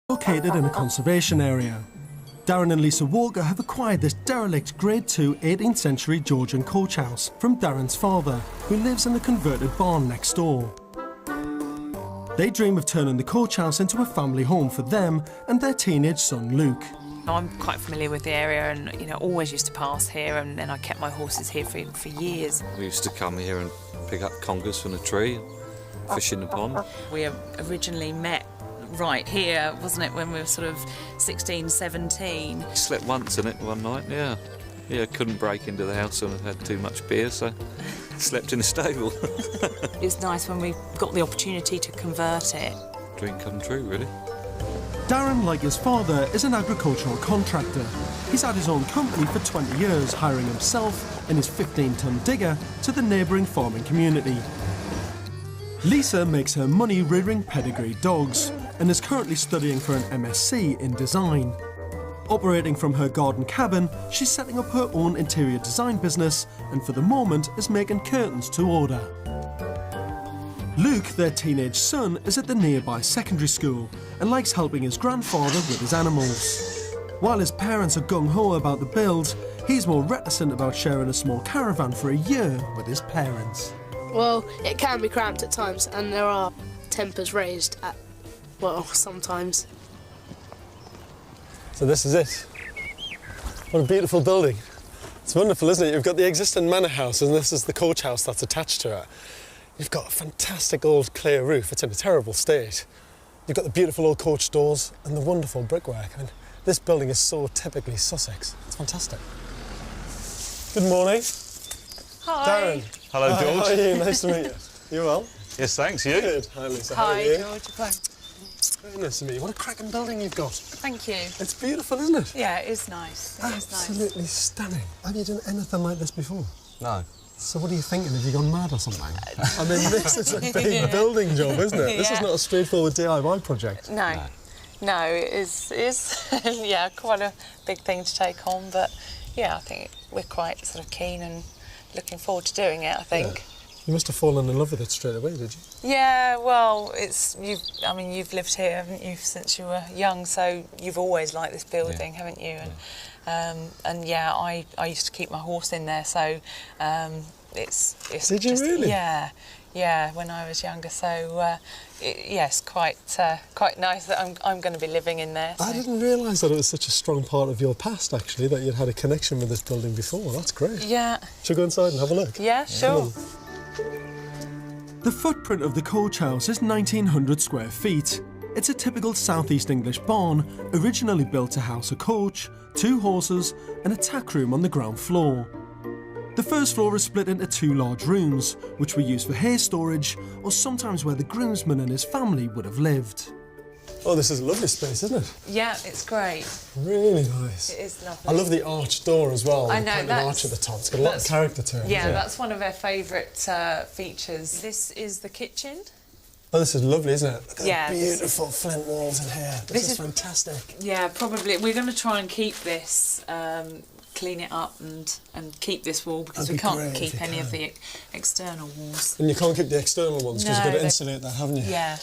Located in a conservation area. Darren and Lisa Walker have acquired this derelict Grade II 18th century Georgian coach house from Darren's father, who lives in the converted barn next door. They dream of turning the coach house into a family home for them and their teenage son Luke. I'm quite familiar with the area and, always used to pass here, and then I kept my horses here for years. We used to come here and pick up congers from the tree, fish in the pond. We originally met right here, wasn't it, when we were sort of 16, 17. Slept once in it one night, yeah. Yeah, couldn't break into the house and I had too much beer, so slept in the stable. It's nice when we got the opportunity to convert it. Dream come true, really. Darren, like his father, is an agricultural contractor. He's had his own company for 20 years, hiring himself and his 15-ton digger to the neighbouring farming community. Lisa makes her money rearing pedigree dogs and is currently studying for an MSc in design. Operating from her garden cabin, she's setting up her own interior design business and for the moment is making curtains to order. Luke, their teenage son, is at the nearby secondary school and likes helping his grandfather with his animals. While his parents are gung-ho about the build, he's more reticent about sharing a small caravan for a year with his parents. Well, it can be cramped at times and there are tempers raised at, well, sometimes. So this is it. What a beautiful building. It's wonderful, isn't it? You've got the existing manor house and this is the coach house that's attached to it. You've got a fantastic old clear roof. It's in a terrible state. You've got the beautiful old coach doors and the wonderful brickwork. I mean, this building is so typically Sussex. It's fantastic. Good morning. Hi. Darren. Hello, Hi, George. how are you? Nice to meet you. You well? Yes, thanks. You? Good. Hi, Lisa. How are Hi, you? George. Hi. Very nice to meet you. What a cracking building you've got. Thank you. It's beautiful, isn't it? Yeah, it is nice. It is nice. Absolutely stunning. Have you done anything like this before? No. So what are you thinking? Have you gone mad or something? I mean, this is a big building job, isn't it? This is not a straightforward DIY project. No, it is yeah, quite a big thing to take on, but yeah, I think we're quite sort of keen and looking forward to doing it, I think. Yeah. You must have fallen in love with it straight away, did you? Yeah, well, you've lived here, haven't you, since you were young, so you've always liked this building, haven't you? And yeah, I used to keep my horse in there, so it's Did you just, really? Yeah, when I was younger, so yes, quite nice that I'm going to be living in there. So. I didn't realise that it was such a strong part of your past, actually, that you'd had a connection with this building before. That's great. Yeah. Shall we go inside and have a look? Yeah, sure. The footprint of the coach house is 1,900 square feet. It's a typical southeast English barn, originally built to house a coach, 2 horses and a tack room on the ground floor. The first floor is split into 2 large rooms, which were used for hay storage or sometimes where the groomsman and his family would have lived. Oh, this is a lovely space, isn't it? Yeah, it's great. Really nice. It is lovely. I love the arched door as well. I know, An arch at the top. It's got a lot of character to it. Yeah, that's one of our favourite features. This is the kitchen. Oh, this is lovely, isn't it? Look at the this beautiful flint walls in here. This is fantastic. Yeah, probably. We're going to try and keep this, clean it up and keep this wall because we can't keep any of the external walls. And you can't keep the external ones because you've got to insulate that, haven't you? Yeah.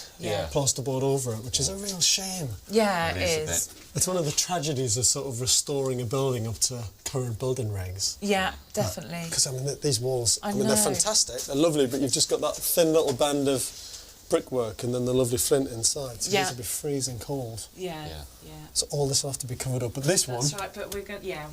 Plasterboard over it, which is a real shame. Yeah, it is. It's one of the tragedies of sort of restoring a building up to current building regs. Yeah, definitely. Because, I mean, these walls, I mean, know. they're fantastic, they're lovely, but you've just got that thin little band of brickwork and then the lovely flint inside, so these will be freezing cold. Yeah. So all this will have to be covered up, but this That's one... right, but we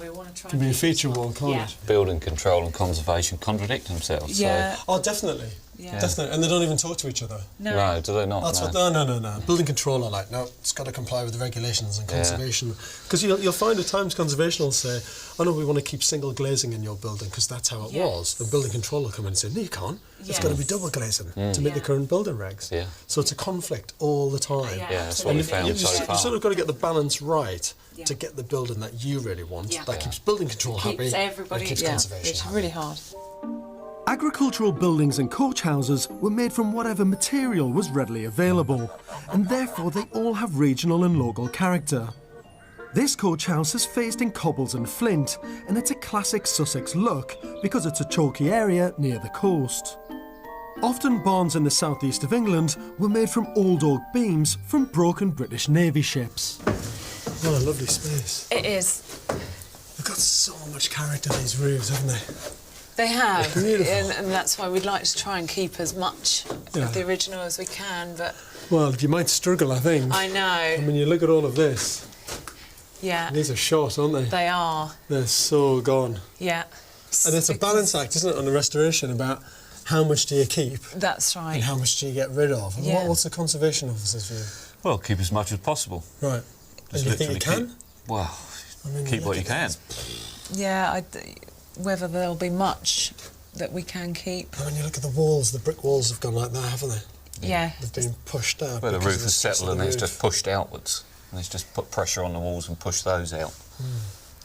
want to try can and be a keep feature this one. wall, can't it? Building control and conservation contradict themselves. Yeah. So. Oh, definitely. Yeah. Definitely, and they don't even talk to each other. No, do they not? That's what. No. Building control are like, no, it's got to comply with the regulations and conservation. Because you'll find at times conservation will say, oh no, we want to keep single glazing in your building because that's how it was. The building control will come in and say, no, you can't. It's got to be double glazing to meet the current building regs. Yeah. So it's a conflict all the time. Yeah, that's what we found so far. You've sort of got to get the balance right to get the building that you really want. That keeps building control happy. Keeps everybody. And keeps conservation It's happy. really hard. Agricultural buildings and coach houses were made from whatever material was readily available, and therefore they all have regional and local character. This coach house is faced in cobbles and flint, and it's a classic Sussex look because it's a chalky area near the coast. Often barns in the southeast of England were made from old oak beams from broken British Navy ships. What a lovely space. It is. They've got so much character, these roofs, haven't they? They have, Beautiful. and that's why we'd like to try and keep as much of the original as we can, but... Well, you might struggle, I think. I know. I mean, you look at all of this. Yeah. These are shot, aren't they? They are. They're so gone. Yeah. And it's a balance act, isn't it, on the restoration about how much do you keep That's right. and how much do you get rid of? And Yeah. what's the conservation officer's view? Well, keep as much as possible. Right. And Just you think you literally can? Well, I mean, keep look what you at can. Yeah, whether there'll be much that we can keep. And when you look at the walls, the brick walls have gone like that, haven't they? Yeah. They've been pushed out. Where the because roof of has stress settled of and the it's roof. just pushed outwards. And it's just put pressure on the walls and pushed those out.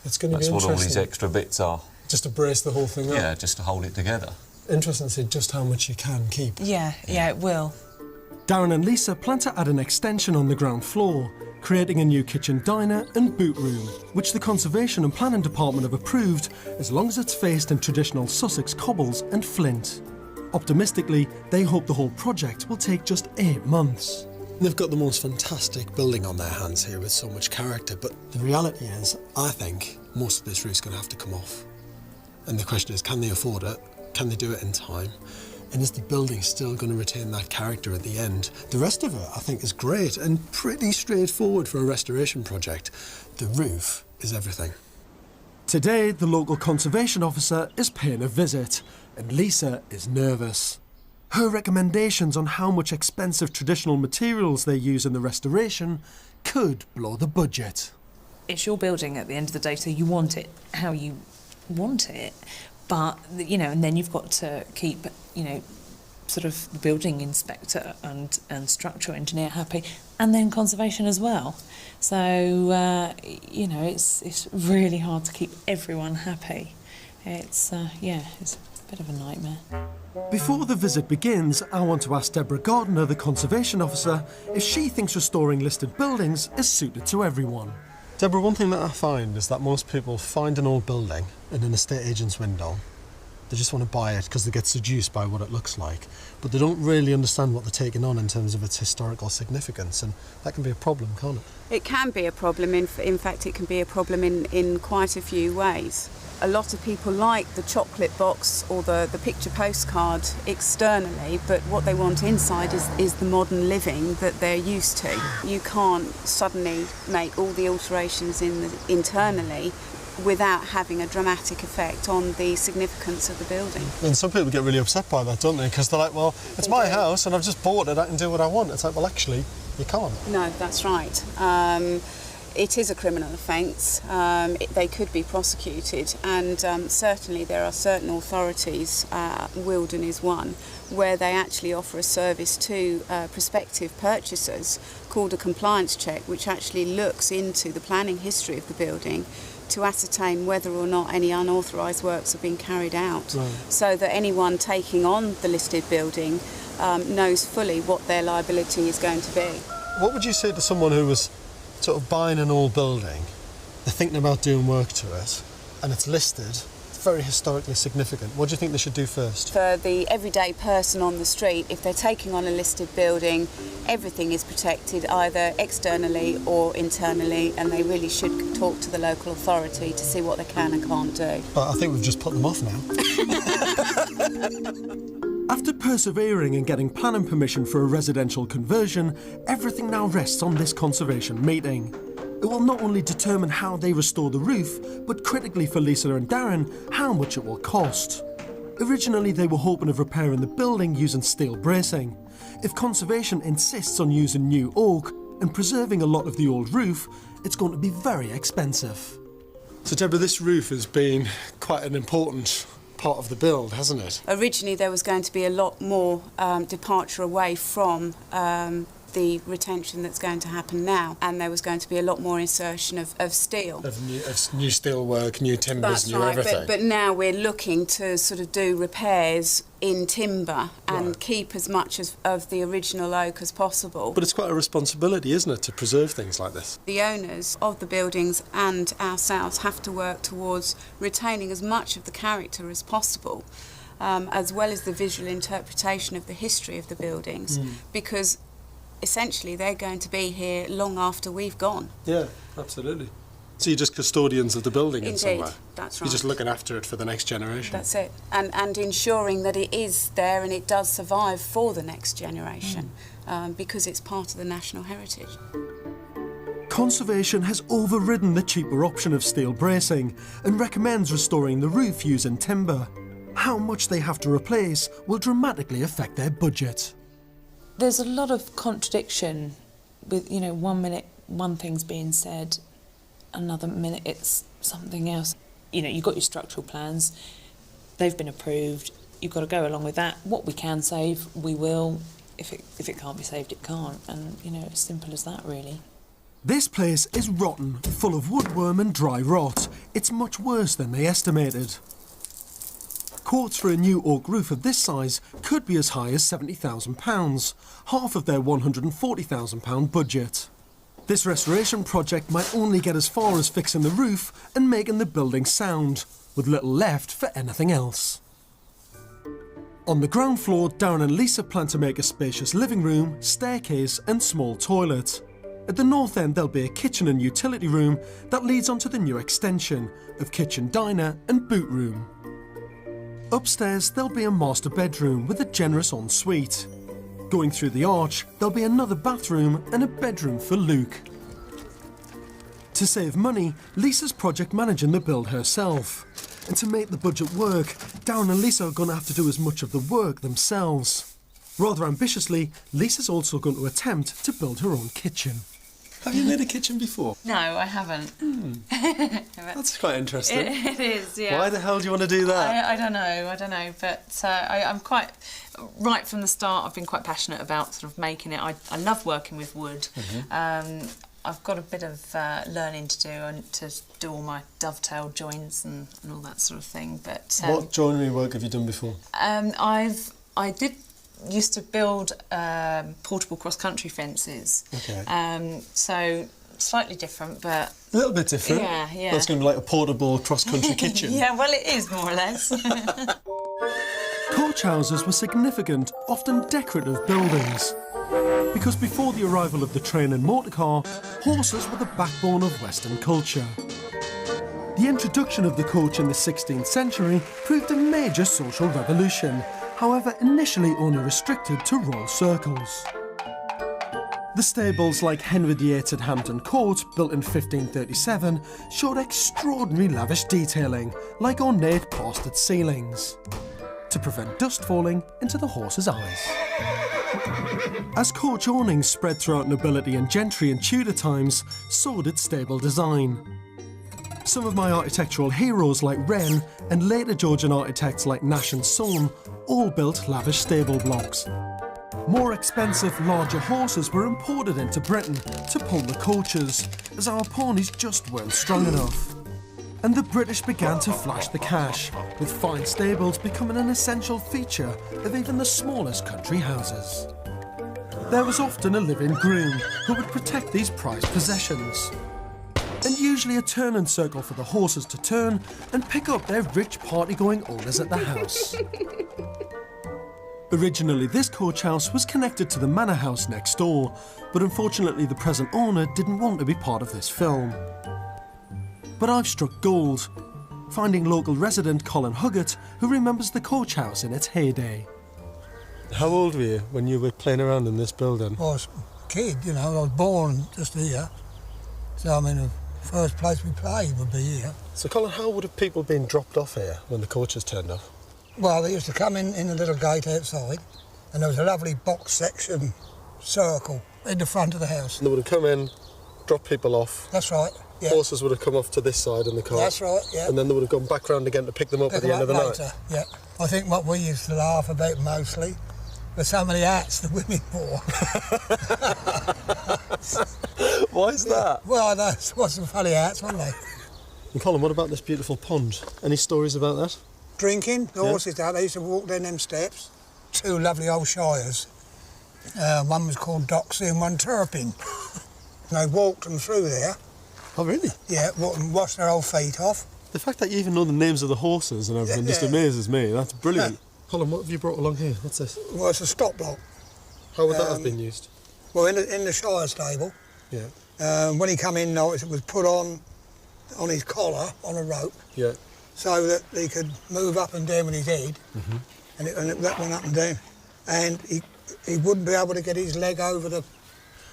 It's going to That's be what all these interesting. extra bits are. Just to brace the whole thing up. Yeah, just to hold it together. Interesting to see just how much you can keep. Yeah, it will. Darren and Lisa plan to add an extension on the ground floor, creating a new kitchen diner and boot room, which the Conservation and Planning Department have approved as long as it's faced in traditional Sussex cobbles and flint. Optimistically, they hope the whole project will take just 8 months. They've got the most fantastic building on their hands here with so much character, but the reality is, I think, most of this roof's going to have to come off. And the question is, can they afford it? Can they do it in time? And is the building still going to retain that character at the end? The rest of it, I think, is great and pretty straightforward for a restoration project. The roof is everything. Today, the local conservation officer is paying a visit, and Lisa is nervous. Her recommendations on how much expensive traditional materials they use in the restoration could blow the budget. It's your building at the end of the day, so you want it how you want it. But, you know, and then you've got to keep, you know, sort of the building inspector and structural engineer happy, and then conservation as well. So, you know, it's really hard to keep everyone happy. It's a bit of a nightmare. Before the visit begins, I want to ask Deborah Gardner, the conservation officer, if she thinks restoring listed buildings is suited to everyone. Deborah, one thing that I find is that most people find an old building in an estate agent's window. They just want to buy it because they get seduced by what it looks like, but they don't really understand what they're taking on in terms of its historical significance, and that can be a problem, can't it? It can be a problem. In fact, it can be a problem in quite a few ways. A lot of people like the chocolate box or the picture postcard externally, but what they want inside is the modern living that they're used to. You can't suddenly make all the alterations internally without having a dramatic effect on the significance of the building. And some people get really upset by that, don't they? Because they're like, well, it's my house and I've just bought it, I can do what I want. It's like, well, actually, you can't. No, that's right. It is a criminal offence. They could be prosecuted, and certainly there are certain authorities, Wilden is one, where they actually offer a service to prospective purchasers called a compliance check, which actually looks into the planning history of the building to ascertain whether or not any unauthorised works have been carried out, so that anyone taking on the listed building knows fully what their liability is going to be. What would you say to someone who was sort of buying an old building, they're thinking about doing work to it, and it's listed, it's very historically significant? What do you think they should do first? For the everyday person on the street, if they're taking on a listed building, everything is protected either externally or internally, and they really should talk to the local authority to see what they can and can't do. But I think we've just put them off now. After persevering and getting planning permission for a residential conversion, everything now rests on this conservation meeting. It will not only determine how they restore the roof, but critically for Lisa and Darren, how much it will cost. Originally, they were hoping of repairing the building using steel bracing. If conservation insists on using new oak and preserving a lot of the old roof, it's going to be very expensive. So, Deborah, this roof has been quite an important part of the build, hasn't it? Originally there was going to be a lot more departure away from the retention that's going to happen now, and there was going to be a lot more insertion of steel. Of new steel work, new timbers, That's new right, everything. but now we're looking to sort of do repairs in timber and Right. keep as much of the original oak as possible. But it's quite a responsibility, isn't it, to preserve things like this? The owners of the buildings and ourselves have to work towards retaining as much of the character as possible. as well as the visual interpretation of the history of the buildings, because essentially they're going to be here long after we've gone. Yeah, absolutely. So you're just custodians of the building in some way? Indeed, that's right. You're just looking after it for the next generation? That's it. And ensuring that it is there and it does survive for the next generation, because it's part of the national heritage. Conservation has overridden the cheaper option of steel bracing and recommends restoring the roof using timber. How much they have to replace will dramatically affect their budget. There's a lot of contradiction with, you know, one minute one thing's being said, another minute it's something else. You know, you've got your structural plans, they've been approved, you've got to go along with that. What we can save, we will. If it can't be saved, it can't. And, you know, it's simple as that, really. This place is rotten, full of woodworm and dry rot. It's much worse than they estimated. Quotes for a new oak roof of this size could be as high as £70,000, half of their £140,000 budget. This restoration project might only get as far as fixing the roof and making the building sound, with little left for anything else. On the ground floor, Darren and Lisa plan to make a spacious living room, staircase and small toilet. At the north end there'll be a kitchen and utility room that leads onto the new extension of kitchen diner and boot room. Upstairs there'll be a master bedroom with a generous ensuite. Going through the arch there'll be another bathroom and a bedroom for Luke. To save money, Lisa's project managing the build herself. And to make the budget work, Darren and Lisa are going to have to do as much of the work themselves. Rather ambitiously, Lisa's also going to attempt to build her own kitchen. Have you made a kitchen before? No, I haven't. That's quite interesting. It is, yeah. Why the hell do you want to do that? I don't know, but I'm quite, right from the start, I've been quite passionate about sort of making it. I love working with wood. I've got a bit of learning to do and to do all my dovetail joints and all that sort of thing. But what joinery work have you done before? I used to build portable cross-country fences. Okay. So slightly different, but A little bit different. Yeah. That's going to be like a portable cross-country kitchen. Yeah, well, it is more or less. Coach houses were significant, often decorative buildings. Because before the arrival of the train and motor car, horses were the backbone of Western culture. The introduction of the coach in the 16th century proved a major social revolution, however initially only restricted to royal circles. The stables like Henry VIII at Hampton Court, built in 1537, showed extraordinary lavish detailing, like ornate plastered ceilings, to prevent dust falling into the horse's eyes. As coach awnings spread throughout nobility and gentry in Tudor times, so did stable design. Some of my architectural heroes like Wren and later Georgian architects like Nash and Son all built lavish stable blocks. More expensive, larger horses were imported into Britain to pull the coaches, as our ponies just weren't strong enough. And the British began to flash the cash, with fine stables becoming an essential feature of even the smallest country houses. There was often a live-in groom who would protect these prized possessions, and usually a turn-and circle for the horses to turn and pick up their rich party-going owners at the house. Originally, this coach house was connected to the manor house next door, but unfortunately the present owner didn't want to be part of this film. But I've struck gold, finding local resident Colin Huggett, who remembers the coach house in its heyday. How old were you when you were playing around in this building? I was a kid, you know, I was born just here. So, I mean, the first place we played would be here. So, Colin, how would have people been dropped off here when the coaches turned up? Well, they used to come in the little gate outside, and there was a lovely box section circle in the front of the house. And they would have come in, dropped people off. That's right, yeah. Horses would have come off to this side in the car. That's right, yeah. And then they would have gone back round again to pick them up at the end of the later, night. Yeah. I think what we used to laugh about mostly were some of the hats the women wore. Why is that? Well, those were some funny hats, weren't they? And Colin, what about this beautiful pond? Any stories about that? Drinking, the horses out, they used to walk down them steps. Two lovely old shires. One was called Doxy and one Turpin. They walked them through there. Oh, really? Yeah, walked and washed their old feet off. The fact that you even know the names of the horses and everything just amazes me. That's brilliant. Colin, what have you brought along here? What's this? Well, it's a stop block. How would that have been used? Well, in the Shire stable. Yeah. When he come in, it was put on his collar on a rope. Yeah. So that he could move up and down with his head, and that went up and down, and he wouldn't be able to get his leg over the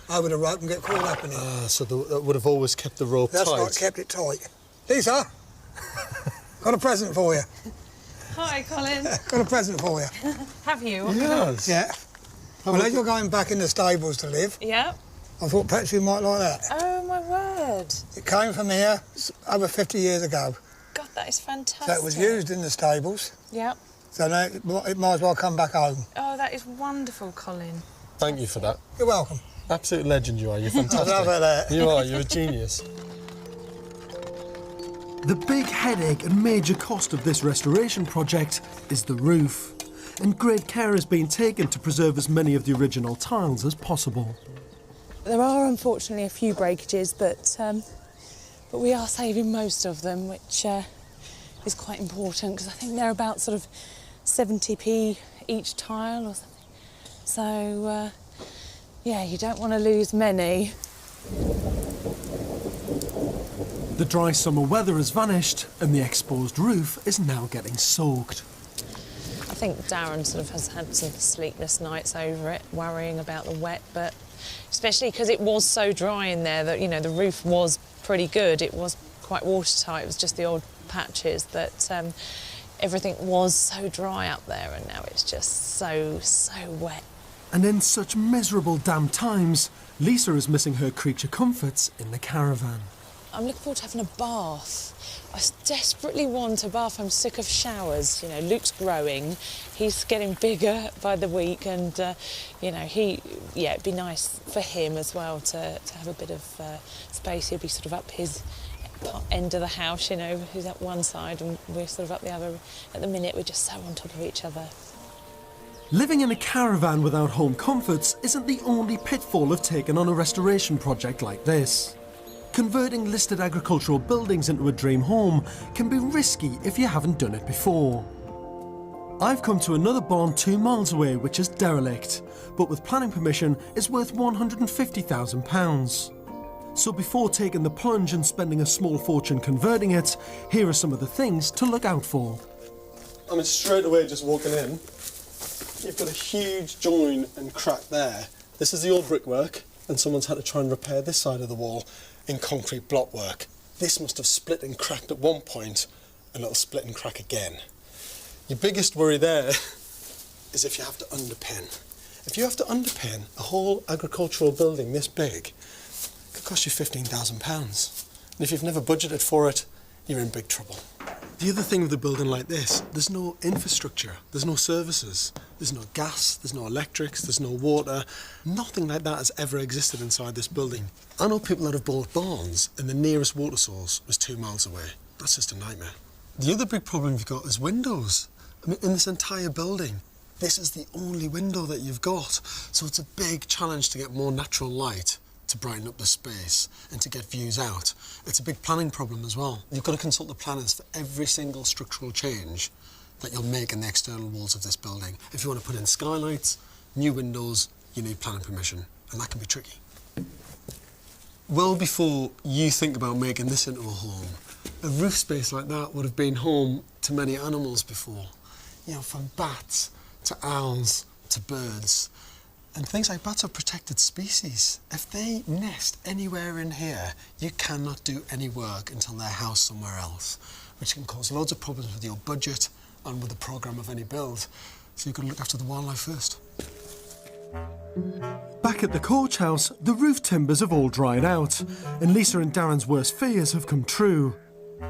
rope and get caught up in it. Ah, so that would have always kept the rope tight. That's right, kept it tight. Lisa, got a present for you. Hi, Colin. Got a present for you. Have you? Yes. Yeah. Well, as you're going back in the stables to live, Yeah. I thought perhaps you might like that. Oh, my word. It came from here over 50 years ago. God, that is fantastic. So it was used in the stables. Yeah. So now it might as well come back home. Oh, that is wonderful, Colin. Thank you for that. You're welcome. Absolute legend you are. You're fantastic. I love that. You are. You're a genius. The big headache and major cost of this restoration project is the roof, and great care has been taken to preserve as many of the original tiles as possible. There are unfortunately a few breakages, but we are saving most of them, which is quite important because I think they're about sort of 70p each tile or something. So yeah, you don't want to lose many. The dry summer weather has vanished and the exposed roof is now getting soaked. I think Darren sort of has had some sleepless nights over it, worrying about the wet, but especially because it was so dry in there that, you know, the roof was pretty good. It was quite watertight. It was just the odd patches that everything was so dry up there, and now it's just so wet. And in such miserable damp times, Lisa is missing her creature comforts in the caravan. I'm looking forward to having a bath. I desperately want a bath. I'm sick of showers. You know, Luke's growing. He's getting bigger by the week, and you know, it'd be nice for him as well to have a bit of space. He'll be sort of up his end of the house, you know, he's at one side and we're sort of up the other. At the minute, we're just so on top of each other. Living in a caravan without home comforts isn't the only pitfall of taking on a restoration project like this. Converting listed agricultural buildings into a dream home can be risky if you haven't done it before. I've come to another barn 2 miles away which is derelict, but with planning permission is worth £150,000. So before taking the plunge and spending a small fortune converting it, here are some of the things to look out for. I mean, straight away just walking in, you've got a huge join and crack there. This is the old brickwork, and someone's had to try and repair this side of the wall in concrete block work. This must have split and cracked at one point, and it'll split and crack again. Your biggest worry there is if you have to underpin. If you have to underpin a whole agricultural building this big, it could cost you £15,000. And if you've never budgeted for it, you're in big trouble. The other thing with a building like this, there's no infrastructure, there's no services, there's no gas, there's no electrics, there's no water. Nothing like that has ever existed inside this building. I know people that have bought barns and the nearest water source was 2 miles away. That's just a nightmare. The other big problem you've got is windows. I mean, in this entire building, this is the only window that you've got. So it's a big challenge to get more natural light to brighten up the space and to get views out. It's a big planning problem as well. You've got to consult the planners for every single structural change that you'll make in the external walls of this building. If you want to put in skylights, new windows, you need planning permission, and that can be tricky. Well before you think about making this into a home, a roof space like that would have been home to many animals before. You know, from bats to owls to birds. And things like bats are protected species. If they nest anywhere in here, you cannot do any work until they're housed somewhere else, which can cause loads of problems with your budget and with the programme of any build. So you've got to look after the wildlife first. Back at the coach house, the roof timbers have all dried out, and Lisa and Darren's worst fears have come true.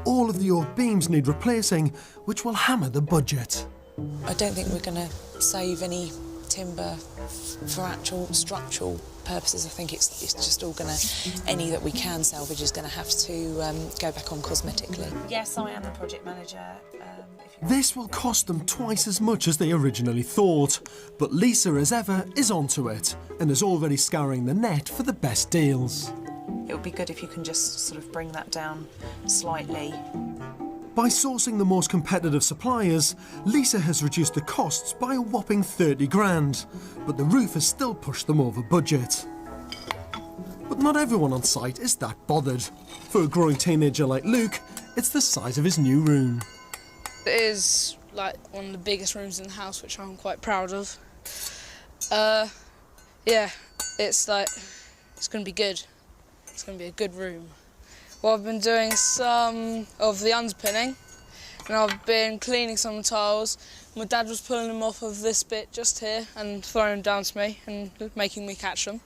All of the oak beams need replacing, which will hammer the budget. I don't think we're going to save any timber for actual structural purposes. I think it's just all going to, any that we can salvage is going to have to go back on cosmetically. Yes, I am the project manager. This will cost them twice as much as they originally thought, but Lisa, as ever, is onto it and is already scouring the net for the best deals. It would be good if you can just sort of bring that down slightly. By sourcing the most competitive suppliers, Lisa has reduced the costs by a whopping 30 grand, but the roof has still pushed them over budget. But not everyone on site is that bothered. For a growing teenager like Luke, it's the size of his new room. It is like one of the biggest rooms in the house, which I'm quite proud of. Yeah, it's going to be good. It's going to be a good room. Well, I've been doing some of the underpinning, and I've been cleaning some tiles. My dad was pulling them off of this bit just here and throwing them down to me and making me catch them.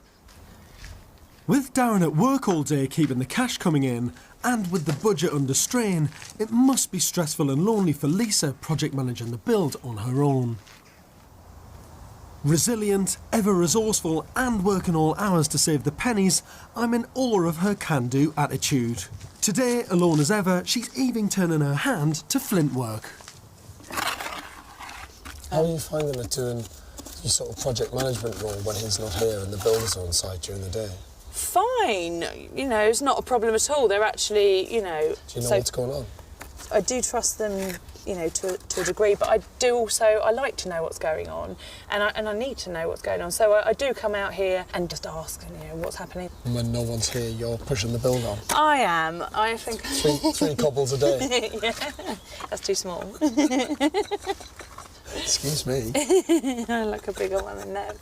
With Darren at work all day keeping the cash coming in, and with the budget under strain, it must be stressful and lonely for Lisa project managing the build on her own. Resilient, ever resourceful and working all hours to save the pennies, I'm in awe of her can-do attitude. Today, alone as ever, she's even turning her hand to flint work. How are you finding it doing your sort of project management role when he's not here and the builders are on site during the day? Fine, you know, it's not a problem at all. They're actually, you know... Do you know what's going on? I do trust them, you know, to a degree, but I do also, I like to know what's going on, and I need to know what's going on. So I do come out here and just ask, you know, what's happening. And when no one's here, you're pushing the build on? I am. I think... Three cobbles a day? Yeah, that's too small. Excuse me. I like a bigger one than that.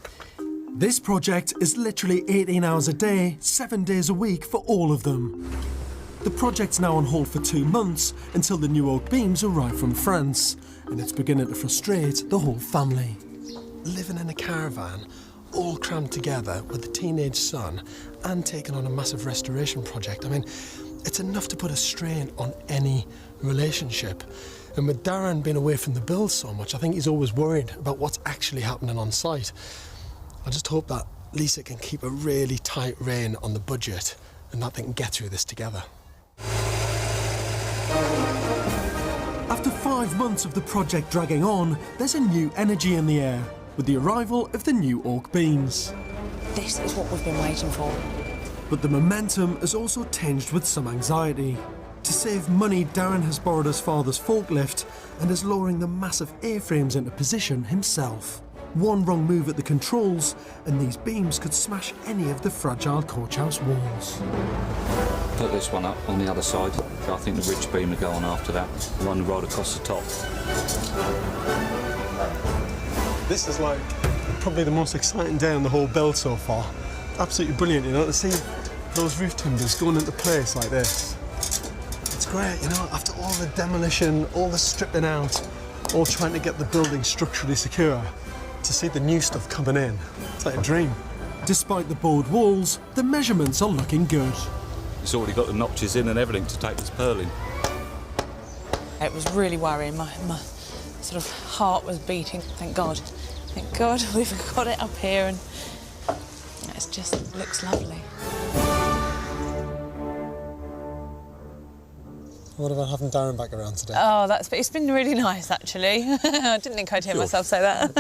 This project is literally 18 hours a day, 7 days a week for all of them. The project's now on hold for 2 months until the new oak beams arrive from France, and it's beginning to frustrate the whole family. Living in a caravan, all crammed together with a teenage son and taking on a massive restoration project, I mean, it's enough to put a strain on any relationship. And with Darren being away from the build so much, I think he's always worried about what's actually happening on site. I just hope that Lisa can keep a really tight rein on the budget and that they can get through this together. After 5 months of the project dragging on, there's a new energy in the air with the arrival of the new oak beams. This is what we've been waiting for. But the momentum is also tinged with some anxiety. To save money, Darren has borrowed his father's forklift and is lowering the massive A-frames into position himself. One wrong move at the controls and these beams could smash any of the fragile coach house walls. Put this one up on the other side. I think the ridge beam will go on after that. Run right across the top. This is like probably the most exciting day on the whole build so far. Absolutely brilliant, you know, to see those roof timbers going into place like this. It's great, you know, after all the demolition, all the stripping out, all trying to get the building structurally secure, to see the new stuff coming in, it's like a dream. Despite the board walls, the measurements are looking good. It's already got the notches in and everything to take this purling. It was really worrying. My sort of heart was beating. Thank God we've got it up here, and it just looks lovely. What about having Darren back around today? Oh, it's been really nice, actually. I didn't think I'd hear myself say that.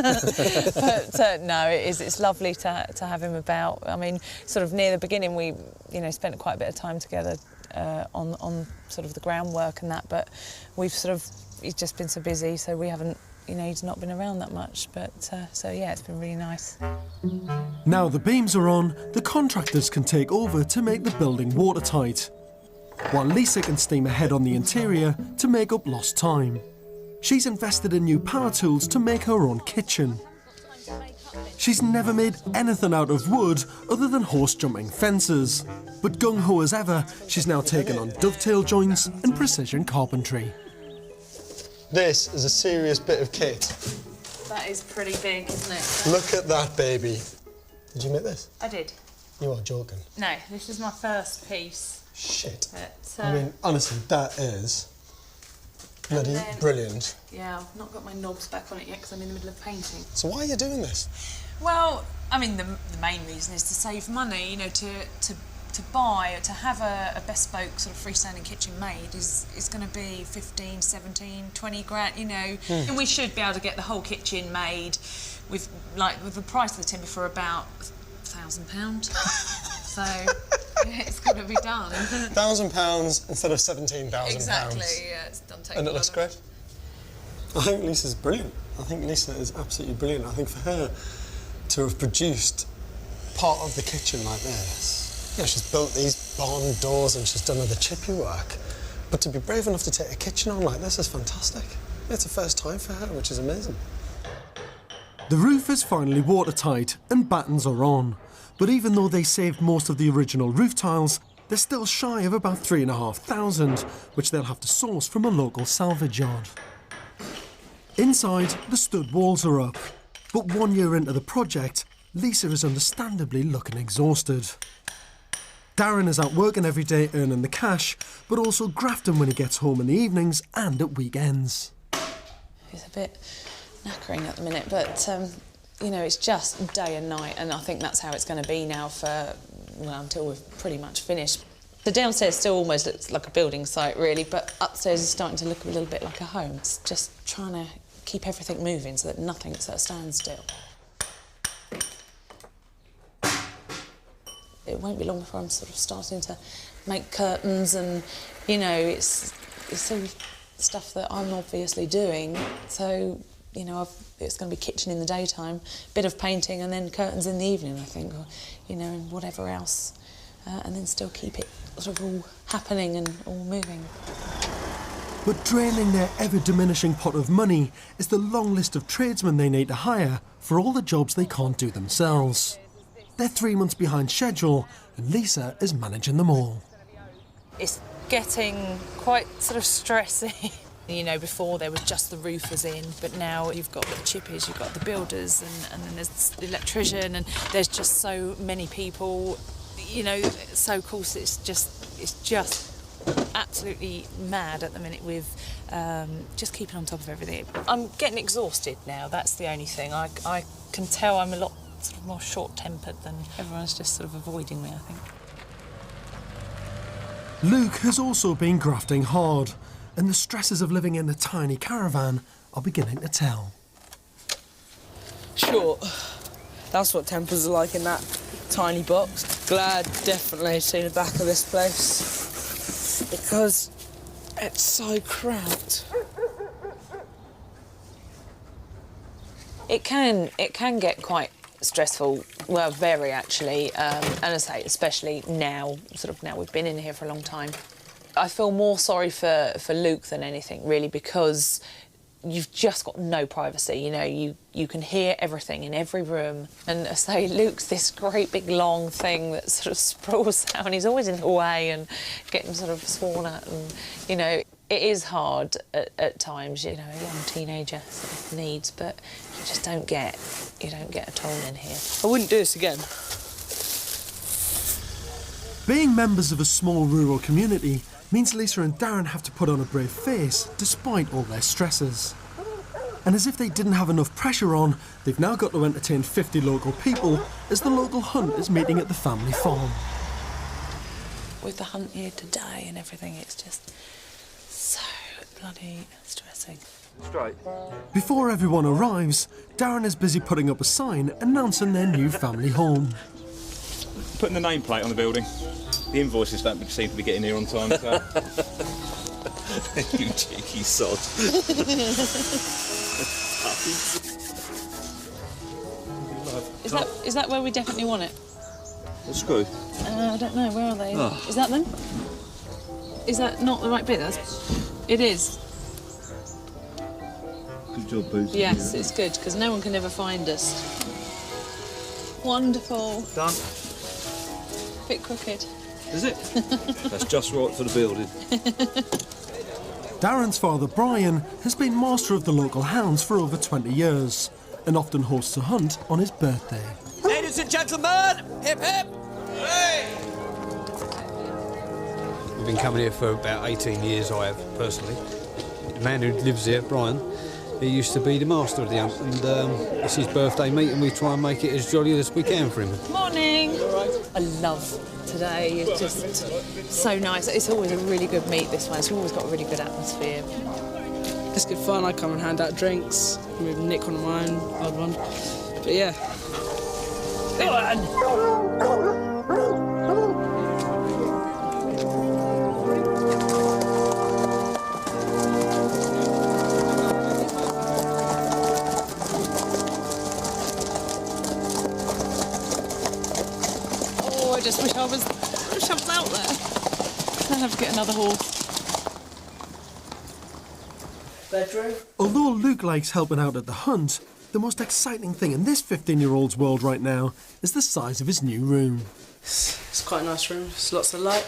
But no, it's lovely to have him about. I mean, sort of near the beginning, we, you know, spent quite a bit of time together on sort of the groundwork and that, but he's just been so busy, so we haven't, you know, he's not been around that much, but so yeah, it's been really nice. Now the beams are on, the contractors can take over to make the building watertight, while Lisa can steam ahead on the interior to make up lost time. She's invested in new power tools to make her own kitchen. She's never made anything out of wood other than horse-jumping fences, but gung-ho as ever, she's now taken on dovetail joints and precision carpentry. This is a serious bit of kit. That is pretty big, isn't it? Look at that baby. Did you make this? I did. You are joking. No, this is my first piece. Shit. But, I mean, honestly, that is bloody brilliant. Yeah, I've not got my knobs back on it yet because I'm in the middle of painting. So why are you doing this? Well, I mean, the main reason is to save money, you know, to have a bespoke sort of freestanding kitchen made is going to be 15, 17, 20 grand, you know. And we should be able to get the whole kitchen made with the price of the timber for about £1,000. So It's got to be done. £1,000 instead of £17,000. Exactly, yeah, it's done. And it looks great. I think Lisa's brilliant. I think Lisa is absolutely brilliant. I think for her to have produced part of the kitchen like this, she's built these barn doors and she's done all the chippy work, but to be brave enough to take a kitchen on like this is fantastic. It's a first time for her, which is amazing. The roof is finally watertight and battens are on, but even though they saved most of the original roof tiles, they're still shy of about £3,500, which they'll have to source from a local salvage yard. Inside, the stud walls are up, but 1 year into the project, Lisa is understandably looking exhausted. Darren is out working every day earning the cash, but also grafting when he gets home in the evenings and at weekends. It's a bit knackering at the minute, but you know, it's just day and night, and I think that's how it's going to be now for, well, until we've pretty much finished. The downstairs still almost looks like a building site, really, but upstairs is starting to look a little bit like a home. It's just trying to keep everything moving so that nothing's at a standstill. It won't be long before I'm sort of starting to make curtains, and, you know, it's all stuff that I'm obviously doing, so, you know, it's going to be kitchen in the daytime, bit of painting, and then curtains in the evening, I think, or, you know, and whatever else, and then still keep it sort of all happening and all moving. But draining their ever-diminishing pot of money is the long list of tradesmen they need to hire for all the jobs they can't do themselves. They're 3 months behind schedule, and Lisa is managing them all. It's getting quite sort of stressy. You know, before there was just the roofers in, but now you've got the chippies, you've got the builders, and then there's the electrician, and there's just so many people, you know, so of course it's just absolutely mad at the minute with just keeping on top of everything. I'm getting exhausted now, that's the only thing. I can tell I'm a lot sort of more short-tempered than everyone's just sort of avoiding me, I think. Luke has also been grafting hard, and the stresses of living in a tiny caravan are beginning to tell. Sure, that's what tempers are like in that tiny box. Glad definitely to see the back of this place, because it's so cramped. It can get quite stressful, well, very actually, and I say especially now, now we've been in here for a long time. I feel more sorry for Luke than anything, really, because you've just got no privacy, you know, you can hear everything in every room, and I say Luke's this great big long thing that sort of sprawls out, and he's always in the way and getting sort of sworn at, and, you know, it is hard at times, you know, a young teenager sort of needs, but you just don't get at all in here. I wouldn't do this again. Being members of a small rural community means Lisa and Darren have to put on a brave face despite all their stresses. And as if they didn't have enough pressure on, they've now got to entertain 50 local people as the local hunt is meeting at the family farm. With the hunt here today and everything, it's just so bloody stressing. Straight. Before everyone arrives, Darren is busy putting up a sign announcing their new family home. Putting the nameplate on the building. The invoices don't seem to be getting here on time, so... You cheeky sod. Is that where we definitely want it? The screw. I don't know, where are they? Oh. Is that them? Is that not the right bit? It is. Good job, Boozy. Yes, it's good, because no one can ever find us. Wonderful. Done. Bit crooked. Is it? That's just right for the building. Darren's father, Brian, has been master of the local hounds for over 20 years and often hosts a hunt on his birthday. Ladies and gentlemen, hip hip! Hey! We've been coming here for about 18 years, I have, personally. The man who lives here, Brian, he used to be the master of the hunt, and it's his birthday meet, and we try and make it as jolly as we can for him. Morning! I love today, it's just so nice. It's always a really good meet, this one. It's always got a really good atmosphere. It's good fun. I come and hand out drinks, maybe nick one of mine, odd one. But yeah. I'll have to get another horse. Bedroom. Although Luke likes helping out at the hunt, the most exciting thing in this 15-year-old's world right now is the size of his new room. It's quite a nice room. There's lots of light.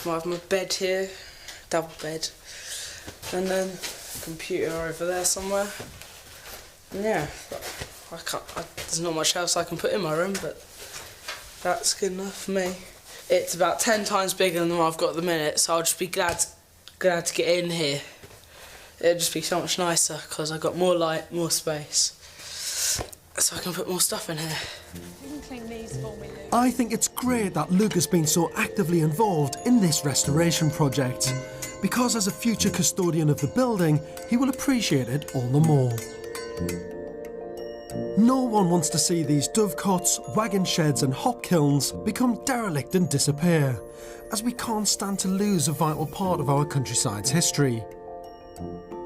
I might have my bed here, double bed, and then computer over there somewhere. And yeah, there's not much else I can put in my room, but that's good enough for me. It's about 10 times bigger than what I've got at the minute, so I'll just be glad to get in here. It'll just be so much nicer because I've got more light, more space, so I can put more stuff in here. You can clean these for me, Luke. I think it's great that Luke has been so actively involved in this restoration project, because as a future custodian of the building, he will appreciate it all the more. No one wants to see these dovecots, wagon sheds and hop kilns become derelict and disappear, as we can't stand to lose a vital part of our countryside's history.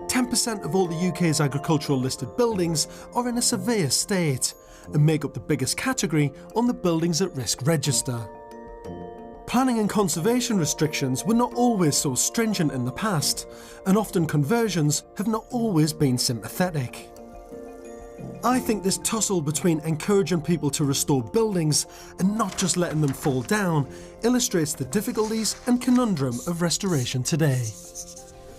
10% of all the UK's agricultural listed buildings are in a severe state and make up the biggest category on the Buildings at Risk register. Planning and conservation restrictions were not always so stringent in the past, and often conversions have not always been sympathetic. I think this tussle between encouraging people to restore buildings and not just letting them fall down illustrates the difficulties and conundrum of restoration today.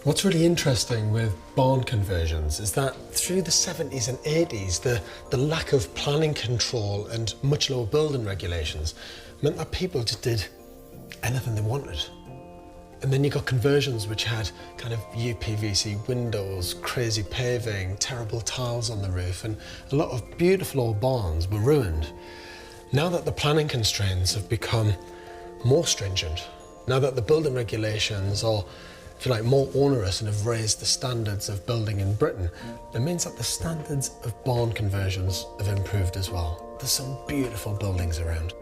What's really interesting with barn conversions is that through the 70s and 80s, the lack of planning control and much lower building regulations meant that people just did anything they wanted. And then you got conversions which had kind of UPVC windows, crazy paving, terrible tiles on the roof, and a lot of beautiful old barns were ruined. Now that the planning constraints have become more stringent, now that the building regulations are, if you like, more onerous and have raised the standards of building in Britain, it means that the standards of barn conversions have improved as well. There's some beautiful buildings around.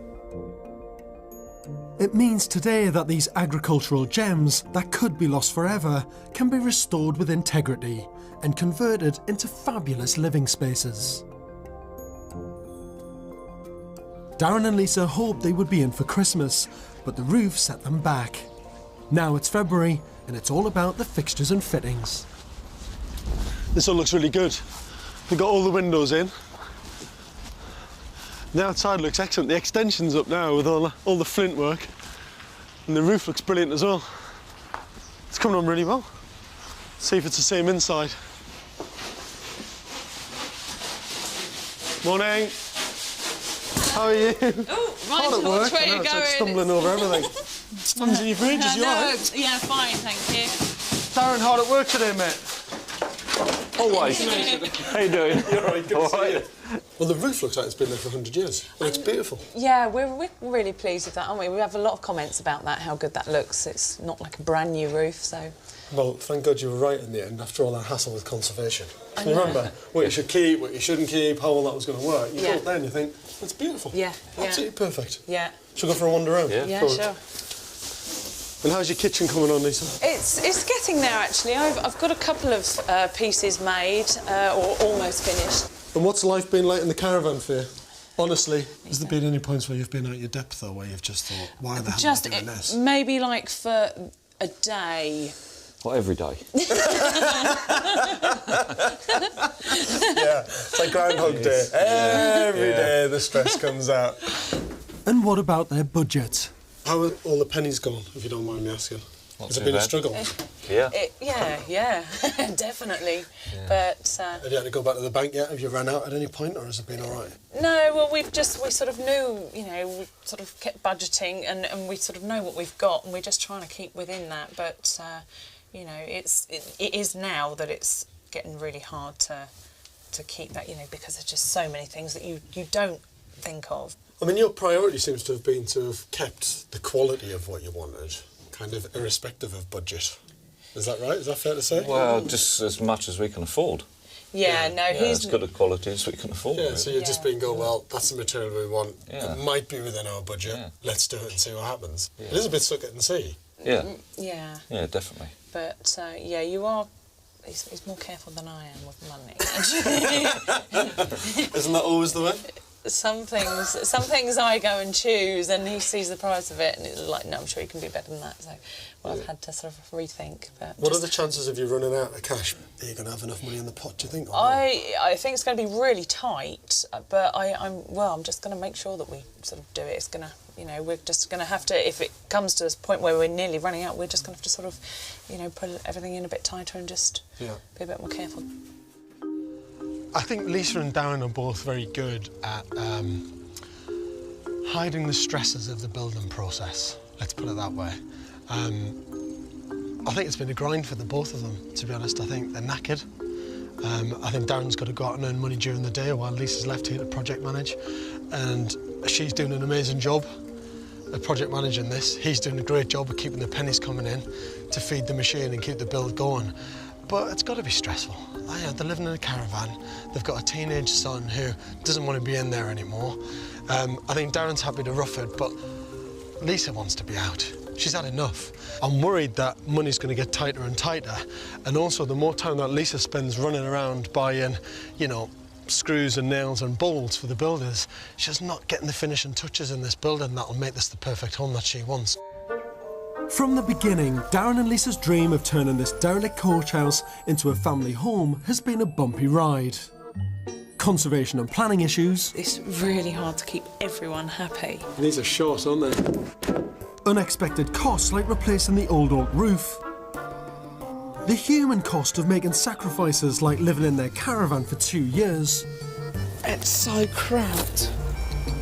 It means today that these agricultural gems that could be lost forever can be restored with integrity and converted into fabulous living spaces. Darren and Lisa hoped they would be in for Christmas, but the roof set them back. Now it's February and it's all about the fixtures and fittings. This all looks really good. We've got all the windows in. The outside looks excellent. The extension's up now with all the flint work. And the roof looks brilliant as well. It's coming on really well. See if it's the same inside. Morning. How are you? Oh, Hard mine's at not work. which way I know, you're it's going. like stumbling over everything. Haven't seen you for ages, you all right? Yeah, fine, thank you. Darren, hard at work today, mate. Always. How you doing? You're all right, good All to see right. you. Well, the roof looks like it's been there for 100 years. It looks beautiful. Yeah, we're really pleased with that, aren't we? We have a lot of comments about that, how good that looks. It's not like a brand new roof, so... Well, thank God you were right in the end after all that hassle with conservation. I You know. remember what you should keep, what you shouldn't keep, how all that was going to work. You Yeah. go up there and you think, it's beautiful. Yeah, yeah. Absolutely perfect. Yeah. Should we go for a wander around? Yeah, Go on. sure. And how's your kitchen coming on, Lisa? It's getting there, actually. I've got a couple of pieces made, or almost finished. And what's life been like in the caravan for you? Honestly, has there been any points where you've been out your depth, though, where you've just thought, why the hell Just am I doing this? maybe like for a day. Well, every day. Yeah, it's like Groundhog Day. Every day the stress comes out. And what about their budget? How are all the pennies gone, if you don't mind me asking? Not Has it too been a bad. struggle? Yeah. Yeah, definitely. Yeah. But Have you had to go back to the bank yet? Have you ran out at any point, or has it been all right? no, well, we sort of knew, you know, we sort of kept budgeting, and we sort of know what we've got, and we're just trying to keep within that. But you know, it is now that it's getting really hard to keep that, you know, because there's just so many things that you don't think of. I mean, your priority seems to have been to have kept the quality of what you wanted, kind of irrespective of budget. Is that right? Is that fair to say? Well, just as much as we can afford. Yeah, no, As good a quality as we can afford. Yeah, really. so you've just been going, well, that's the material we want. Yeah. It might be within our budget. Yeah. Let's do it and see what happens. Yeah. It is a bit suck it and see. Yeah. Yeah. Yeah, definitely. But yeah, you are. He's more careful than I am with money. Actually. Isn't that always the way? some things I go and choose, and he sees the price of it, and it's like, no, I'm sure you can do better than that. So, well, I've had to sort of rethink. But what are the chances of you running out of cash? Are you going to have enough money in the pot, do you think? I think it's going to be really tight, but I'm just going to make sure that we sort of do it. It's going to, you know, we're just going to have to, if it comes to this point where we're nearly running out, we're just going to have to sort of, you know, put everything in a bit tighter and just be a bit more careful. I think Lisa and Darren are both very good at hiding the stresses of the building process, let's put it that way. I think it's been a grind for the both of them, to be honest. I think they're knackered. I think Darren's got to go out and earn money during the day while Lisa's left here to project manage. And she's doing an amazing job at project managing this. He's doing a great job of keeping the pennies coming in to feed the machine and keep the build going. But it's got to be stressful. They're living in a caravan. They've got a teenage son who doesn't want to be in there anymore. I think Darren's happy to rough it, but Lisa wants to be out. She's had enough. I'm worried that money's going to get tighter and tighter, and also the more time that Lisa spends running around buying, you know, screws and nails and bolts for the builders, she's not getting the finishing touches in this building that'll make this the perfect home that she wants. From the beginning, Darren and Lisa's dream of turning this derelict coach house into a family home has been a bumpy ride. Conservation and planning issues. It's really hard to keep everyone happy. These are short, aren't they? Unexpected costs like replacing the old oak roof. The human cost of making sacrifices like living in their caravan for 2 years. It's so cramped.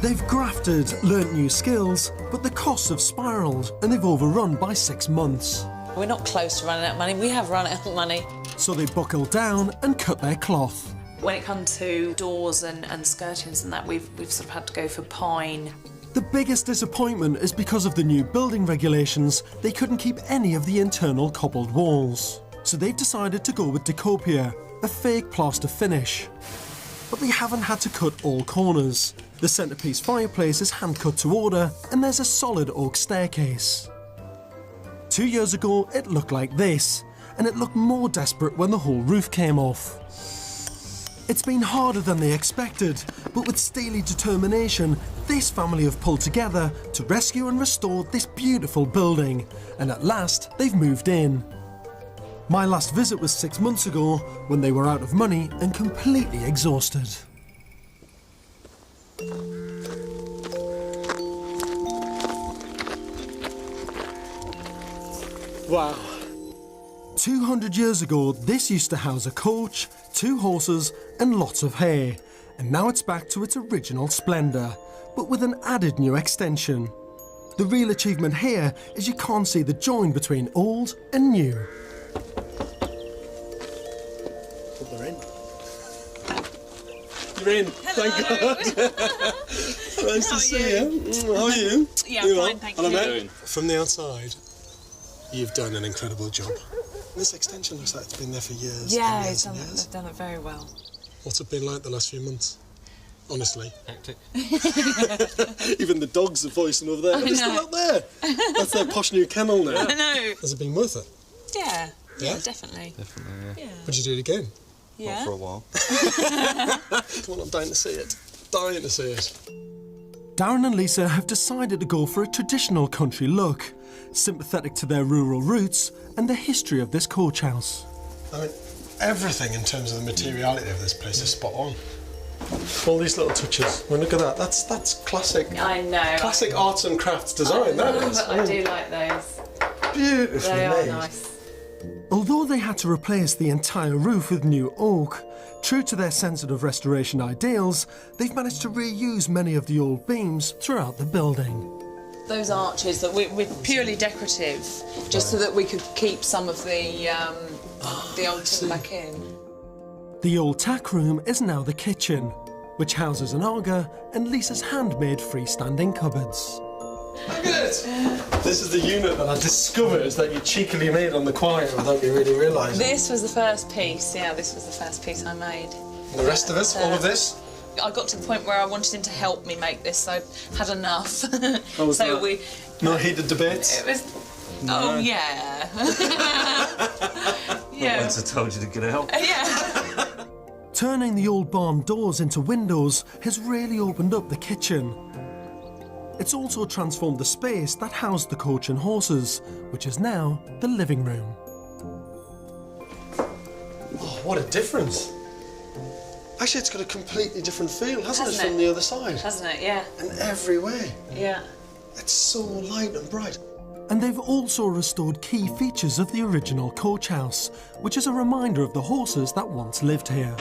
They've grafted, learnt new skills, but the costs have spiralled and they've overrun by 6 months. We're not close to running out of money. We have run out of money. So they buckle down and cut their cloth. When it comes to doors and skirtings and that, we've sort of had to go for pine. The biggest disappointment is because of the new building regulations, they couldn't keep any of the internal cobbled walls. So they've decided to go with Decopia, a fake plaster finish. But they haven't had to cut all corners. The centrepiece fireplace is hand-cut to order, and there's a solid oak staircase. 2 years ago, it looked like this, and it looked more desperate when the whole roof came off. It's been harder than they expected, but with steely determination, this family have pulled together to rescue and restore this beautiful building, and at last, they've moved in. My last visit was 6 months ago, when they were out of money and completely exhausted. Wow. 200 years ago, this used to house a coach, 2 horses and lots of hay, and now it's back to its original splendour, but with an added new extension. The real achievement here is you can't see the join between old and new. They're in. You're in, thank God. Nice to see you. How are you? Yeah, you fine, thank Hello, you. mate. From the outside, you've done an incredible job. This extension looks like it's been there for years. Yeah, years and years. they've done it very well. What's it been like the last few months? Honestly. Hectic. Even the dogs are voicing over there. They're still up there. That's their posh new kennel now. I know. Has it been worth it? Yeah, Yeah? definitely. Definitely, yeah. Would you do it again? Yeah. Not for a while. Come on, I'm dying to see it. Dying to see it. Darren and Lisa have decided to go for a traditional country look, sympathetic to their rural roots and the history of this coach house. I mean, everything in terms of the materiality of this place is spot on. All these little touches. I mean, look at that. That's classic. I know. Classic arts and crafts design. That is. I do like those. Beautifully They made. are nice. Although they had to replace the entire roof with new oak, true to their sensitive restoration ideals, they've managed to reuse many of the old beams throughout the building. Those arches that we're purely decorative, just so that we could keep some of the old stuff back in. The old tack room is now the kitchen, which houses an auger and Lisa's handmade freestanding cupboards. Look at it! This is the unit that I discovered that you cheekily made on the choir without me really realising. This was the first piece, yeah, this was the first piece I made. And the rest of it, all of this? I got to the point where I wanted him to help me make this, so I had enough. How was so that? No heated debates? It was... No. Oh, yeah. Yeah. Once I told you to get out. Yeah. Turning the old barn doors into windows has really opened up the kitchen. It's also transformed the space that housed the coach and horses, which is now the living room. Oh, what a difference. Actually, it's got a completely different feel, hasn't it, from the other side? Hasn't it, yeah. In every way. Yeah. It's so light and bright. And they've also restored key features of the original coach house, which is a reminder of the horses that once lived here.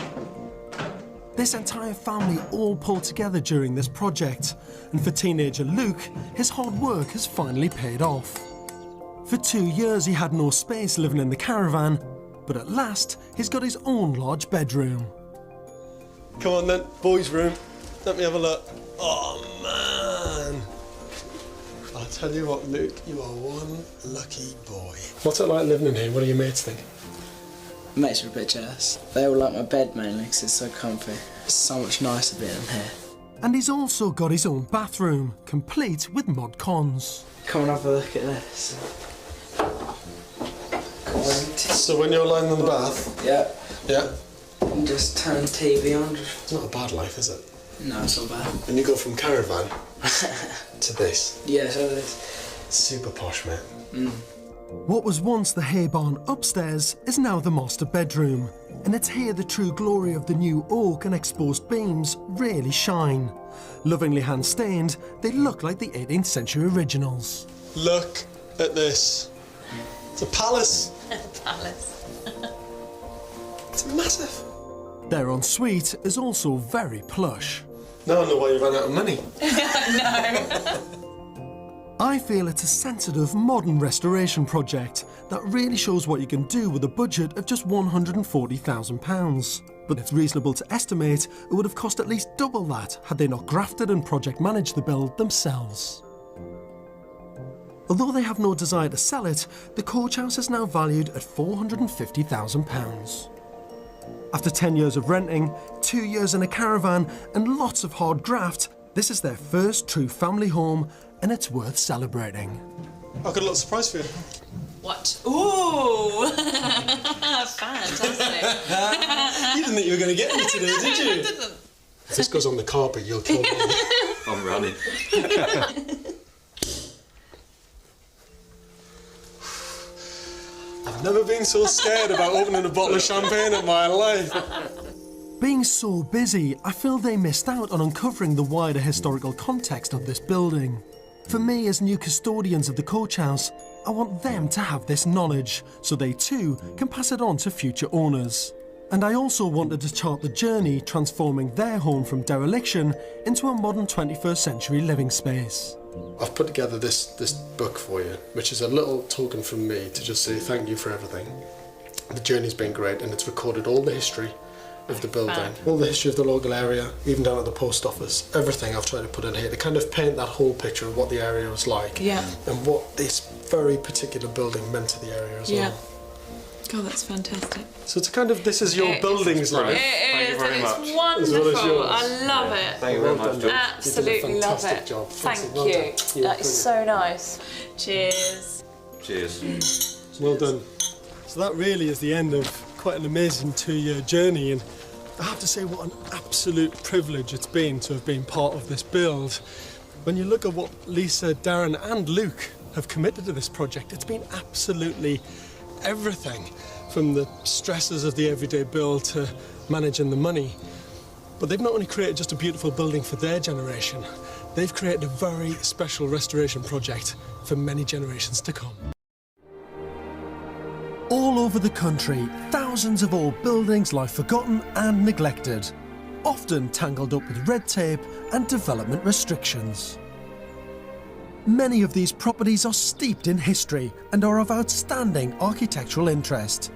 This entire family all pulled together during this project, and for teenager Luke, his hard work has finally paid off. For 2 years he had no space living in the caravan, but at last he's got his own large bedroom. Come on then, boys' room. Let me have a look. Oh man! I'll tell you what, Luke, you are one lucky boy. What's it like living in here? What do your mates think? Mates are a bit jealous. They all like my bed mainly because it's so comfy. It's so much nicer being in here. And he's also got his own bathroom, complete with mod cons. Come and have a look at this. So when you're lying in the bath? Yeah. Yeah? You just turn TV on. It's not a bad life, is it? No, it's not bad. And you go from caravan to this? Yeah, so it is. Super posh, mate. Mm. What was once the hay barn upstairs is now the master bedroom, and it's here the true glory of the new oak and exposed beams really shine. Lovingly hand-stained, they look like the 18th century originals. Look at this. It's a palace. Palace. It's massive. Their ensuite is also very plush. Now I know why you ran out of money. No. I feel it's a sensitive, modern restoration project that really shows what you can do with a budget of just £140,000. But it's reasonable to estimate it would have cost at least double that had they not grafted and project managed the build themselves. Although they have no desire to sell it, the coach house is now valued at £450,000. After 10 years of renting, 2 years in a caravan and lots of hard graft, this is their first true family home, and it's worth celebrating. I've got a little surprise for you. What? Ooh! Fantastic. You didn't think you were going to get me today, did you? I didn't. If this goes on the carpet, you'll kill me. I'm running. I've never been so scared about opening a bottle of champagne in my life. Being so busy, I feel they missed out on uncovering the wider historical context of this building. For me, as new custodians of the coach house, I want them to have this knowledge, so they too can pass it on to future owners. And I also wanted to chart the journey transforming their home from dereliction into a modern 21st century living space. I've put together this book for you, which is a little token from me to just say thank you for everything. The journey's been great, and it's recorded all the history of the building, all the history of the local area, even down at the post office. Everything I've tried to put in here to kind of paint that whole picture of what the area was like, and what this very particular building meant to the area as well. God, that's fantastic. So it's kind of, this is your building's life. It is, and much. it's wonderful. yours. I love it. Thank you very much, George. Absolutely love it. Job. Thank Well you. done. Yeah, That is so nice. Cheers. Cheers. Well done. So that really is the end of quite an amazing 2-year journey, and I have to say what an absolute privilege it's been to have been part of this build. When you look at what Lisa, Darren and Luke have committed to this project, it's been absolutely everything, from the stresses of the everyday build to managing the money. But they've not only created just a beautiful building for their generation, they've created a very special restoration project for many generations to come. All over the country, thousands of old buildings lie forgotten and neglected, often tangled up with red tape and development restrictions. Many of these properties are steeped in history and are of outstanding architectural interest.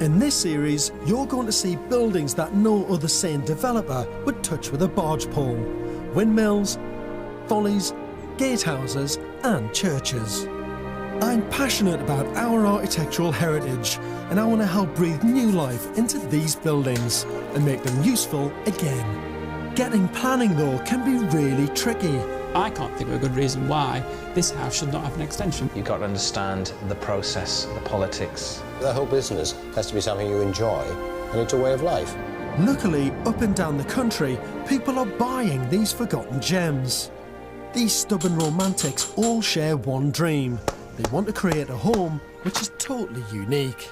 In this series, you're going to see buildings that no other sane developer would touch with a barge pole: windmills, follies, gatehouses and churches. I'm passionate about our architectural heritage, and I want to help breathe new life into these buildings and make them useful again. Getting planning though can be really tricky. I can't think of a good reason why this house should not have an extension. You've got to understand the process, the politics. The whole business has to be something you enjoy and it's a way of life. Luckily, up and down the country, people are buying these forgotten gems. These stubborn romantics all share one dream. They want to create a home which is totally unique.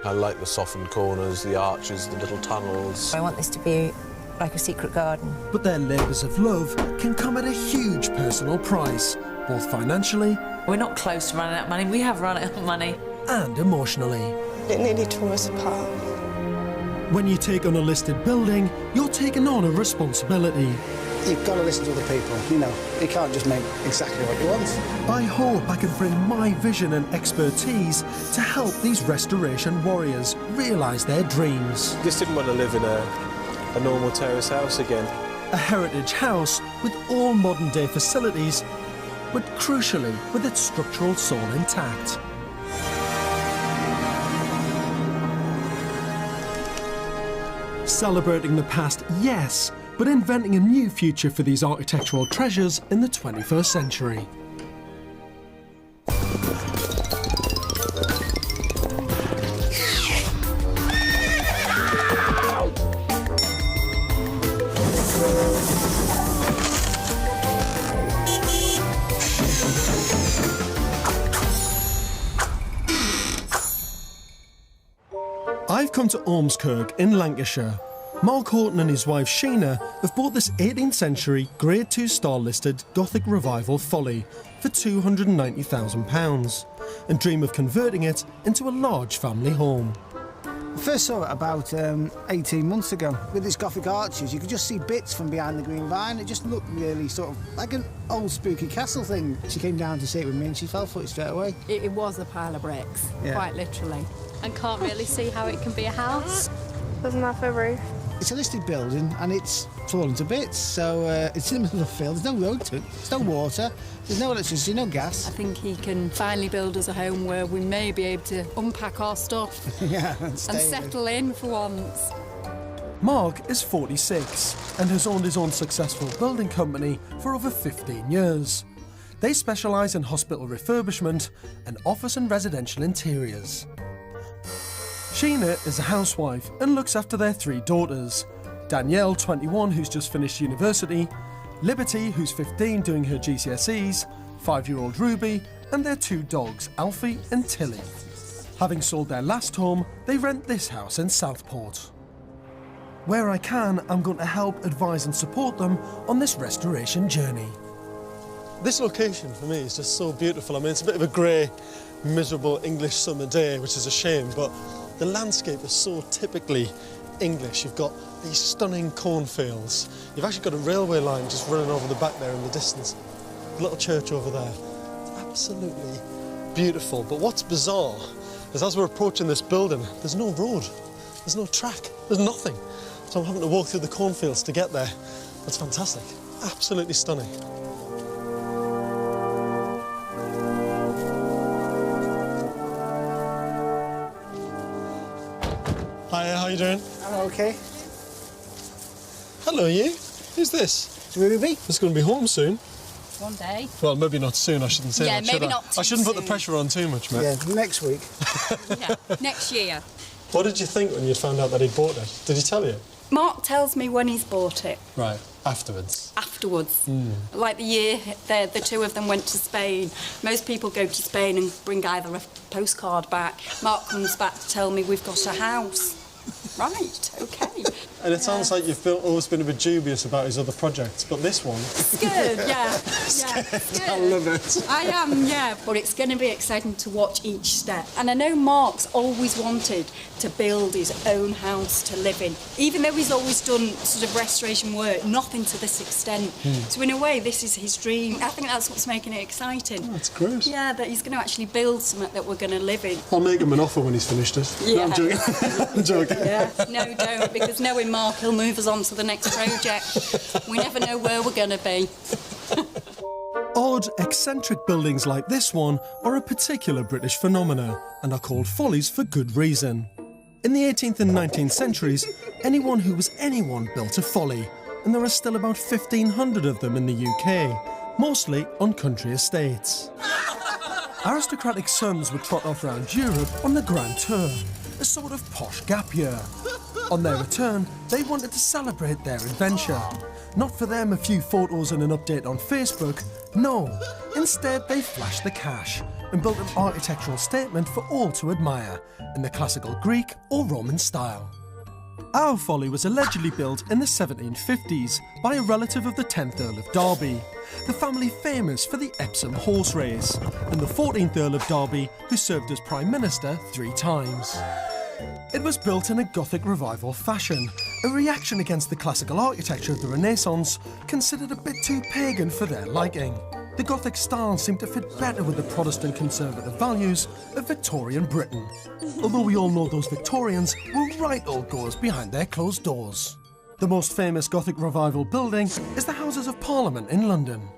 I like the softened corners, the arches, the little tunnels. I want this to be like a secret garden. But their labours of love can come at a huge personal price, both financially... We're not close to running out of money. We have run out of money. ...and emotionally. It nearly tore us apart. When you take on a listed building, you're taking on a responsibility. You've got to listen to other people, you know. You can't just make exactly what you want. I hope I can bring my vision and expertise to help these restoration warriors realise their dreams. Just didn't want to live in a normal terrace house again. A heritage house with all modern-day facilities, but crucially with its structural soul intact. Celebrating the past, yes, but inventing a new future for these architectural treasures in the 21st century. I've come to Ormskirk in Lancashire. Mark Horton and his wife Sheena have bought this 18th century Grade 2 star listed Gothic Revival folly for £290,000 and dream of converting it into a large family home. I first saw it about 18 months ago. With its Gothic arches, you could just see bits from behind the green vine. It just looked really sort of like an old spooky castle thing. She came down to see it with me and she fell for it straight away. It was a pile of bricks, Yeah. quite literally. And can't really see how it can be a house. Doesn't have a roof. It's a listed building and it's fallen to bits, so it's in the middle of a field. There's no road to it, there's no water, there's no electricity, no gas. I think he can finally build us a home where we may be able to unpack our stuff yeah, and settle in for once. Mark is 46 and has owned his own successful building company for over 15 years. They specialise in hospital refurbishment and office and residential interiors. Sheena is a housewife and looks after their 3 daughters. Danielle, 21, who's just finished university, Liberty, who's 15 doing her GCSEs, 5-year-old Ruby, and their 2 dogs, Alfie and Tilly. Having sold their last home, they rent this house in Southport. Where I can, I'm going to help, advise and support them on this restoration journey. This location for me is just so beautiful. I mean, it's a bit of a grey, miserable English summer day, which is a shame, but the landscape is so typically English. You've got these stunning cornfields. You've actually got a railway line just running over the back there in the distance. The little church over there. It's absolutely beautiful. But what's bizarre is as we're approaching this building, there's no road. There's no track. There's nothing. So I'm having to walk through the cornfields to get there. That's fantastic. Absolutely stunning. Hi, how you doing? I'm okay. Hello, you. Who's this? It's Ruby. It's going to be home soon. One day. Well, maybe not soon, I shouldn't say Yeah, that, should maybe I? not too I shouldn't put soon. the pressure on too much, mate. Yeah, next week. Yeah, next year. What did you think when you found out that he bought it? Did he tell you? Mark tells me when he's bought it. Right, afterwards. Afterwards. Like the year the 2 of them went to Spain. Most people go to Spain and bring either a postcard back. Mark comes back to tell me we've got a house. Right, okay. And it sounds like you've always been a bit dubious about his other projects, but this one... It's good, yeah. It's good. I love it. I am, yeah, but it's going to be exciting to watch each step. And I know Mark's always wanted to build his own house to live in. Even though he's always done sort of restoration work, nothing to this extent. So in a way, this is his dream. I think that's what's making it exciting. Oh, that's great. Yeah, that he's going to actually build something that we're going to live in. I'll make him an offer when he's finished it. Yeah. No, I'm joking. I'm joking. Yeah, no, don't, because knowing Mark, he'll move us on to the next project. We never know where we're going to be. Odd, eccentric buildings like this one are a particular British phenomena and are called follies for good reason. In the 18th and 19th centuries, anyone who was anyone built a folly, and there are still about 1,500 of them in the UK, mostly on country estates. Aristocratic sons would trot off around Europe on the Grand Tour, a sort of posh gap year. On their return, they wanted to celebrate their adventure. Not for them a few photos and an update on Facebook, no. Instead, they flashed the cash and built an architectural statement for all to admire in the classical Greek or Roman style. Our folly was allegedly built in the 1750s by a relative of the 10th Earl of Derby, the family famous for the Epsom horse race, and the 14th Earl of Derby, who served as Prime Minister 3 times. It was built in a Gothic revival fashion, a reaction against the classical architecture of the Renaissance, considered a bit too pagan for their liking. The Gothic style seemed to fit better with the Protestant conservative values of Victorian Britain, although we all know those Victorians were right old goers behind their closed doors. The most famous Gothic revival building is the Houses of Parliament in London.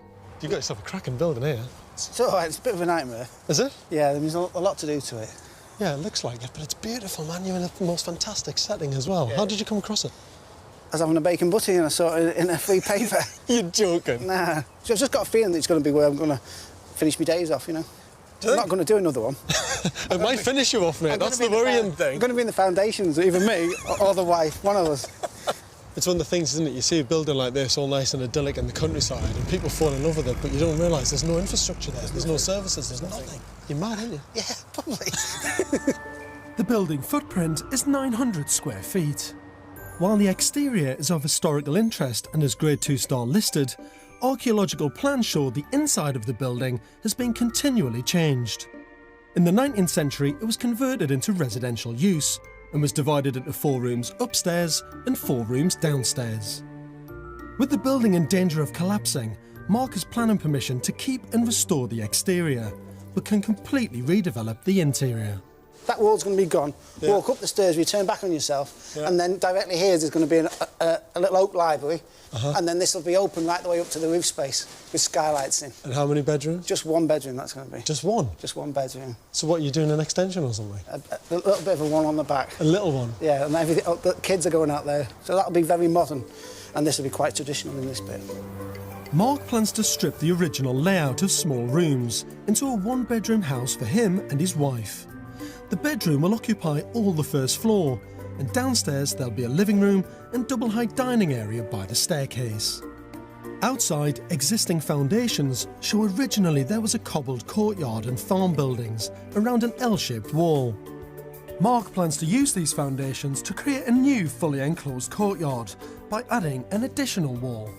You've got yourself a cracking building here. It's all right, it's a bit of a nightmare. Is it? Yeah, there's a lot to do to it. Yeah, it looks like it, but it's beautiful, man. You're in the most fantastic setting as well. Yeah. How did you come across it? I was having a bacon butty and I saw it in a free paper. You're joking? Nah. So I've just got a feeling that it's going to be where I'm going to finish my days off, you know. I'm not going to do another one. It might finish you off, mate. That's the worrying thing. I'm going to be in the foundations, either me or the wife, one of us. It's one of the things, isn't it? You see a building like this, all nice and idyllic in the countryside, and people fall in love with it, but you don't realise there's no infrastructure there, there's no services, there's nothing. You're mad, aren't you? Yeah, probably. The building footprint is 900 square feet. While the exterior is of historical interest and is Grade 2 star listed, archaeological plans show the inside of the building has been continually changed. In the 19th century, it was converted into residential use and was divided into 4 rooms upstairs and 4 rooms downstairs. With the building in danger of collapsing, Mark has planning permission to keep and restore the exterior, but can completely redevelop the interior. That wall's going to be gone. Yeah. Walk up the stairs, you turn back on yourself, and then directly here there's going to be a little oak library, and then this will be open right the way up to the roof space with skylights in. And how many bedrooms? Just 1 bedroom, that's going to be. Just 1? Just 1 bedroom. So what, are you doing an extension or something? A little bit of a one on the back. A little one? Yeah, and everything, the kids are going out there, so that'll be very modern, and this will be quite traditional in this bit. Mark plans to strip the original layout of small rooms into a 1-bedroom house for him and his wife. The bedroom will occupy all the first floor, and downstairs there'll be a living room and double-height dining area by the staircase. Outside, existing foundations show originally there was a cobbled courtyard and farm buildings around an L-shaped wall. Mark plans to use these foundations to create a new fully enclosed courtyard by adding an additional wall.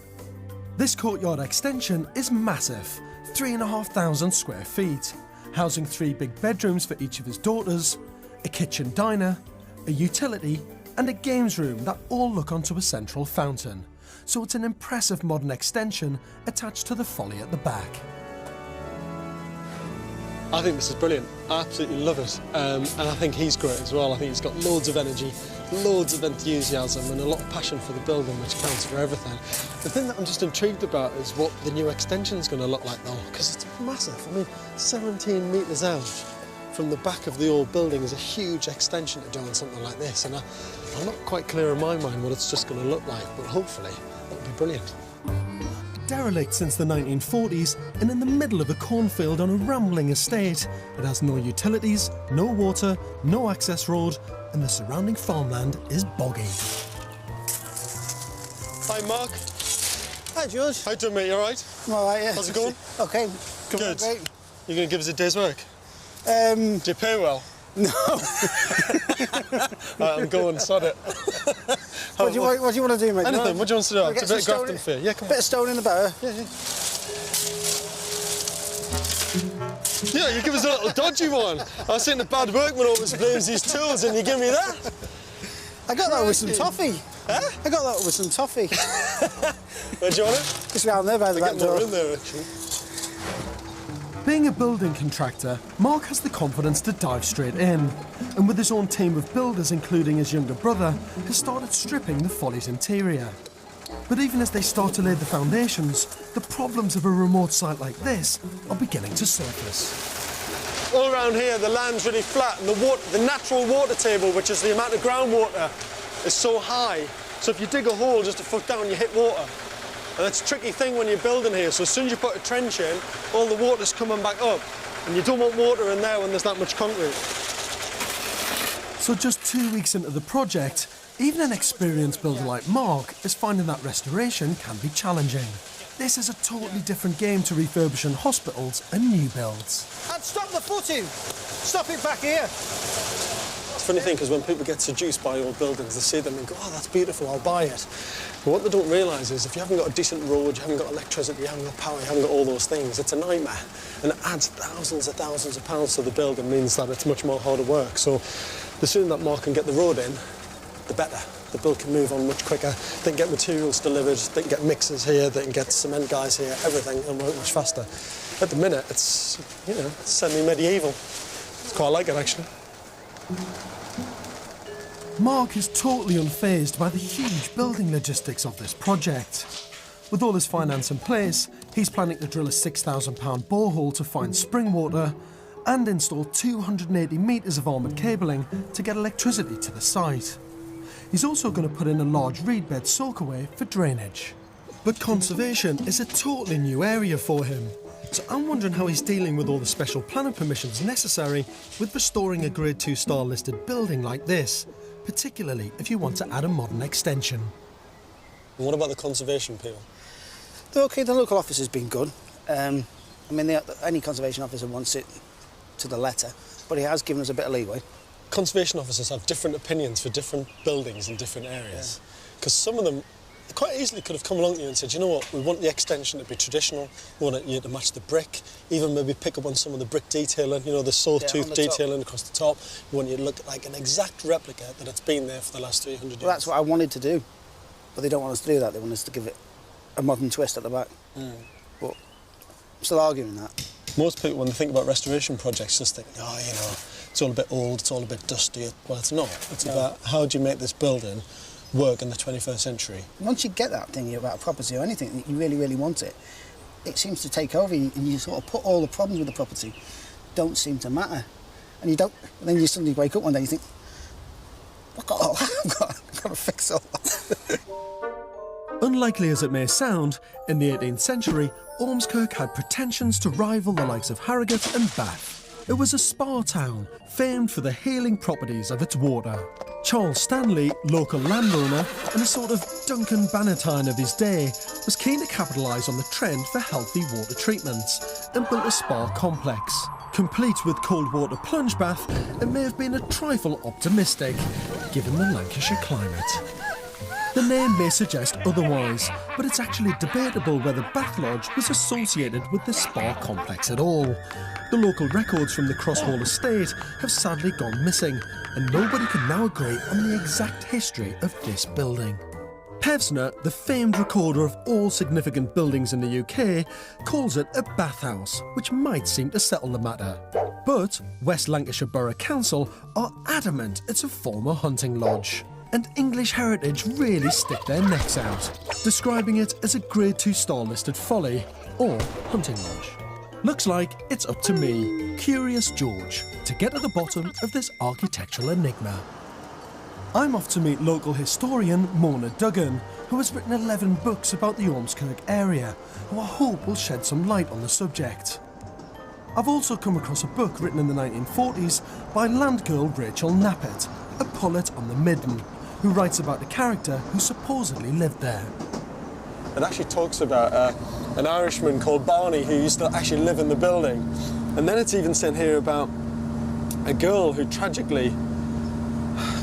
This courtyard extension is massive, 3,500 square feet, housing 3 big bedrooms for each of his daughters, a kitchen diner, a utility and a games room that all look onto a central fountain. So it's an impressive modern extension attached to the folly at the back. I think this is brilliant. I absolutely love it. And I think he's great as well. I think he's got loads of energy, loads of enthusiasm and a lot of passion for the building, which counts for everything. The thing that I'm just intrigued about is what the new extension's going to look like though, because it's massive. I mean, 17 metres out from the back of the old building is a huge extension to doing something like this, and I'm not quite clear in my mind what it's just going to look like, but hopefully it'll be brilliant. Derelict since the 1940s and in the middle of a cornfield on a rambling estate, it has no utilities, no water, no access road, and the surrounding farmland is boggy. Hi, Mark. Hi, George. How you doing, mate? You all right? I'm all right, yeah. How's it going? OK. Good. Great. You going to give us a day's work? Do you pay well? No. Right, I'm going, sod it. What do you want to do, mate? Anything. What do you want to do? It's a bit of grafting for you. Yeah, come on. Bit of stone in the barrow. Yeah, you give us a little dodgy one. I was saying the bad workman always blames his tools and you give me that. I got that with some toffee. Huh? I got that with some toffee. Where do you want it? Just round there by the back door. More in there, actually. Being a building contractor, Mark has the confidence to dive straight in, and with his own team of builders, including his younger brother, has started stripping the Folly's interior. But even as they start to lay the foundations, the problems of a remote site like this are beginning to surface. All around here, the land's really flat, and the natural water table, which is the amount of groundwater, is so high. So if you dig a hole just a foot down, you hit water. And that's a tricky thing when you're building here. So as soon as you put a trench in, all the water's coming back up. And you don't want water in there when there's that much concrete. So just 2 weeks into the project, Even an experienced builder like Mark is finding that restoration can be challenging. This is a totally different game to refurbishing hospitals and new builds. And stop the footing! Stop it back here! It's a funny thing, because when people get seduced by old buildings, they see them and go, oh, that's beautiful, I'll buy it. But what they don't realise is if you haven't got a decent road, you haven't got electricity, you haven't got power, you haven't got all those things, it's a nightmare. And it adds thousands of pounds to the build and means that it's much more harder work. So the sooner that Mark can get the road in, the better. The build can move on much quicker. They can get materials delivered, they can get mixers here, they can get cement guys here, everything, and work much faster. At the minute, it's, you know, it's semi-medieval. It's quite like it, actually. Mark is totally unfazed by the huge building logistics of this project. With all his finance in place, he's planning to drill a £6,000 borehole to find spring water and install 280 metres of armoured cabling to get electricity to the site. He's also going to put in a large reed bed soakaway for drainage. But conservation is a totally new area for him. So I'm wondering how he's dealing with all the special planning permissions necessary with restoring a Grade 2 star listed building like this, particularly if you want to add a modern extension. And what about the conservation people? OK, the local office has been good. I mean, any conservation officer wants it to the letter, but he has given us a bit of leeway. Conservation officers have different opinions for different buildings in different areas. Because some of them quite easily could have come along to you and said, you know what, we want the extension to be traditional, we want you to match the brick, even maybe pick up on some of the brick detailing, you know, the sawtooth detailing across the top. We want you to look like an exact replica that it's been there for the last 300 years. Well, that's what I wanted to do, but they don't want us to do that. They want us to give it a modern twist at the back. But I'm still arguing that. Most people, when they think about restoration projects, just think, oh, you know, it's all a bit old, it's all a bit dusty. Well, it's not. It's about how do you make this building work in the 21st century. Once you get that thing about a property or anything that you really, really want it, it seems to take over and you sort of put all the problems with the property don't seem to matter. And you don't, and then you suddenly wake up one day and you think, I've got to fix all that. Unlikely as it may sound, in the 18th century, Ormskirk had pretensions to rival the likes of Harrogate and Bath. It was a spa town, famed for the healing properties of its water. Charles Stanley, local landowner and a sort of Duncan Bannatyne of his day, was keen to capitalise on the trend for healthy water treatments and built a spa complex. Complete with cold water plunge bath, it may have been a trifle optimistic, given the Lancashire climate. The name may suggest otherwise, but it's actually debatable whether Bath Lodge was associated with the spa complex at all. The local records from the Crosshall estate have sadly gone missing, and nobody can now agree on the exact history of this building. Pevsner, the famed recorder of all significant buildings in the UK, calls it a bathhouse, which might seem to settle the matter. But West Lancashire Borough Council are adamant it's a former hunting lodge. And English Heritage really stick their necks out, describing it as a Grade 2 star listed folly or hunting lodge. Looks like it's up to me, Curious George, to get to the bottom of this architectural enigma. I'm off to meet local historian Mona Duggan, who has written 11 books about the Ormskirk area, who I hope will shed some light on the subject. I've also come across a book written in the 1940s by landgirl Rachel Knappett, a pullet on the Midden, who writes about the character who supposedly lived there. It actually talks about an Irishman called Barney who used to actually live in the building. And then it's even said here about a girl who tragically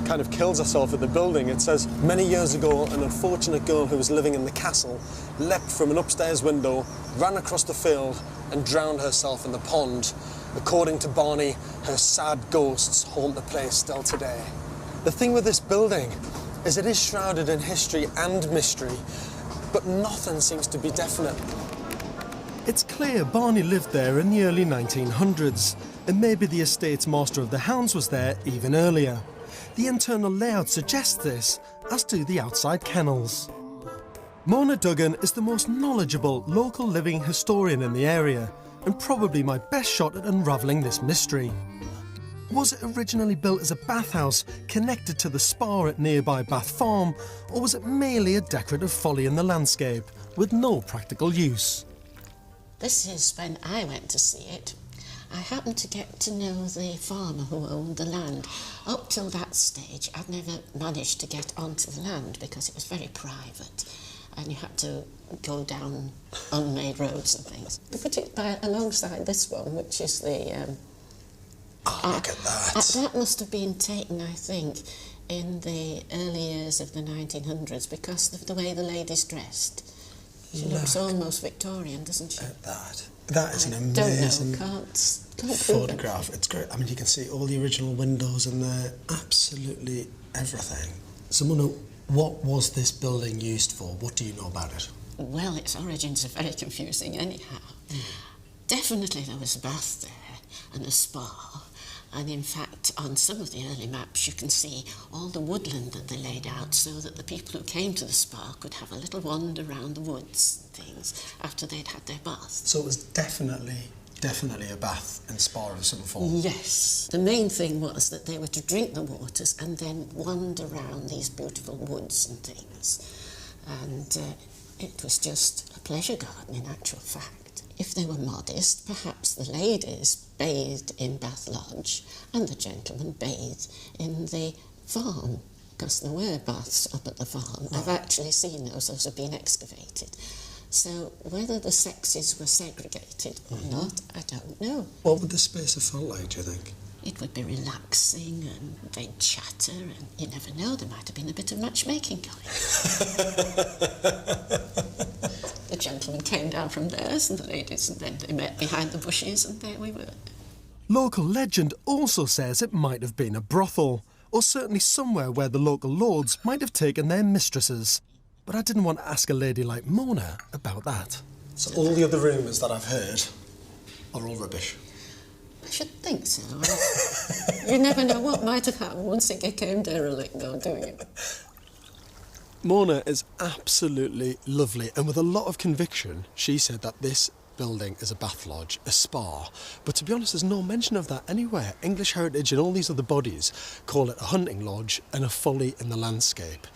kind of kills herself at the building. It says, many years ago, an unfortunate girl who was living in the castle leapt from an upstairs window, ran across the field and drowned herself in the pond. According to Barney, her sad ghosts haunt the place still today. The thing with this building is it is shrouded in history and mystery, but nothing seems to be definite. It's clear Barney lived there in the early 1900s, and maybe the estate's Master of the Hounds was there even earlier. The internal layout suggests this, as do the outside kennels. Mona Duggan is the most knowledgeable local living historian in the area, and probably my best shot at unravelling this mystery. Was it originally built as a bathhouse connected to the spa at nearby Bath Farm, or was it merely a decorative folly in the landscape with no practical use? This is when I went to see it, I happened to get to know the farmer who owned the land. Up till that stage, I'd never managed to get onto the land because it was very private and you had to go down unmade roads and things. I put it alongside this one, which is the... look at that. That must have been taken, I think, in the early years of the 1900s because of the way the lady's dressed. She looks almost Victorian, doesn't she? At that. That is an amazing can't photograph. It's great. I mean, you can see all the original windows in there, absolutely everything. So, Mona, what was this building used for? What do you know about it? Well, its origins are very confusing anyhow. Definitely there was a bath there and a spa. And in fact, on some of the early maps, you can see all the woodland that they laid out so that the people who came to the spa could have a little wander around the woods and things after they'd had their bath. So it was definitely a bath and spa of some form? Yes. The main thing was that they were to drink the waters and then wander around these beautiful woods and things. And it was just a pleasure garden in actual fact. If they were modest, perhaps the ladies bathed in Bath Lodge and the gentlemen bathed in the farm, because there were baths up at the farm. I've actually seen those have been excavated. So whether the sexes were segregated or not, I don't know. What would the space have felt like, do you think? It would be relaxing and they'd chatter and you never know, there might have been a bit of matchmaking going. The gentlemen came down from theirs and the ladies, and then they met behind the bushes and there we were. Local legend also says it might have been a brothel, or certainly somewhere where the local lords might have taken their mistresses. But I didn't want to ask a lady like Mona about that. So all the other rumours that I've heard are all rubbish? I should think so. You never know what might have happened once it became derelict, though, do you? Mona is absolutely lovely, and with a lot of conviction, she said that this building is a bath lodge, a spa. But to be honest, there's no mention of that anywhere. English Heritage and all these other bodies call it a hunting lodge and a folly in the landscape.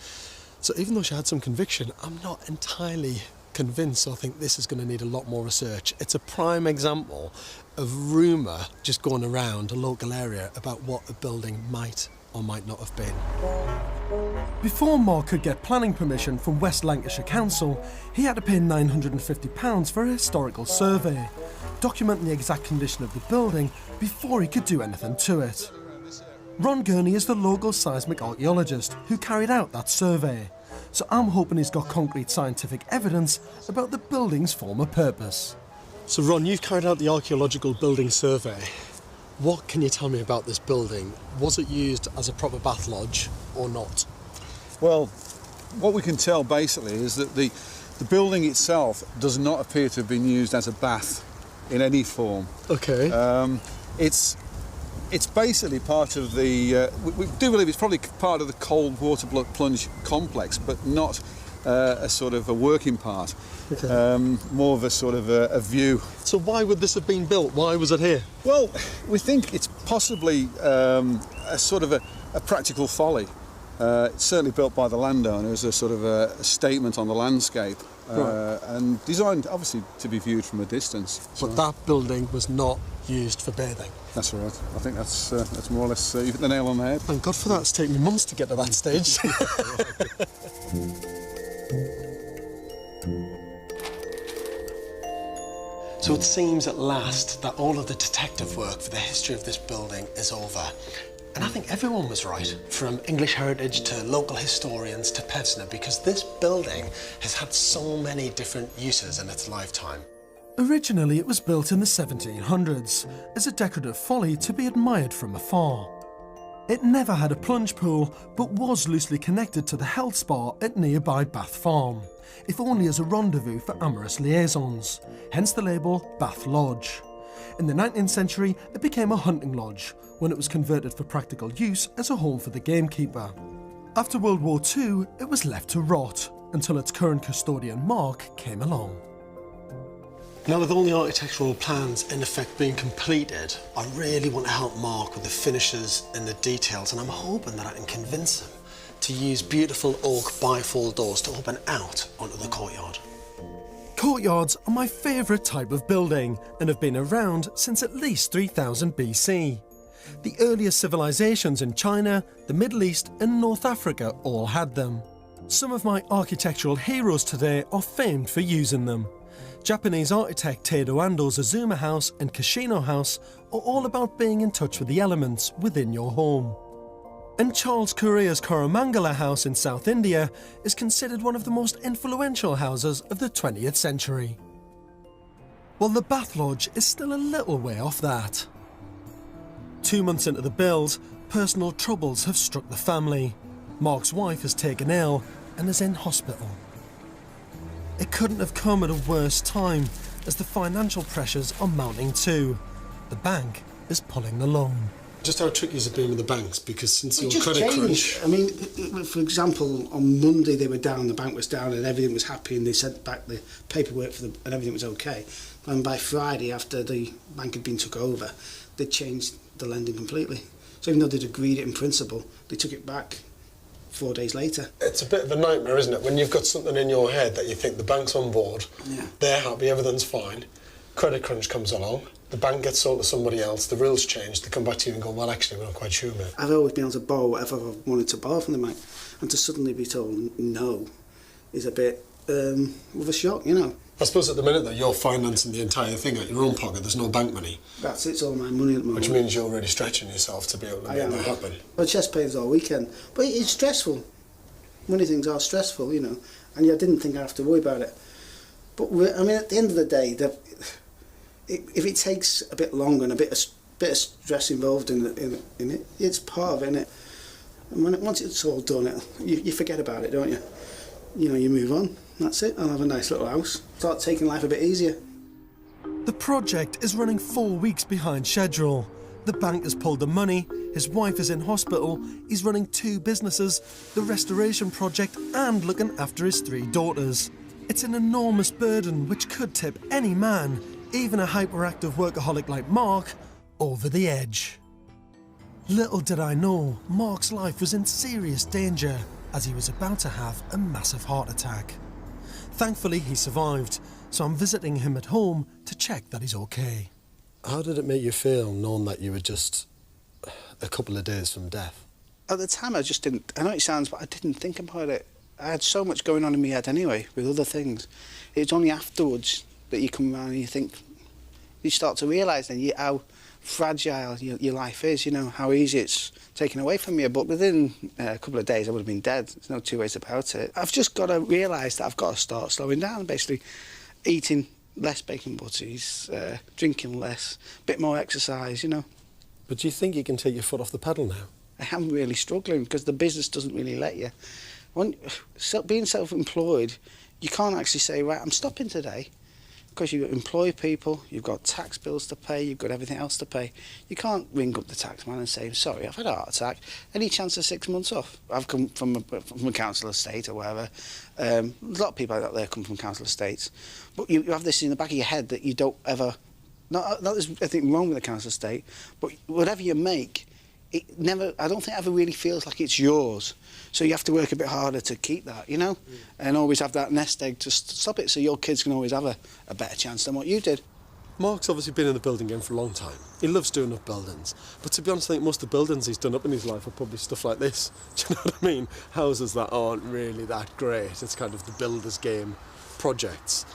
So even though she had some conviction, I'm not entirely convinced. I think this is going to need a lot more research. It's a prime example of rumour just going around a local area about what a building might or might not have been. Before Mark could get planning permission from West Lancashire Council, he had to pay £950 for a historical survey, documenting the exact condition of the building before he could do anything to it. Ron Gurney is the local seismic archaeologist who carried out that survey, so I'm hoping he's got concrete scientific evidence about the building's former purpose. So Ron, you've carried out the archaeological building survey. What can you tell me about this building? Was it used as a proper bath lodge or not? Well, what we can tell basically is that the building itself does not appear to have been used as a bath in any form. Okay. It's basically part of the... we do believe it's probably part of the cold water plunge complex, but not a sort of a working part. Okay. More of a sort of a view. So why would this have been built? Why was it here? Well, we think it's possibly a sort of a practical folly. It's certainly built by the landowner as a sort of a statement on the landscape, and designed obviously to be viewed from a distance. But that building was not used for bathing. That's right. I think that's more or less you hit the nail on the head. Thank God for that. It's taken me months to get to that stage. So it seems at last that all of the detective work for the history of this building is over. And I think everyone was right, from English Heritage to local historians to Pevsner, because this building has had so many different uses in its lifetime. Originally, it was built in the 1700s as a decorative folly to be admired from afar. It never had a plunge pool, but was loosely connected to the health spa at nearby Bath Farm, if only as a rendezvous for amorous liaisons, hence the label Bath Lodge. In the 19th century, it became a hunting lodge, when it was converted for practical use as a home for the gamekeeper. After World War II, it was left to rot, until its current custodian Mark came along. Now, with all the architectural plans in effect being completed, I really want to help Mark with the finishes and the details, and I'm hoping that I can convince him to use beautiful oak bifold doors to open out onto the courtyard. Courtyards are my favourite type of building and have been around since at least 3000 BC. The earliest civilisations in China, the Middle East and North Africa all had them. Some of my architectural heroes today are famed for using them. Japanese architect Tado Ando's Azuma House and Kashino House are all about being in touch with the elements within your home. And Charles Correa's Coromangala House in South India is considered one of the most influential houses of the 20th century. Well, the Bath Lodge is still a little way off that. 2 months into the build, personal troubles have struck the family. Mark's wife has taken ill and is in hospital. It couldn't have come at a worse time, as the financial pressures are mounting too. The bank is pulling the loan. Just how tricky has it been with the banks? Because since your just credit changed. crunch... I mean, for example, on Monday they were down, the bank was down and everything was happy and they sent back the paperwork and everything was okay. And by Friday, after the bank had been took over, they changed the lending completely. So even though they'd agreed it in principle, they took it back 4 days later. It's a bit of a nightmare, isn't it? When you've got something in your head that you think the bank's on board, they're happy, everything's fine, credit crunch comes along, the bank gets sold to somebody else, the rules change, they come back to you and go, well, actually, we're not quite sure, mate. I've always been able to borrow whatever I wanted to borrow from the bank, and to suddenly be told no is a bit of a shock, you know. I suppose at the minute, though, you're financing the entire thing out your own pocket, there's no bank money. That's it, it's all my money at the moment. Which means you're really stretching yourself to be able to make that happen. Well, chest pains all weekend, but it's stressful. Money things are stressful, you know, and I didn't think I'd have to worry about it. But, I mean, at the end of the day, if it takes a bit longer and a bit of stress involved in it, it's part of it, innit? And once it's all done, you forget about it, don't you? You know, you move on. That's it. I'll have a nice little house. Start taking life a bit easier. The project is running 4 weeks behind schedule. The bank has pulled the money, his wife is in hospital, he's running 2 businesses, the restoration project and looking after his 3 daughters. It's an enormous burden which could tip any man, even a hyperactive workaholic like Mark, over the edge. Little did I know, Mark's life was in serious danger as he was about to have a massive heart attack. Thankfully, he survived, so I'm visiting him at home to check that he's okay. How did it make you feel knowing that you were just a couple of days from death? At the time, I just didn't... I know it sounds, but I didn't think about it. I had so much going on in my head anyway, with other things. It's only afterwards that you come around and you think... You start to realise then how fragile your life is, you know, how easy it's taken away from you. But within a couple of days, I would have been dead. There's no two ways about it. I've just got to realise that I've got to start slowing down, basically. Eating less bacon butties, drinking less, a bit more exercise, you know. But do you think you can take your foot off the pedal now? I am really struggling because the business doesn't really let you. Being self-employed, you can't actually say, right, I'm stopping today, because you employ people, you've got tax bills to pay, you've got everything else to pay. You can't ring up the tax man and say, sorry, I've had a heart attack, any chance of 6 months off? I've come from a council estate or whatever. A lot of people out there come from council estates. But you have this in the back of your head that you don't ever... Not there's anything wrong with the council estate, but whatever you make, it never... I don't think it ever really feels like it's yours. So you have to work a bit harder to keep that, you know? And always have that nest egg to stop it so your kids can always have a better chance than what you did. Mark's obviously been in the building game for a long time. He loves doing up buildings. But to be honest, I think most of the buildings he's done up in his life are probably stuff like this. Do you know what I mean? Houses that aren't really that great. It's kind of the builder's game projects.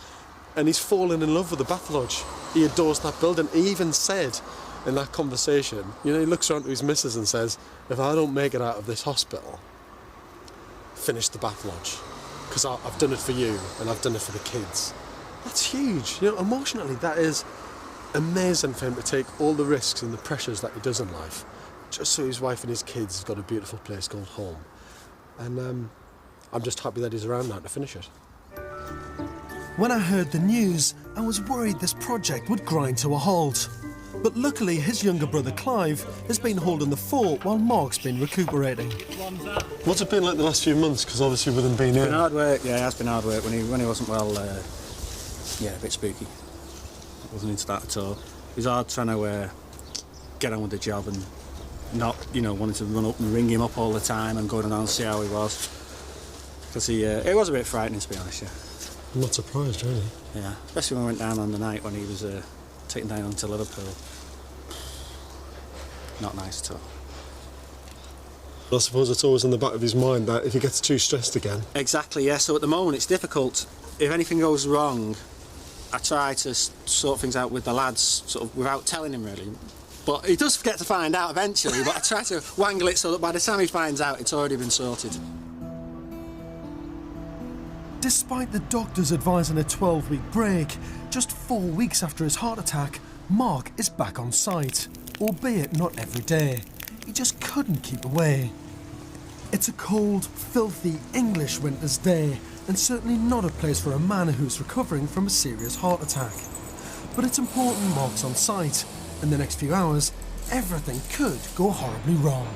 And he's fallen in love with the Bath Lodge. He adores that building. He even said in that conversation, you know, he looks around to his missus and says, if I don't make it out of this hospital, finish the Bath Lodge, because I've done it for you and I've done it for the kids. That's huge. You know, emotionally, that is amazing for him to take all the risks and the pressures that he does in life, just so his wife and his kids have got a beautiful place called home. And I'm just happy that he's around now to finish it. When I heard the news, I was worried this project would grind to a halt. But luckily, his younger brother Clive has been holding the fort while Mark's been recuperating. What's it been like the last few months? Because obviously with him being It's ill. been hard work, yeah, it has been hard work. When he wasn't well, yeah, a bit spooky. I wasn't into that at all. It was hard trying to get on with the job and not, you know, wanting to run up and ring him up all the time and go down and see how he was. Because it was a bit frightening, to be honest, yeah. I'm not surprised, really. Yeah, especially when we went down on the night when he was taken down to Liverpool. Not nice at all. I suppose it's always in the back of his mind that if he gets too stressed again... Exactly, yeah. So at the moment it's difficult. If anything goes wrong, I try to sort things out with the lads, sort of without telling him really. But he does get to find out eventually, but I try to wangle it so that by the time he finds out, it's already been sorted. Despite the doctors advising a 12-week break, just 4 weeks after his heart attack, Mark is back on site, albeit not every day. He just couldn't keep away. It's a cold, filthy English winter's day, and certainly not a place for a man who's recovering from a serious heart attack. But it's important Mark's on site. In the next few hours, everything could go horribly wrong.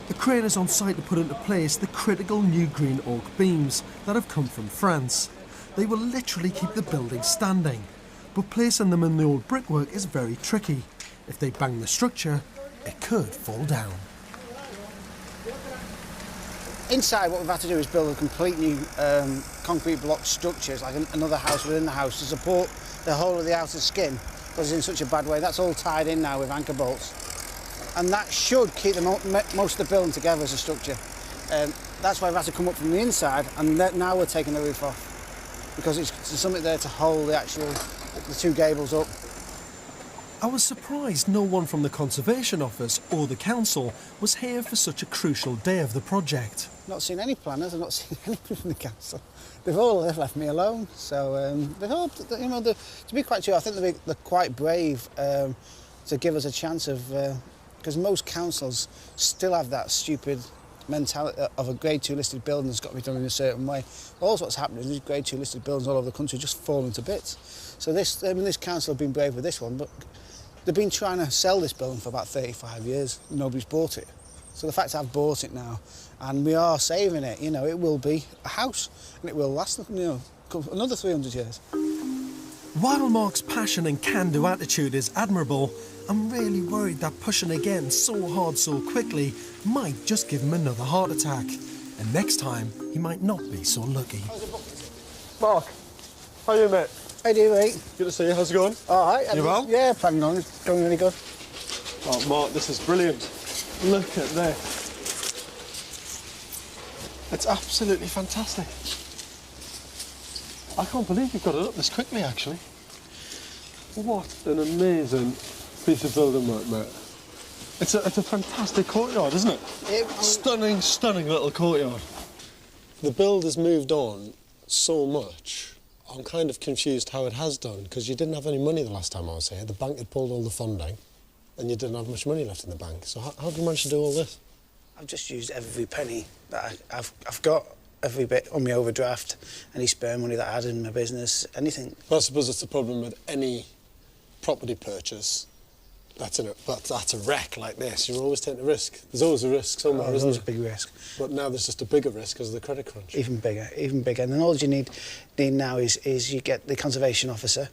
The crane is on site to put into place the critical new green oak beams that have come from France. They will literally keep the building standing, but placing them in the old brickwork is very tricky. If they bang the structure, it could fall down. Inside, what we've had to do is build a complete new concrete block structure. It's like another house within the house to support the whole of the outer skin because it's in such a bad way. That's all tied in now with anchor bolts. And that should keep most of the building together as a structure. That's why we've had to come up from the inside, and now we're taking the roof off because there's something there to hold the two gables up. I was surprised no one from the Conservation Office or the Council was here for such a crucial day of the project. Not seen any planners, I've not seen anything from the Council. They've all left me alone, so they've all, you know, to be quite true, I think they're quite brave to give us a chance of, because most councils still have that stupid mentality of a grade 2 listed building that's got to be done in a certain way. Also what's happening is these grade 2 listed buildings all over the country just falling to bits. So this council have been brave with this one, but they've been trying to sell this building for about 35 years. Nobody's bought it. So the fact I've bought it now, and we are saving it, you know, it will be a house, and it will last, you know, another 300 years. While Mark's passion and can-do attitude is admirable, I'm really worried that pushing again so hard so quickly might just give him another heart attack. And next time, he might not be so lucky. Mark, how are you, mate? How do you, mate? Good to see you. How's it going? All right. You well? Yeah, planning on. It's going really good. Oh, Mark, this is brilliant. Look at this. It's absolutely fantastic. I can't believe you've got it up this quickly, actually. What an amazing piece of building work, mate. It's a fantastic courtyard, isn't it? Stunning, stunning little courtyard. The builder's moved on so much. I'm kind of confused how it has done, because you didn't have any money the last time I was here. The bank had pulled all the funding, and you didn't have much money left in the bank. So how have you managed to do all this? I've just used every penny that I've got, every bit on my overdraft, any spare money that I had in my business, anything. Well, I suppose it's the problem with any property purchase that's a wreck like this. You're always taking a risk. There's always a risk somewhere, isn't there? There's a big risk. But now there's just a bigger risk because of the credit crunch. Even bigger, even bigger. And then all you need now is you get the conservation officer,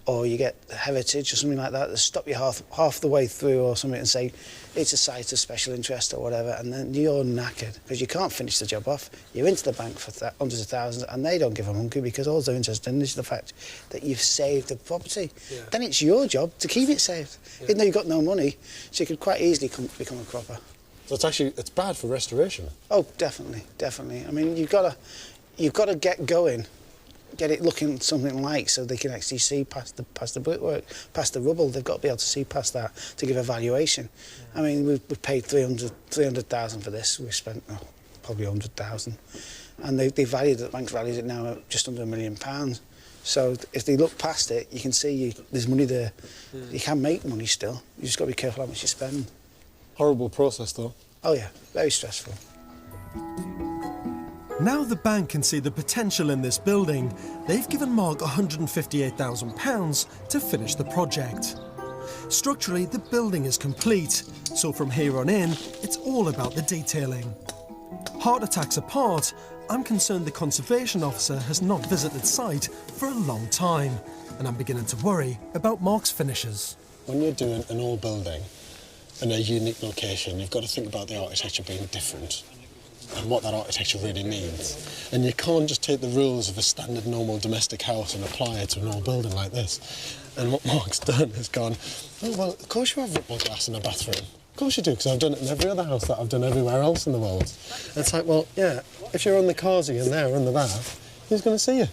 or you get the heritage or something like that to stop you half the way through or something and say it's a site of special interest or whatever, and then you're knackered because you can't finish the job off. You're into the bank for hundreds of thousands and they don't give a monkey because all they're interested in is the fact that you've saved the property. Yeah. Then it's your job to keep it saved, even though you've got no money, so you could quite easily become a cropper. So it's bad for restoration. Oh, definitely, definitely. I mean, you've got to get going. Get it looking something like so they can actually see past the brickwork, past the rubble. They've got to be able to see past that to give a valuation. Yeah. I mean, we've paid 300,000 for this. We've spent probably 100,000, and the bank's valued it now at just under £1 million. So if they look past it, you can see there's money there. Yeah. You can make money still. You just got to be careful how much you spend. Horrible process, though. Oh yeah, very stressful. Now the bank can see the potential in this building, they've given Mark £158,000 to finish the project. Structurally, the building is complete, so from here on in, it's all about the detailing. Heart attacks apart, I'm concerned the Conservation Officer has not visited site for a long time, and I'm beginning to worry about Mark's finishes. When you're doing an old building in a unique location, you've got to think about the architecture being different. and what that architecture really needs. And you can't just take the rules of a standard normal domestic house and apply it to an old building like this. And what Mark's done is gone, oh, well, of course you have ripple glass in a bathroom. Of course you do, because I've done it in every other house that I've done everywhere else in the world. And it's like, well, yeah, if you're on the carsy in there or in the bath, who's going to see you?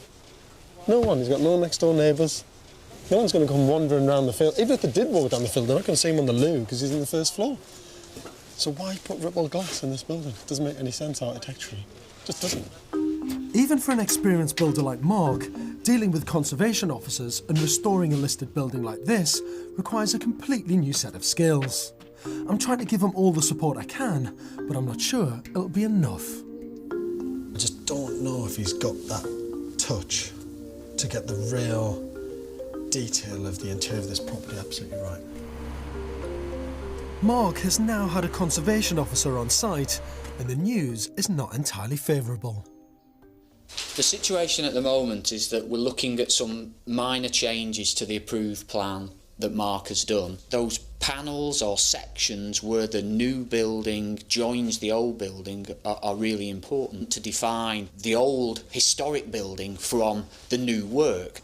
No one. He's got no next door neighbours. No one's going to come wandering around the field. Even if they did walk down the field, they're not going to see him on the loo because he's on the first floor. So why put ripple glass in this building? It doesn't make any sense architecturally. It just doesn't. Even for an experienced builder like Mark, dealing with conservation officers and restoring a listed building like this requires a completely new set of skills. I'm trying to give him all the support I can, but I'm not sure it'll be enough. I just don't know if he's got that touch to get the real detail of the interior of this property absolutely right. Mark has now had a conservation officer on site, and the news is not entirely favourable. The situation at the moment is that we're looking at some minor changes to the approved plan that Mark has done. Those panels or sections where the new building joins the old building are really important to define the old historic building from the new work.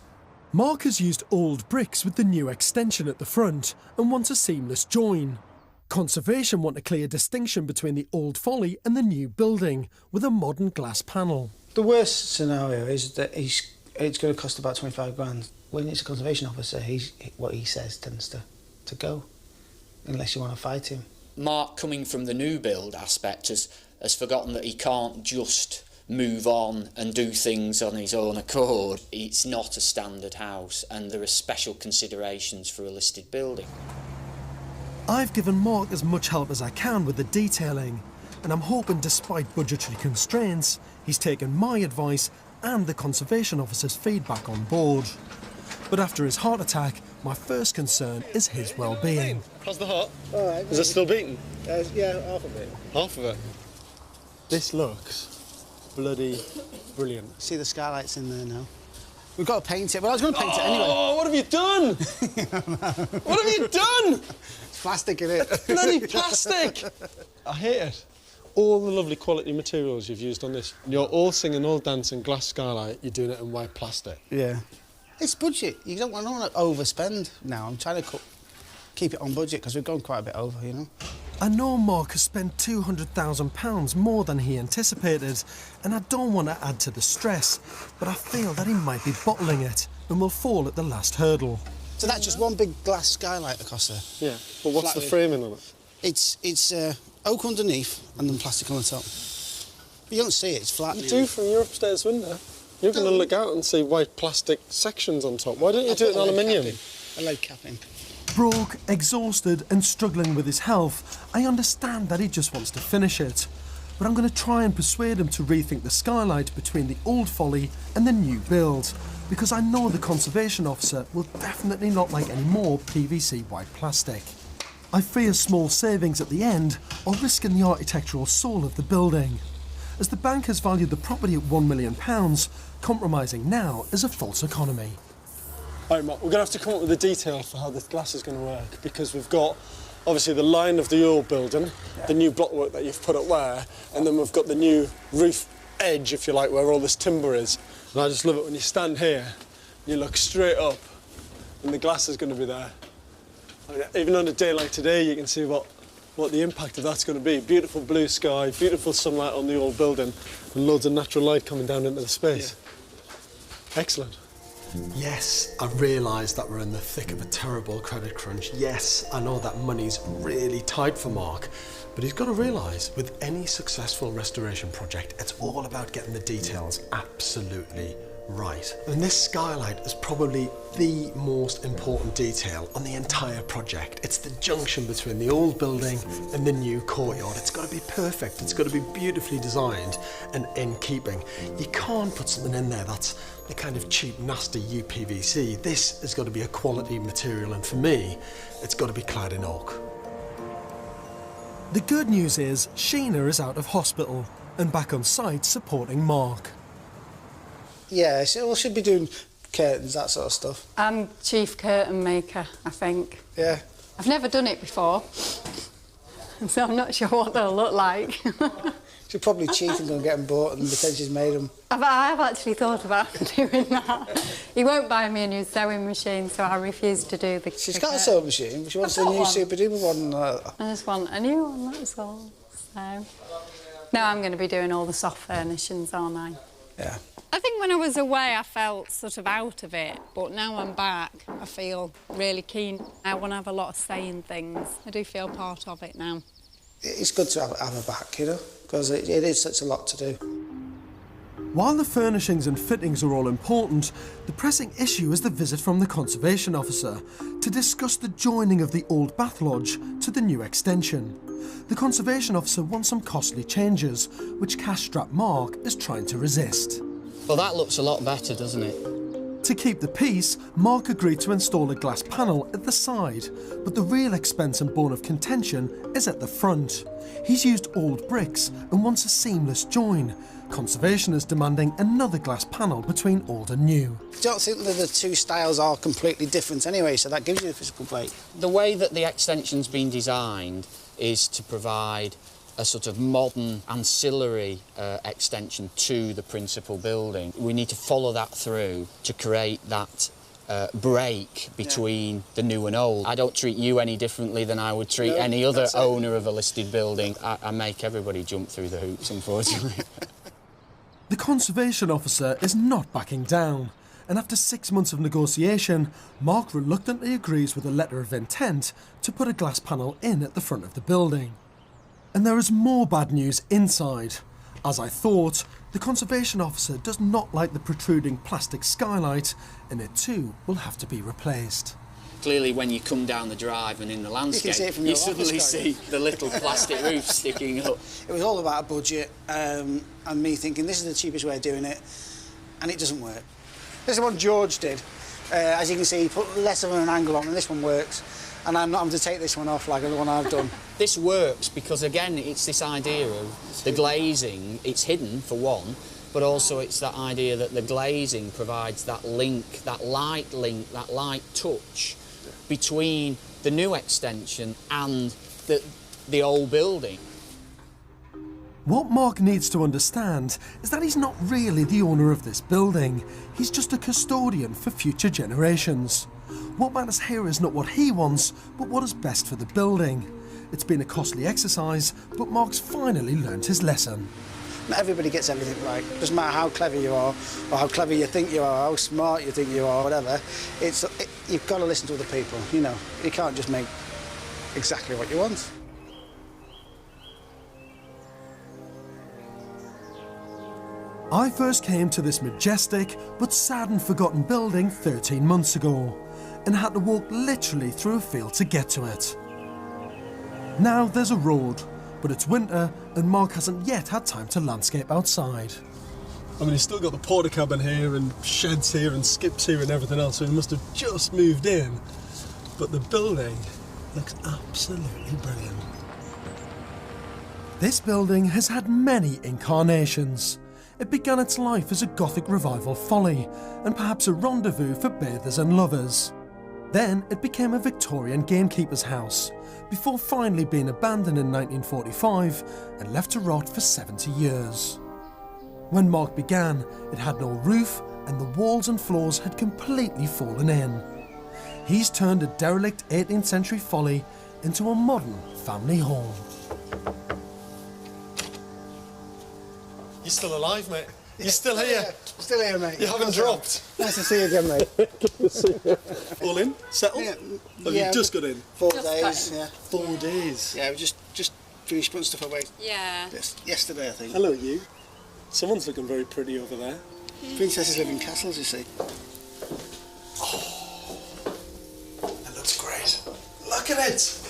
Mark has used old bricks with the new extension at the front and wants a seamless join. Conservation want a clear distinction between the old folly and the new building with a modern glass panel. The worst scenario is that it's going to cost about 25 grand. When it's a conservation officer, what he says tends to go, unless you want to fight him. Mark, coming from the new build aspect, has forgotten that he can't just move on and do things on his own accord. It's not a standard house, and there are special considerations for a listed building. I've given Mark as much help as I can with the detailing, and I'm hoping, despite budgetary constraints, he's taken my advice and the conservation officer's feedback on board. But after his heart attack, my first concern is his well-being. How's the heart? All right. Is it still beating? Yeah, half of it. Half of it? This looks bloody brilliant. See the skylights in there now. We've got to paint it. Well, I was going to paint it anyway. Oh, what have you done? What have you done? It's plastic in it. Bloody plastic! I hate it. All the lovely quality materials you've used on this. You're all singing, all dancing, glass skylight, you're doing it in white plastic. Yeah. It's budget. You don't want to overspend now. I'm trying to keep it on budget because we've gone quite a bit over, you know. I know Mark has spent £200,000 more than he anticipated, and I don't want to add to the stress, but I feel that he might be bottling it and will fall at the last hurdle. So that's just one big glass skylight across there? Yeah, but what's the framing on it? It's oak underneath and then plastic on the top. You don't see it, it's flat. You do from your upstairs window. You're going to look out and see white plastic sections on top. Why don't you do it in aluminium? A lead capping. Broke, exhausted and struggling with his health, I understand that he just wants to finish it. But I'm going to try and persuade him to rethink the skylight between the old folly and the new build, because I know the conservation officer will definitely not like any more PVC white plastic. I fear small savings at the end are risking the architectural soul of the building. As the bank has valued the property at £1 million, compromising now is a false economy. All right, Mark, we're going to have to come up with a detail for how this glass is going to work, because we've got, obviously, the line of the old building, the new blockwork that you've put up there, and then we've got the new roof edge, if you like, where all this timber is. And I just love it when you stand here, you look straight up, and the glass is going to be there. I mean, even on a day like today, you can see what the impact of that's going to be. Beautiful blue sky, beautiful sunlight on the old building, and loads of natural light coming down into the space. Yeah. Excellent. Yes, I realise that we're in the thick of a terrible credit crunch. Yes, I know that money's really tight for Mark, but he's got to realise with any successful restoration project, it's all about getting the details absolutely right. And this skylight is probably the most important detail on the entire project. It's the junction between the old building and the new courtyard. It's got to be perfect. It's got to be beautifully designed and in keeping. You can't put something in there that's the kind of cheap, nasty UPVC. This has got to be a quality material, and for me, it's got to be clad in oak. The good news is Sheena is out of hospital and back on site supporting Mark. Yeah, so we should be doing curtains, that sort of stuff. I'm chief curtain maker, I think. Yeah. I've never done it before, so I'm not sure what they'll look like. She'll probably cheat and go and get them bought and pretend she's made them. I've actually thought about doing that. He won't buy me a new sewing machine, so I refuse to do the... She's got a sewing machine, but she wants a new super duper one. I just want a new one, that's all. So... Now I'm going to be doing all the soft furnishings, aren't I? Yeah. I think when I was away I felt sort of out of it, but now I'm back I feel really keen. I want to have a lot of say in things. I do feel part of it now. It's good to have her back, you know, because it is such a lot to do. While the furnishings and fittings are all important, the pressing issue is the visit from the conservation officer to discuss the joining of the old bath lodge to the new extension. The conservation officer wants some costly changes, which cash-strapped Mark is trying to resist. Well, that looks a lot better, doesn't it? To keep the peace, Mark agreed to install a glass panel at the side, but the real expense and bone of contention is at the front. He's used old bricks and wants a seamless join. Conservation is demanding another glass panel between old and new. I don't think that the two styles are completely different anyway, so that gives you a physical break. The way that the extension's been designed is to provide a sort of modern ancillary extension to the principal building. We need to follow that through to create that break between the new and old. I don't treat you any differently than I would treat any other owner of a listed building. I make everybody jump through the hoops, unfortunately. The conservation officer is not backing down, and after 6 months of negotiation, Mark reluctantly agrees with a letter of intent to put a glass panel in at the front of the building. And there is more bad news inside. As I thought, the conservation officer does not like the protruding plastic skylight, and it too will have to be replaced. Clearly, when you come down the drive and in the landscape, you suddenly see the little plastic roof sticking up. It was all about a budget and me thinking this is the cheapest way of doing it, and it doesn't work. This is the one George did. As you can see, he put less of an angle on, and this one works. And I'm not having to take this one off like the one I've done. This works because, again, it's this idea of the glazing. It's hidden, for one, but also it's that idea that the glazing provides that link, that light touch between the new extension and the old building. What Mark needs to understand is that he's not really the owner of this building. He's just a custodian for future generations. What matters here is not what he wants, but what is best for the building. It's been a costly exercise, but Mark's finally learned his lesson. Not everybody gets everything right. Doesn't matter how clever you are, or how clever you think you are, how smart you think you are, whatever. You've got to listen to other people, you know. You can't just make exactly what you want. I first came to this majestic but sad and forgotten building 13 months ago, and had to walk literally through a field to get to it. Now there's a road, but it's winter and Mark hasn't yet had time to landscape outside. I mean, he's still got the porta cabin here and sheds here and skips here and everything else, so he must have just moved in. But the building looks absolutely brilliant. This building has had many incarnations. It began its life as a Gothic revival folly, and perhaps a rendezvous for bathers and lovers. Then it became a Victorian gamekeeper's house, before finally being abandoned in 1945 and left to rot for 70 years. When Mark began, it had no roof and the walls and floors had completely fallen in. He's turned a derelict 18th century folly into a modern family home. You're still alive, mate. You're still here. Still here, mate. You haven't dropped. Nice to see you again, mate. Good to see you. All in? Settled? Yeah. Oh, you just got in? 4 days, yeah. 4 days? Yeah, we just finished putting stuff away. Yeah. Yesterday, I think. Hello, you. Someone's looking very pretty over there. Princesses live in castles, you see. Oh, that looks great. Look at it.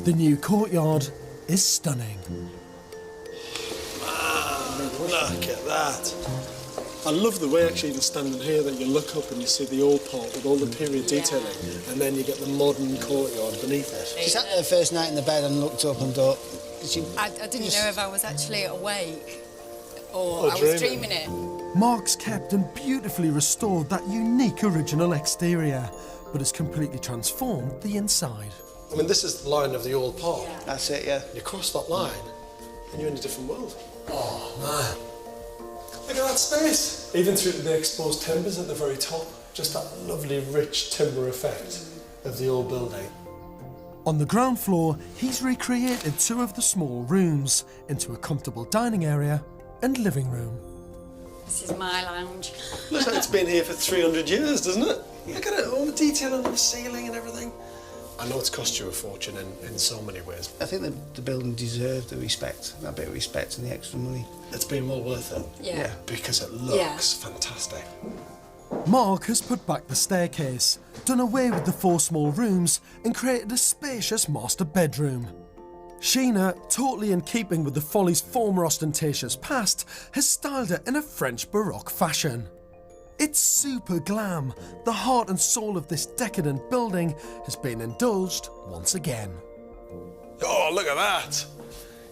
The new courtyard is stunning. Look at that. I love the way, actually, even standing here, that you look up and you see the old part with all the period detailing, and then you get the modern courtyard beneath it. She sat there the first night in the bed and looked up and thought... I didn't know if I was actually awake or I was dreaming it. Mark's kept and beautifully restored that unique original exterior, but has completely transformed the inside. I mean, this is the line of the old part. That's it, yeah. You cross that line, and you're in a different world. Oh, man. Look at that space. Even through the exposed timbers at the very top, just that lovely, rich timber effect of the old building. On the ground floor, he's recreated 2 of the small rooms into a comfortable dining area and living room. This is my lounge. Looks like it's been here for 300 years, doesn't it? Look at it, all the detail on the ceiling and everything. I know it's cost you a fortune in so many ways. I think the building deserved the respect, that bit of respect and the extra money. It's been well worth it. Yeah. Because it looks fantastic. Mark has put back the staircase, done away with the 4 small rooms and created a spacious master bedroom. Sheena, totally in keeping with the Folly's former ostentatious past, has styled it in a French Baroque fashion. It's super glam. The heart and soul of this decadent building has been indulged once again. Oh, look at that.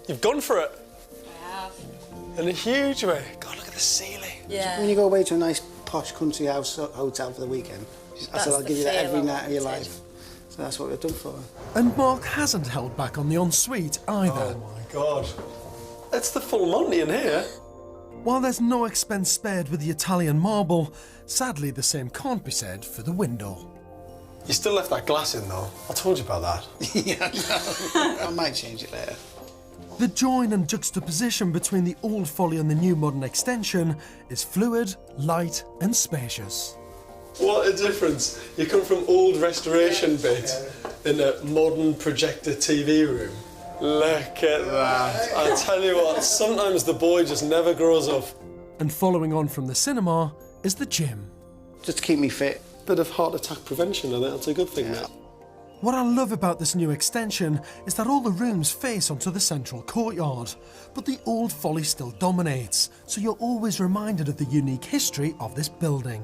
You've gone for it. I have. In a huge way. God, look at the ceiling. Yeah. When you go away to a nice posh country house hotel for the weekend, I said I'll give you that every night of your life. So that's what we've done for her. And Mark hasn't held back on the ensuite either. Oh my God. It's the full Monty in here. While there's no expense spared with the Italian marble, sadly the same can't be said for the window. You still left that glass in though. I told you about that. Yeah, no. I might change it later. The join and juxtaposition between the old Folly and the new modern extension is fluid, light and spacious. What a difference. You come from old restoration bit in a modern projector TV room. Look at that. I tell you what, sometimes the boy just never grows up. And following on from the cinema is the gym. Just to keep me fit. Bit of heart attack prevention, and that's a good thing, mate. What I love about this new extension is that all the rooms face onto the central courtyard, but the old Folly still dominates, so you're always reminded of the unique history of this building.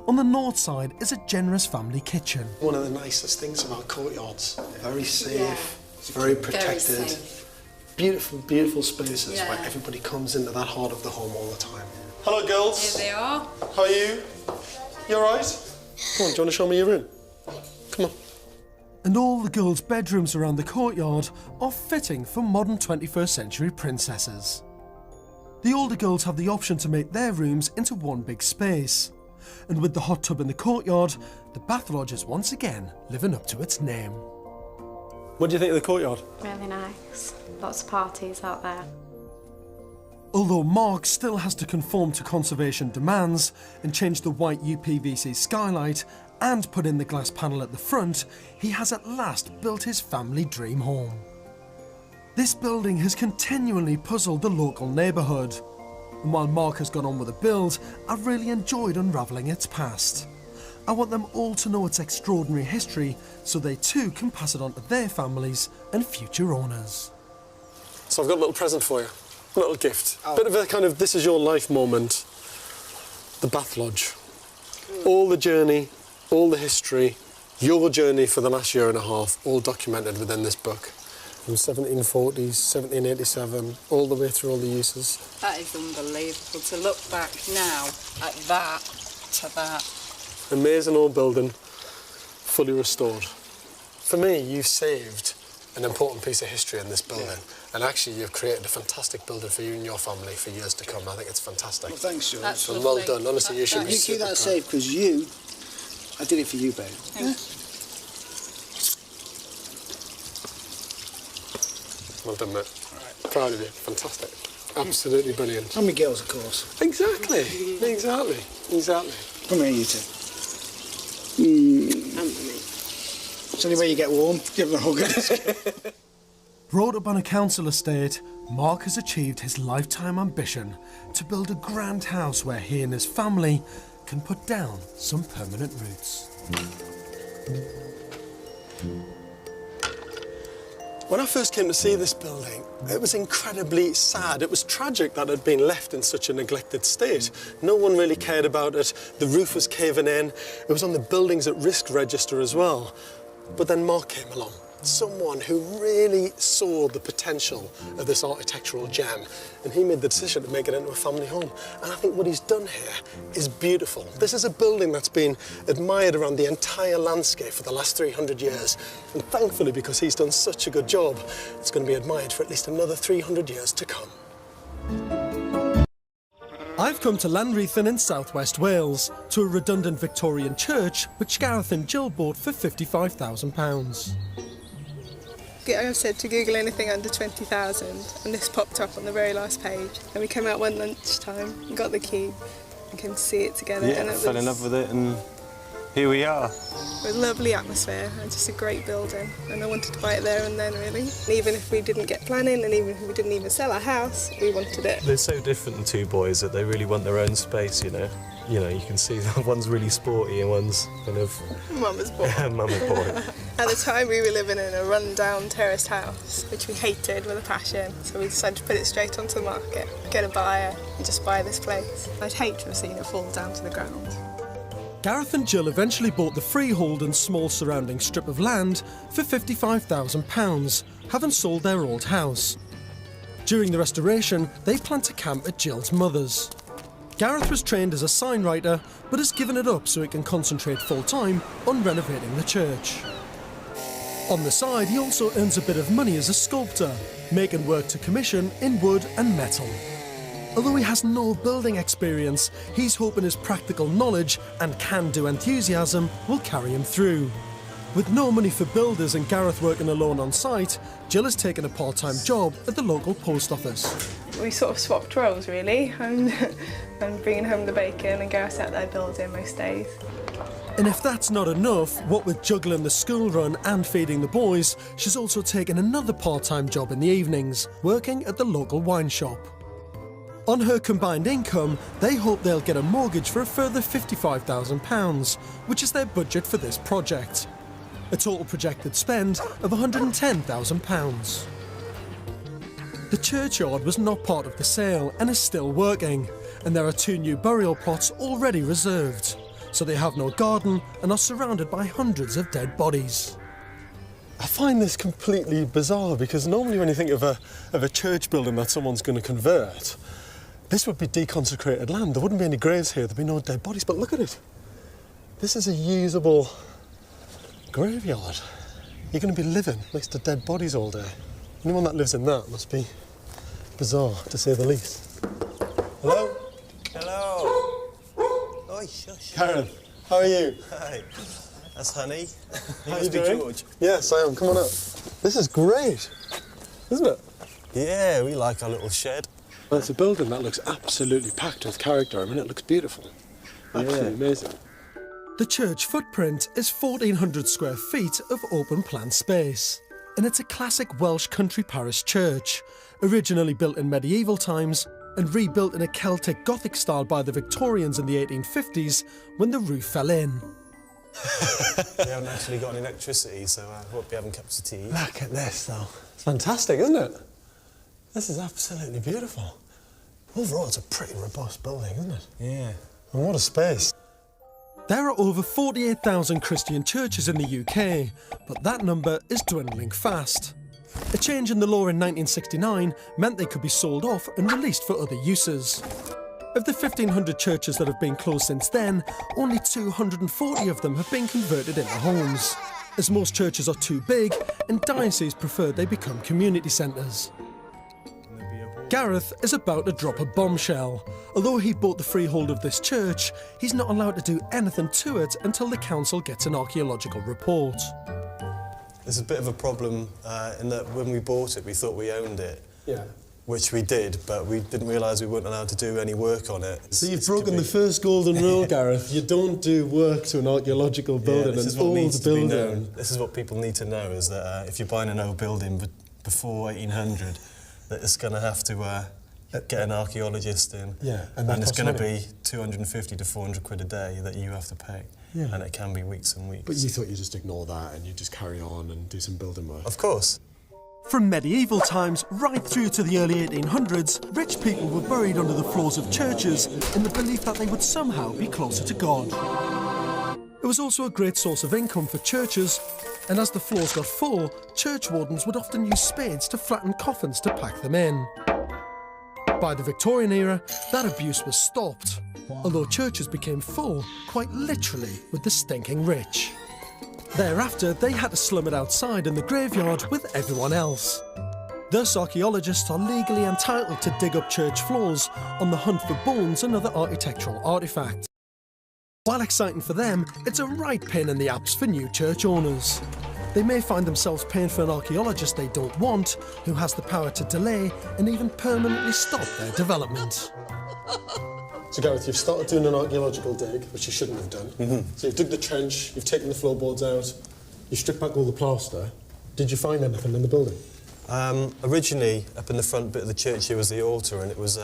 On the north side is a generous family kitchen. One of the nicest things about courtyards. Very safe, very protected. Very safe. Beautiful, beautiful spaces Yeah. where everybody comes into that heart of the home all the time. Hello, girls. Here they are. How are you? You all right? Come on, do you want to show me your room? Come on. And all the girls' bedrooms around the courtyard are fitting for modern 21st century princesses. The older girls have the option to make their rooms into one big space. And with the hot tub in the courtyard, the bath lodge is once again living up to its name. What do you think of the courtyard? Really nice. Lots of parties out there. Although Mark still has to conform to conservation demands and change the white UPVC skylight and put in the glass panel at the front, he has at last built his family dream home. This building has continually puzzled the local neighbourhood. And while Mark has gone on with the build, I've really enjoyed unravelling its past. I want them all to know its extraordinary history so they too can pass it on to their families and future owners. So I've got a little present for you. A little gift. Bit of a kind of this is your life moment. The bath lodge. All the journey, all the history, your journey for the last year and a half, all documented within this book. From 1740s, 1787, all the way through all the uses. That is unbelievable to look back now at that to that. Amazing old building, fully restored. For me, you've saved an important piece of history in this building. And actually, you've created a fantastic building for you and your family for years to come. I think it's fantastic. Well, thanks, George. That's So lovely. well done. Honestly, you should be You super keep that proud. safe because I did it for you, babe. Thank you. Well done, mate. Proud of you. Fantastic. Absolutely brilliant. And my girls, of course. Exactly. Exactly. Exactly. Come here, you two. It's the only way you get warm. Give them a hug. Brought up on a council estate, Mark has achieved his lifetime ambition to build a grand house where he and his family can put down some permanent roots. When I first came to see this building, it was incredibly sad. It was tragic that it had been left in such a neglected state. No one really cared about it. The roof was caving in. It was on the buildings at risk register as well. But then Mark came along someone who really saw the potential of this architectural gem, and he made the decision to make it into a family home. And I think what he's done here is beautiful. This is a building that's been admired around the entire landscape for the last 300 years. And thankfully, because he's done such a good job, it's going to be admired for at least another 300 years to come. I've come to Llanrheithin in southwest Wales, to a redundant Victorian church which Gareth and Jill bought for £55,000. I said to Google anything under 20,000 and this popped up on the very last page, and we came out one lunchtime and got the key and came to see it together. Yeah, and I fell in love with it and here we are. It was a lovely atmosphere and just a great building, and I wanted to buy it there and then really. And even if we didn't get planning and even if we didn't even sell our house, we wanted it. They're so different, the two boys, that they really want their own space, you know. You know, you can see that one's really sporty and one's kind of... Mama's boy. Mama's boy. At the time we were living in a run-down terraced house, which we hated with a passion, so we decided to put it straight onto the market, get a buyer and just buy this place. I'd hate to have seen it fall down to the ground. Gareth and Jill eventually bought the freehold and small surrounding strip of land for £55,000, having sold their old house. During the restoration, they plan to camp at Jill's mother's. Gareth was trained as a sign writer, but has given it up so he can concentrate full-time on renovating the church. On the side, he also earns a bit of money as a sculptor, making work to commission in wood and metal. Although he has no building experience, he's hoping his practical knowledge and can-do enthusiasm will carry him through. With no money for builders and Gareth working alone on site, Jill has taken a part-time job at the local post office. We sort of swapped roles really. I'm bringing home the bacon and Gareth's out there building most days. And if that's not enough, what with juggling the school run and feeding the boys, she's also taken another part-time job in the evenings, working at the local wine shop. On her combined income, they hope they'll get a mortgage for a further £55,000, which is their budget for this project. A total projected spend of £110,000. The churchyard was not part of the sale and is still working, and there are 2 new burial plots already reserved, so they have no garden and are surrounded by hundreds of dead bodies. I find this completely bizarre because normally when you think of a church building that someone's going to convert, this would be deconsecrated land. There wouldn't be any graves here, there'd be no dead bodies, but look at it. This is a usable graveyard. You're going to be living next to dead bodies all day. Anyone that lives in that must be bizarre, to say the least. Hello? Hello. Oi, shush. Karen, how are you? Hi. That's Honey. How are you doing? George. Yes, I am. Come on up. This is great, isn't it? Yeah, we like our little shed. Well, it's a building that looks absolutely packed with character. I mean, it looks beautiful. Absolutely amazing. The church footprint is 1,400 square feet of open plan space, and it's a classic Welsh country parish church, originally built in medieval times and rebuilt in a Celtic Gothic style by the Victorians in the 1850s when the roof fell in. We haven't actually got any electricity, so I won't be having cups of tea. Look at this, though. It's fantastic, isn't it? This is absolutely beautiful. Overall, it's a pretty robust building, isn't it? Yeah. And what a space. There are over 48,000 Christian churches in the UK, but that number is dwindling fast. A change in the law in 1969 meant they could be sold off and released for other uses. Of the 1,500 churches that have been closed since then, only 240 of them have been converted into homes, as most churches are too big and dioceses preferred they become community centres. Gareth is about to drop a bombshell. Although he bought the freehold of this church, he's not allowed to do anything to it until the council gets an archaeological report. There's a bit of a problem in that when we bought it, we thought we owned it. Yeah. Which we did, but we didn't realise we weren't allowed to do any work on it. So you've broken the first golden rule, Gareth. You don't do work to an archaeological building, an old building. This is what people need to know, is that if you're buying an old building before 1800, that it's going to have to get an archaeologist in. Yeah, and it's going to be 250 to 400 quid a day that you have to pay. Yeah. And it can be weeks and weeks. But you thought you'd just ignore that and you'd just carry on and do some building work? Of course. From medieval times right through to the early 1800s, rich people were buried under the floors of churches in the belief that they would somehow be closer to God. It was also a great source of income for churches, and as the floors got full, church wardens would often use spades to flatten coffins to pack them in. By the Victorian era, that abuse was stopped, although churches became full, quite literally, with the stinking rich. Thereafter, they had to slum it outside in the graveyard with everyone else. Thus, archaeologists are legally entitled to dig up church floors on the hunt for bones and other architectural artefacts. While exciting for them, it's a right pain in the apps for new church owners. They may find themselves paying for an archaeologist they don't want, who has the power to delay and even permanently stop their development. So Gareth, you've started doing an archaeological dig, which you shouldn't have done. So you've dug the trench, you've taken the floorboards out, you stripped back all the plaster. Did you find anything in the building? Originally, up in the front bit of the church here was the altar, and it was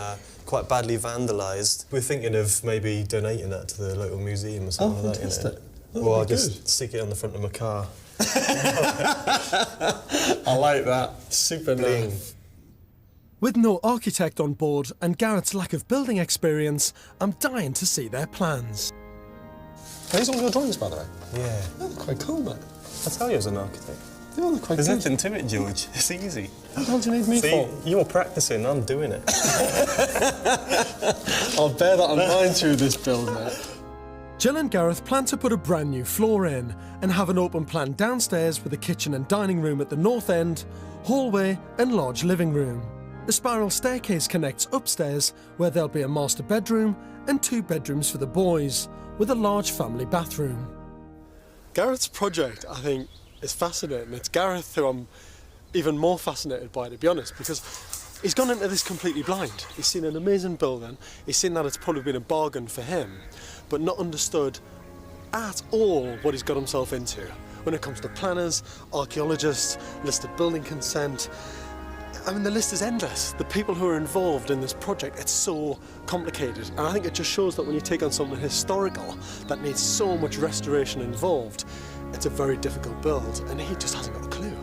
quite badly vandalised. We're thinking of maybe donating that to the local museum or something like that. Fantastic. Or I'll just stick it on the front of my car. I like that. Super nice. With no architect on board and Gareth's lack of building experience, I'm dying to see their plans. Are these all your drawings, by the way? Yeah. Oh, they're quite cool, mate. I tell you, as an architect. Yeah, they're quite There's good. nothing to it, George. It's easy. What the hell do you need me for? You're practising, I'm doing it. I'll bear that in mind through this build, mate. Jill and Gareth plan to put a brand new floor in and have an open plan downstairs with a kitchen and dining room at the north end, hallway and large living room. The spiral staircase connects upstairs, where there'll be a master bedroom and 2 bedrooms for the boys, with a large family bathroom. Gareth's project, I think, is fascinating. It's Gareth who I'm even more fascinated by, to be honest, because he's gone into this completely blind. He's seen an amazing building, he's seen that it's probably been a bargain for him, but not understood at all what he's got himself into when it comes to planners, archaeologists, listed building consent. I mean, the list is endless. The people who are involved in this project, it's so complicated. And I think it just shows that when you take on something historical that needs so much restoration involved, it's a very difficult build, and he just hasn't got a clue.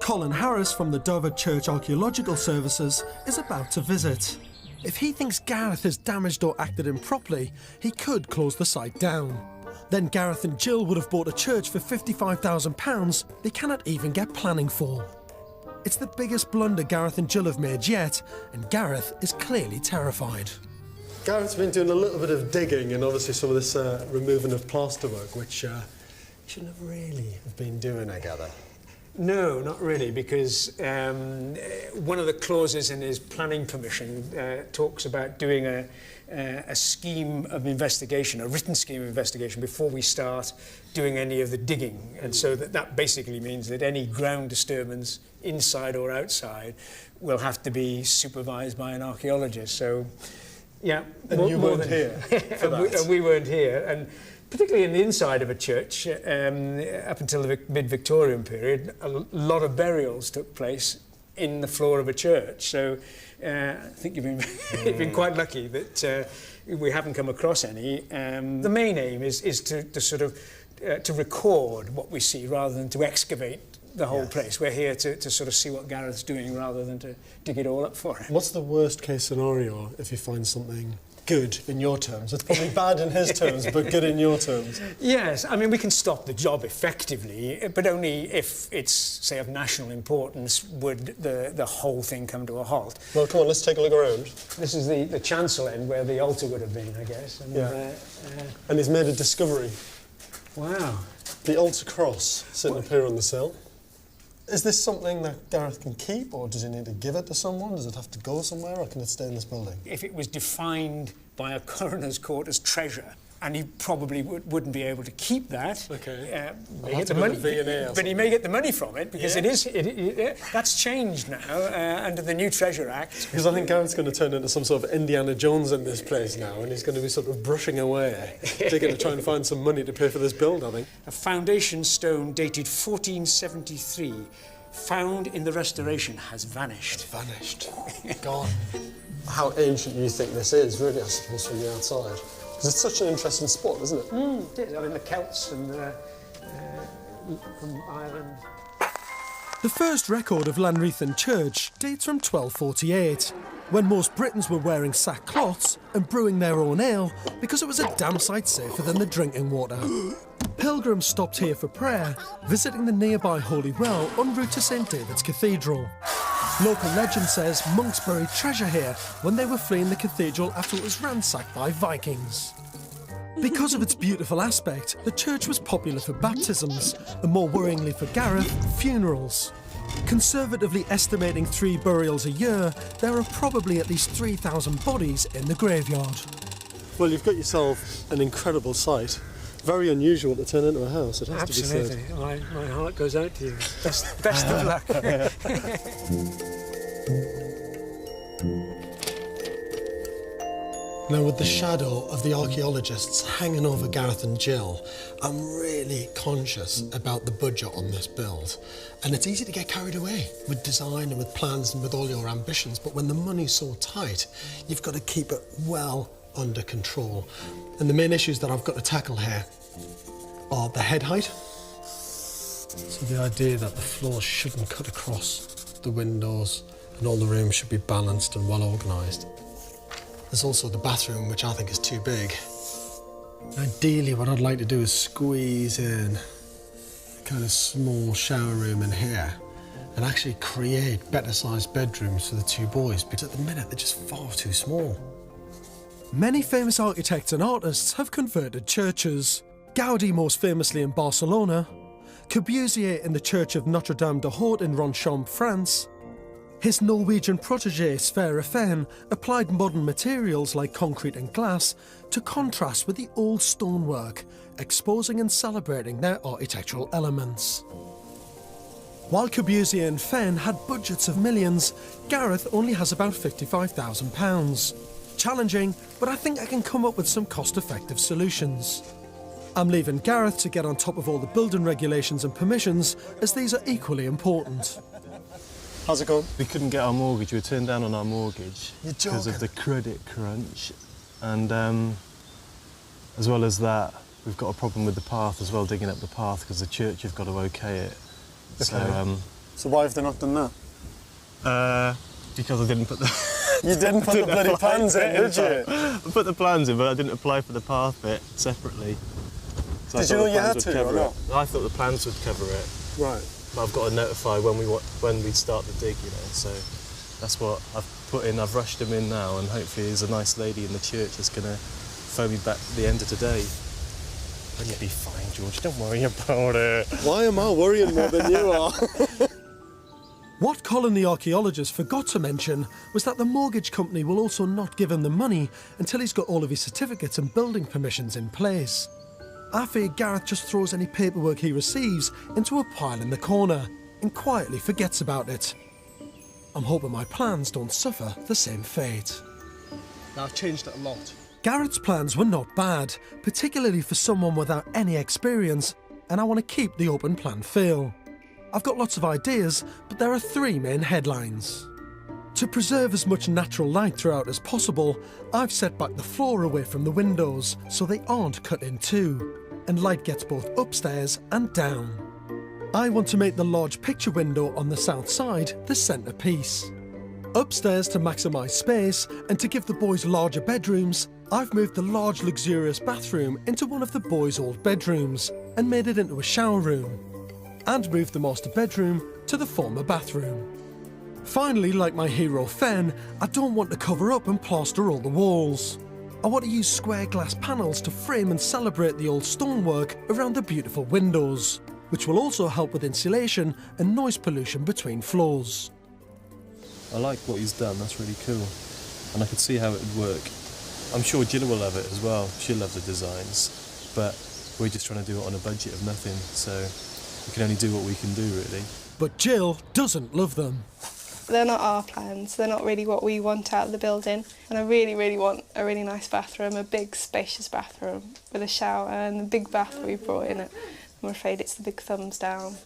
Colin Harris from the Dover Church Archaeological Services is about to visit. If he thinks Gareth has damaged or acted improperly, he could close the site down. Then Gareth and Jill would have bought a church for £55,000 they cannot even get planning for. It's the biggest blunder Gareth and Jill have made yet, and Gareth is clearly terrified. Gareth's been doing a little bit of digging and obviously some of this removing of plasterwork, which you shouldn't have really been doing, I gather. No, not really, because one of the clauses in his planning permission talks about doing a scheme of investigation, a written scheme of investigation, before we start doing any of the digging. And so that basically means that any ground disturbance, inside or outside, will have to be supervised by an archaeologist. So, yeah. And you weren't here for that. And we weren't here. And particularly in the inside of a church, up until the mid-Victorian period, a lot of burials took place in the floor of a church. So I think you've been quite lucky that we haven't come across any. The main aim is to sort of to record what we see rather than to excavate the whole place. We're here to sort of see what Gareth's doing rather than to dig it all up for him. What's the worst case scenario if you find something good in your terms? It's probably bad in his terms, but good in your terms. Yes, I mean, we can stop the job effectively, but only if it's, say, of national importance would the whole thing come to a halt. Well, come on, let's take a look around. This is the chancel end where the altar would have been, I guess. And, and he's made a discovery. Wow. The altar cross sitting up here on the sill. Is this something that Gareth can keep, or does he need to give it to someone? Does it have to go somewhere, or can it stay in this building? If it was defined by a coroner's court as treasure, and he probably wouldn't be able to keep that. Okay. May get the money, but he may get the money from it, because that's changed now under the new Treasure Act. Because I think Gareth's going to turn into some sort of Indiana Jones in this place now, and he's going to be sort of brushing away, digging to try and find some money to pay for this build, I think. A foundation stone dated 1473, found in the restoration, has vanished. It's vanished. Gone. How ancient do you think this is, really, I suppose, from the outside? Because it's such an interesting spot, isn't it? It is. I mean, the Celts and from Ireland. The first record of Lanreathan Church dates from 1248. when most Britons were wearing sackcloths and brewing their own ale because it was a damn sight safer than the drinking water. Pilgrims stopped here for prayer, visiting the nearby Holy Well en route to St David's Cathedral. Local legend says monks buried treasure here when they were fleeing the cathedral after it was ransacked by Vikings. Because of its beautiful aspect, the church was popular for baptisms, and more worryingly for Gareth, funerals. Conservatively estimating 3 burials a year, there are probably at least 3,000 bodies in the graveyard. Well, you've got yourself an incredible site. Very unusual to turn into a house, it has to be said. Absolutely. My heart goes out to you. Best of luck. Now, with the shadow of the archaeologists hanging over Gareth and Jill, I'm really conscious about the budget on this build. And it's easy to get carried away with design and with plans and with all your ambitions, but when the money's so tight, you've got to keep it well under control. And the main issues that I've got to tackle here are the head height. So the idea that the floors shouldn't cut across the windows and all the rooms should be balanced and well organised. There's also the bathroom, which I think is too big. Ideally, what I'd like to do is squeeze in a kind of small shower room in here and actually create better-sized bedrooms for the 2 boys, because at the minute they're just far too small. Many famous architects and artists have converted churches. Gaudi most famously in Barcelona, Corbusier in the Church of Notre Dame de Haute in Ronchamp, France. His Norwegian protégé Sverre Fehn applied modern materials like concrete and glass to contrast with the old stonework, exposing and celebrating their architectural elements. While Corbusier and Fehn had budgets of millions, Gareth only has about £55,000. Challenging, but I think I can come up with some cost-effective solutions. I'm leaving Gareth to get on top of all the building regulations and permissions, as these are equally important. How's it going? We couldn't get our mortgage. We were turned down on our mortgage because of the credit crunch. And as well as that, we've got a problem with the path as well, digging up the path, because the church have got to okay it. Okay. So why have they not done that? Because I didn't put the... You didn't put the bloody plans in, did you? I put the plans in, but I didn't apply for the path bit separately. So did you know you had to, or not? I thought the plans would cover it. Right. But I've got to notify when we start the dig, you know, so that's what I've put in. I've rushed them in now, and hopefully there's a nice lady in the church that's going to phone me back at the end of today. But you'll be fine, George, don't worry about it. Why am I worrying more than you are? What Colin the archaeologist forgot to mention was that the mortgage company will also not give him the money until he's got all of his certificates and building permissions in place. I fear Gareth just throws any paperwork he receives into a pile in the corner and quietly forgets about it. I'm hoping my plans don't suffer the same fate. Now, I've changed it a lot. Gareth's plans were not bad, particularly for someone without any experience, and I want to keep the open plan feel. I've got lots of ideas, but there are 3 main headlines. To preserve as much natural light throughout as possible, I've set back the floor away from the windows so they aren't cut in two, and light gets both upstairs and down. I want to make the large picture window on the south side the centrepiece. Upstairs, to maximise space and to give the boys larger bedrooms, I've moved the large luxurious bathroom into one of the boys' old bedrooms and made it into a shower room, and moved the master bedroom to the former bathroom. Finally, like my hero Fen, I don't want to cover up and plaster all the walls. I want to use square glass panels to frame and celebrate the old stonework around the beautiful windows, which will also help with insulation and noise pollution between floors. I like what he's done, that's really cool. And I could see how it would work. I'm sure Jill will love it as well. She'll love the designs. But we're just trying to do it on a budget of nothing, so we can only do what we can do, really. But Jill doesn't love them. They're not our plans, they're not really what we want out of the building. And I really, really want a really nice bathroom, a big spacious bathroom with a shower, and the big bath we brought in it. I'm afraid it's the big thumbs down.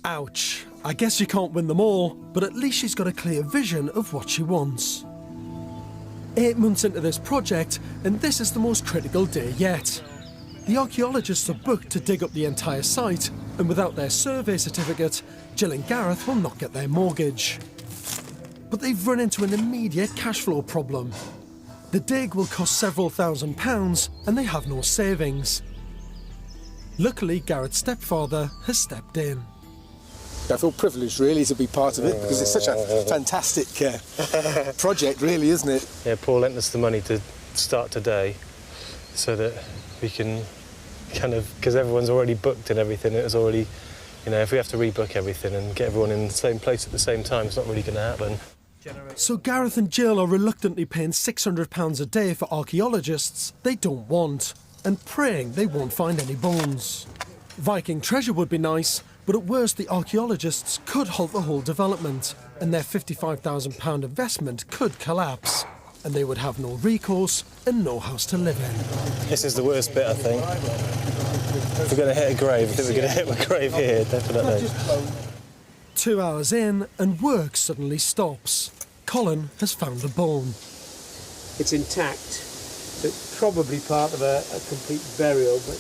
Ouch. I guess you can't win them all, but at least she's got a clear vision of what she wants. 8 months into this project, and this is the most critical day yet. The archaeologists are booked to dig up the entire site, and without their survey certificate, Jill and Gareth will not get their mortgage. But they've run into an immediate cash flow problem. The dig will cost several £1,000s and they have no savings. Luckily, Garrett's stepfather has stepped in. I feel privileged, really, to be part of it, because it's such a fantastic project, really, isn't it? Yeah, Paul lent us the money to start today so that we can kind of, because everyone's already booked and everything, it was already, you know, if we have to rebook everything and get everyone in the same place at the same time, it's not really going to happen. So Gareth and Jill are reluctantly paying £600 a day for archaeologists they don't want, and praying they won't find any bones. Viking treasure would be nice, but at worst the archaeologists could halt the whole development, and their £55,000 investment could collapse, and they would have no recourse and no house to live in. This is the worst bit, I think. If we're going to hit a grave, I think we're going to hit a grave here, definitely. 2 hours in, and work suddenly stops. Colin has found a bone. It's intact, so probably part of a complete burial, but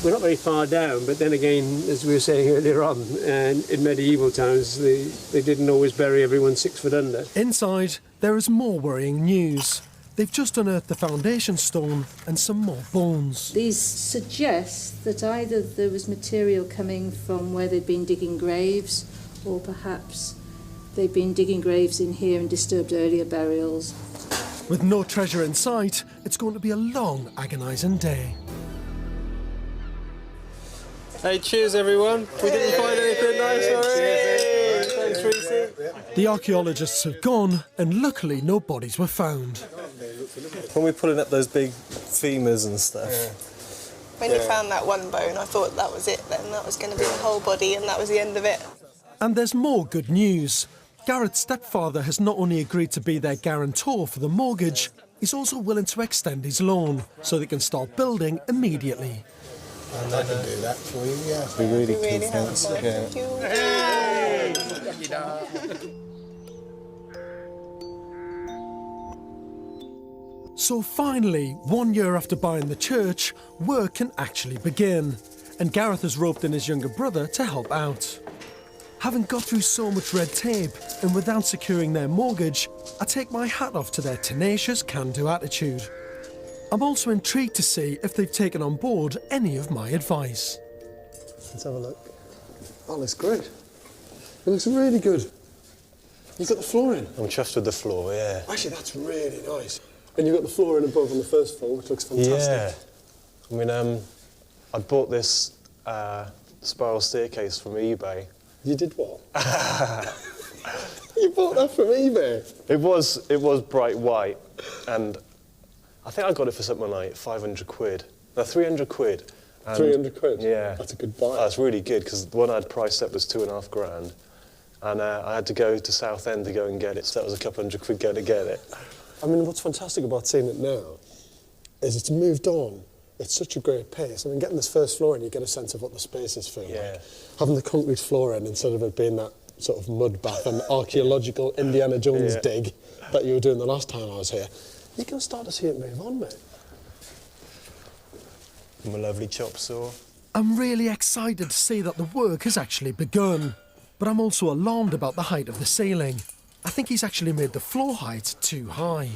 we're not very far down. But then again, as we were saying earlier on, in medieval times, they didn't always bury everyone 6 foot under. Inside, there is more worrying news. They've just unearthed the foundation stone and some more bones. These suggest that either there was material coming from where they'd been digging graves, or perhaps they'd been digging graves in here and disturbed earlier burials. With no treasure in sight, it's going to be a long, agonising day. Hey, cheers everyone. We didn't find anything nice, sorry. Thanks, Reece. The archaeologists have gone, and luckily no bodies were found. When we're pulling up those big femurs and stuff. When you found that one bone, I thought that was it then. That was going to be the whole body and that was the end of it. And there's more good news. Garrett's stepfather has not only agreed to be their guarantor for the mortgage, he's also willing to extend his loan so they can start building immediately. And I can do that for you, yeah. We really cool, thanks. So finally, 1 year after buying the church, work can actually begin. And Gareth has roped in his younger brother to help out. Having got through so much red tape and without securing their mortgage, I take my hat off to their tenacious can-do attitude. I'm also intrigued to see if they've taken on board any of my advice. Let's have a look. That looks great. It looks really good. You've got the floor in? I'm chuffed with the floor, yeah. Actually, that's really nice. And you've got the floor in above on the first floor, which looks fantastic. Yeah. I mean, I bought this spiral staircase from eBay. You did what? You bought that from eBay? It was bright white, and I think I got it for something like 500 quid. No, 300 quid. And 300 quid? Yeah. That's a good buy. That's really good, because the one I'd priced up was 2.5 grand. And I had to go to Southend to go and get it, so that was a couple hundred quid going to get it. I mean, what's fantastic about seeing it now is it's moved on. It's such a great pace. I mean, getting this first floor in, you get a sense of what the spaces feel like. Having the concrete floor in instead of it being that sort of mud bath and archaeological Indiana Jones dig that you were doing the last time I was here, you can start to see it move on, mate. And my lovely chop saw. I'm really excited to see that the work has actually begun, but I'm also alarmed about the height of the ceiling. I think he's actually made the floor height too high.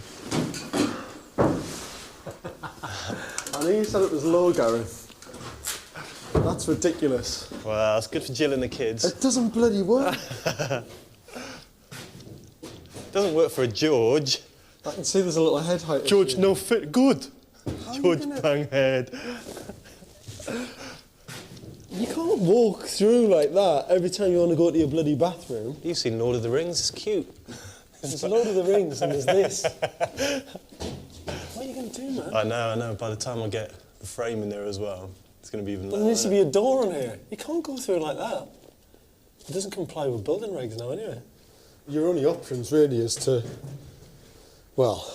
I know you said it was low, Gareth. That's ridiculous. Well, it's good for Jill and the kids. It doesn't bloody work. Doesn't work for a George. I can see there's a little head height George issue. no fit good. George bang head. You can't walk through like that every time you want to go to your bloody bathroom. You've seen Lord of the Rings, it's cute. There's Lord of the Rings and there's this. What are you going to do, man? I know. By the time I get the frame in there as well, it's going to be even There lower. needs to be a door on here. You can't go through like that. It doesn't comply with building regs now anyway. Your only options really is to, well,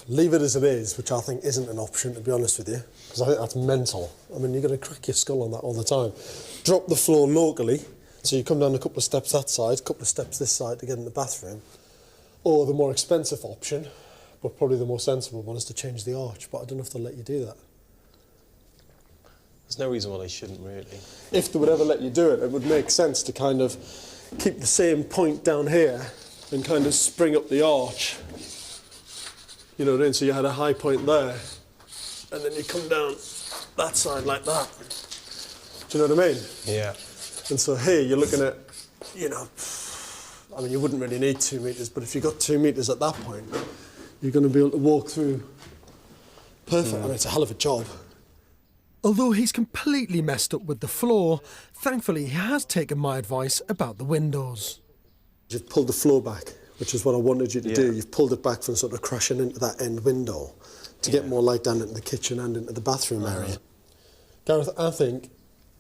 leave it as it is, which I think isn't an option, to be honest with you, because I think that's mental. I mean, you're going to crack your skull on that all the time. Drop the floor locally, so you come down a couple of steps that side, a couple of steps this side to get in the bathroom. Or the more expensive option, but probably the more sensible one, is to change the arch, but I don't know if they'll let you do that. There's no reason why they shouldn't, really. If they would ever let you do it, it would make sense to kind of keep the same point down here and kind of spring up the arch. You know what I mean? So you had a high point there, and then you come down that side like that. Do you know what I mean? Yeah. And so here you're looking at, you know, I mean, you wouldn't really need 2 metres, but if you got 2 metres at that point, you're going to be able to walk through perfect. I mean, it's a hell of a job. Although he's completely messed up with the floor, thankfully he has taken my advice about the windows. You've pulled the floor back, which is what I wanted you to do. You've pulled it back from sort of crashing into that end window to get more light down into the kitchen and into the bathroom area. Gareth, I think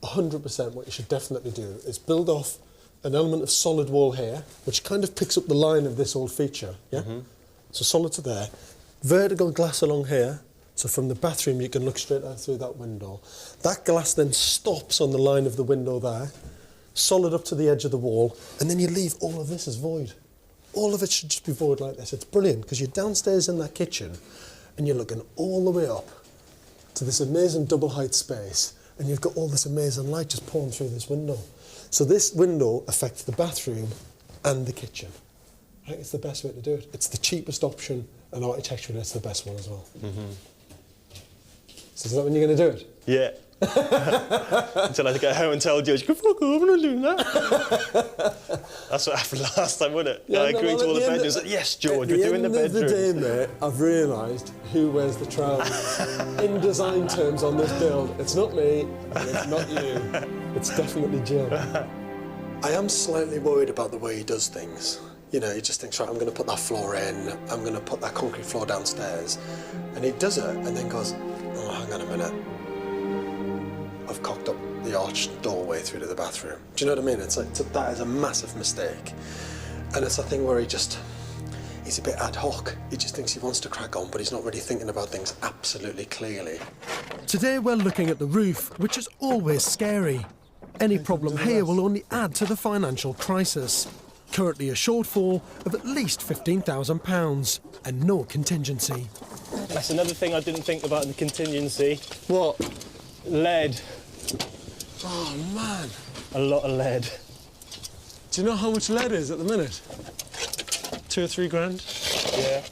100% what you should definitely do is build off an element of solid wall here, which kind of picks up the line of this old feature, yeah? So solid to there, vertical glass along here, so from the bathroom you can look straight out through that window. That glass then stops on the line of the window there, solid up to the edge of the wall, and then you leave all of this as void. All of it should just be void like this. It's brilliant, because you're downstairs in that kitchen, and you're looking all the way up to this amazing double height space, and you've got all this amazing light just pouring through this window. So this window affects the bathroom and the kitchen. I think it's the best way to do it. It's the cheapest option, and architecturally it's the best one as well. So is that when you're going to do it? Yeah. Until I get home and tell George, go fuck off, I'm not doing that. That's what happened last time, wasn't it? I agreed to all the bedrooms. Yes, George, we're doing the bedrooms. At the end of the day, mate, I've realised who wears the trousers. In design terms on this build, it's not me, and it's not you. It's definitely Jill. I am slightly worried about the way he does things. You know, he just thinks, right, I'm going to put that floor in, I'm going to put that concrete floor downstairs. And he does it, and then goes, oh, hang on a minute. I've cocked up the arched doorway through to the bathroom. Do you know what I mean? It's like, that is a massive mistake. And it's a thing where he's a bit ad hoc. He just thinks he wants to crack on, but he's not really thinking about things absolutely clearly. Today we're looking at the roof, which is always scary. Any problem here will only add to the financial crisis. Currently a shortfall of at least £15,000 and no contingency. That's another thing I didn't think about in the contingency. What? Lead. Oh, man. A lot of lead. Do you know how much lead is at the minute? 2 or 3 grand? Yeah.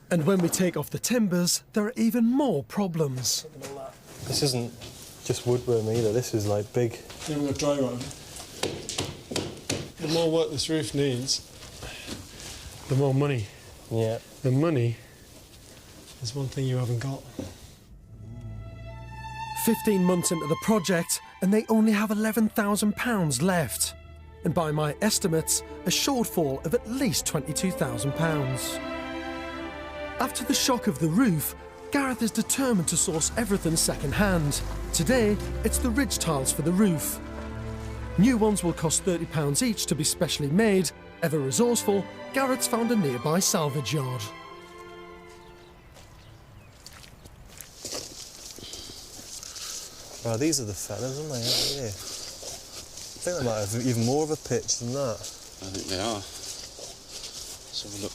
And when we take off the timbers, there are even more problems. This isn't just woodworm either, this is like big. Yeah, we've got dry rot. The more work this roof needs, the more money. Yeah. The money is one thing you haven't got. 15 months into the project, and they only have £11,000 left. And by my estimates, a shortfall of at least £22,000. After the shock of the roof, Gareth is determined to source everything second-hand. Today, it's the ridge tiles for the roof. New ones will cost £30 each to be specially made. Ever resourceful, Gareth's found a nearby salvage yard. Well, these are the fellas, aren't they, out here? I think they might have even more of a pitch than that. I think they are. Let's have a look.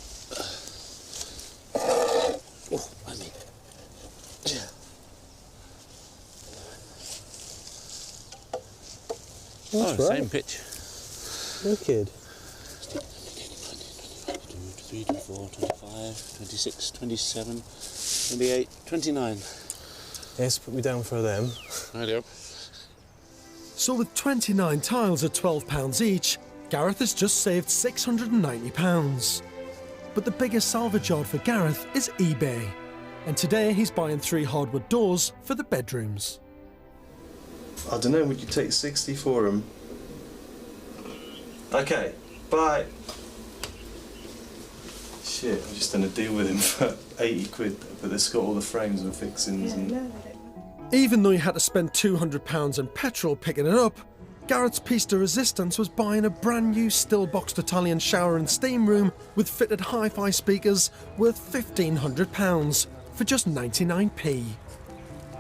Oh, I mean. Yeah. That's oh, right. same pitch. Wicked. 23, 24, 25, 26, 27, 28, 29. Yes, put me down for them. Rightio. So with 29 tiles at £12 each, Gareth has just saved £690. But the biggest salvage yard for Gareth is eBay. And today he's buying 3 hardwood doors for the bedrooms. I don't know, we could take 60 for them. Okay, bye. Shit, I'm just done a deal with him for 80 quid, but it's got all the frames and fixings and... Even though he had to spend £200 in petrol picking it up, Gareth's piece de resistance was buying a brand new still-boxed Italian shower and steam room with fitted hi-fi speakers worth £1,500 for just 99p.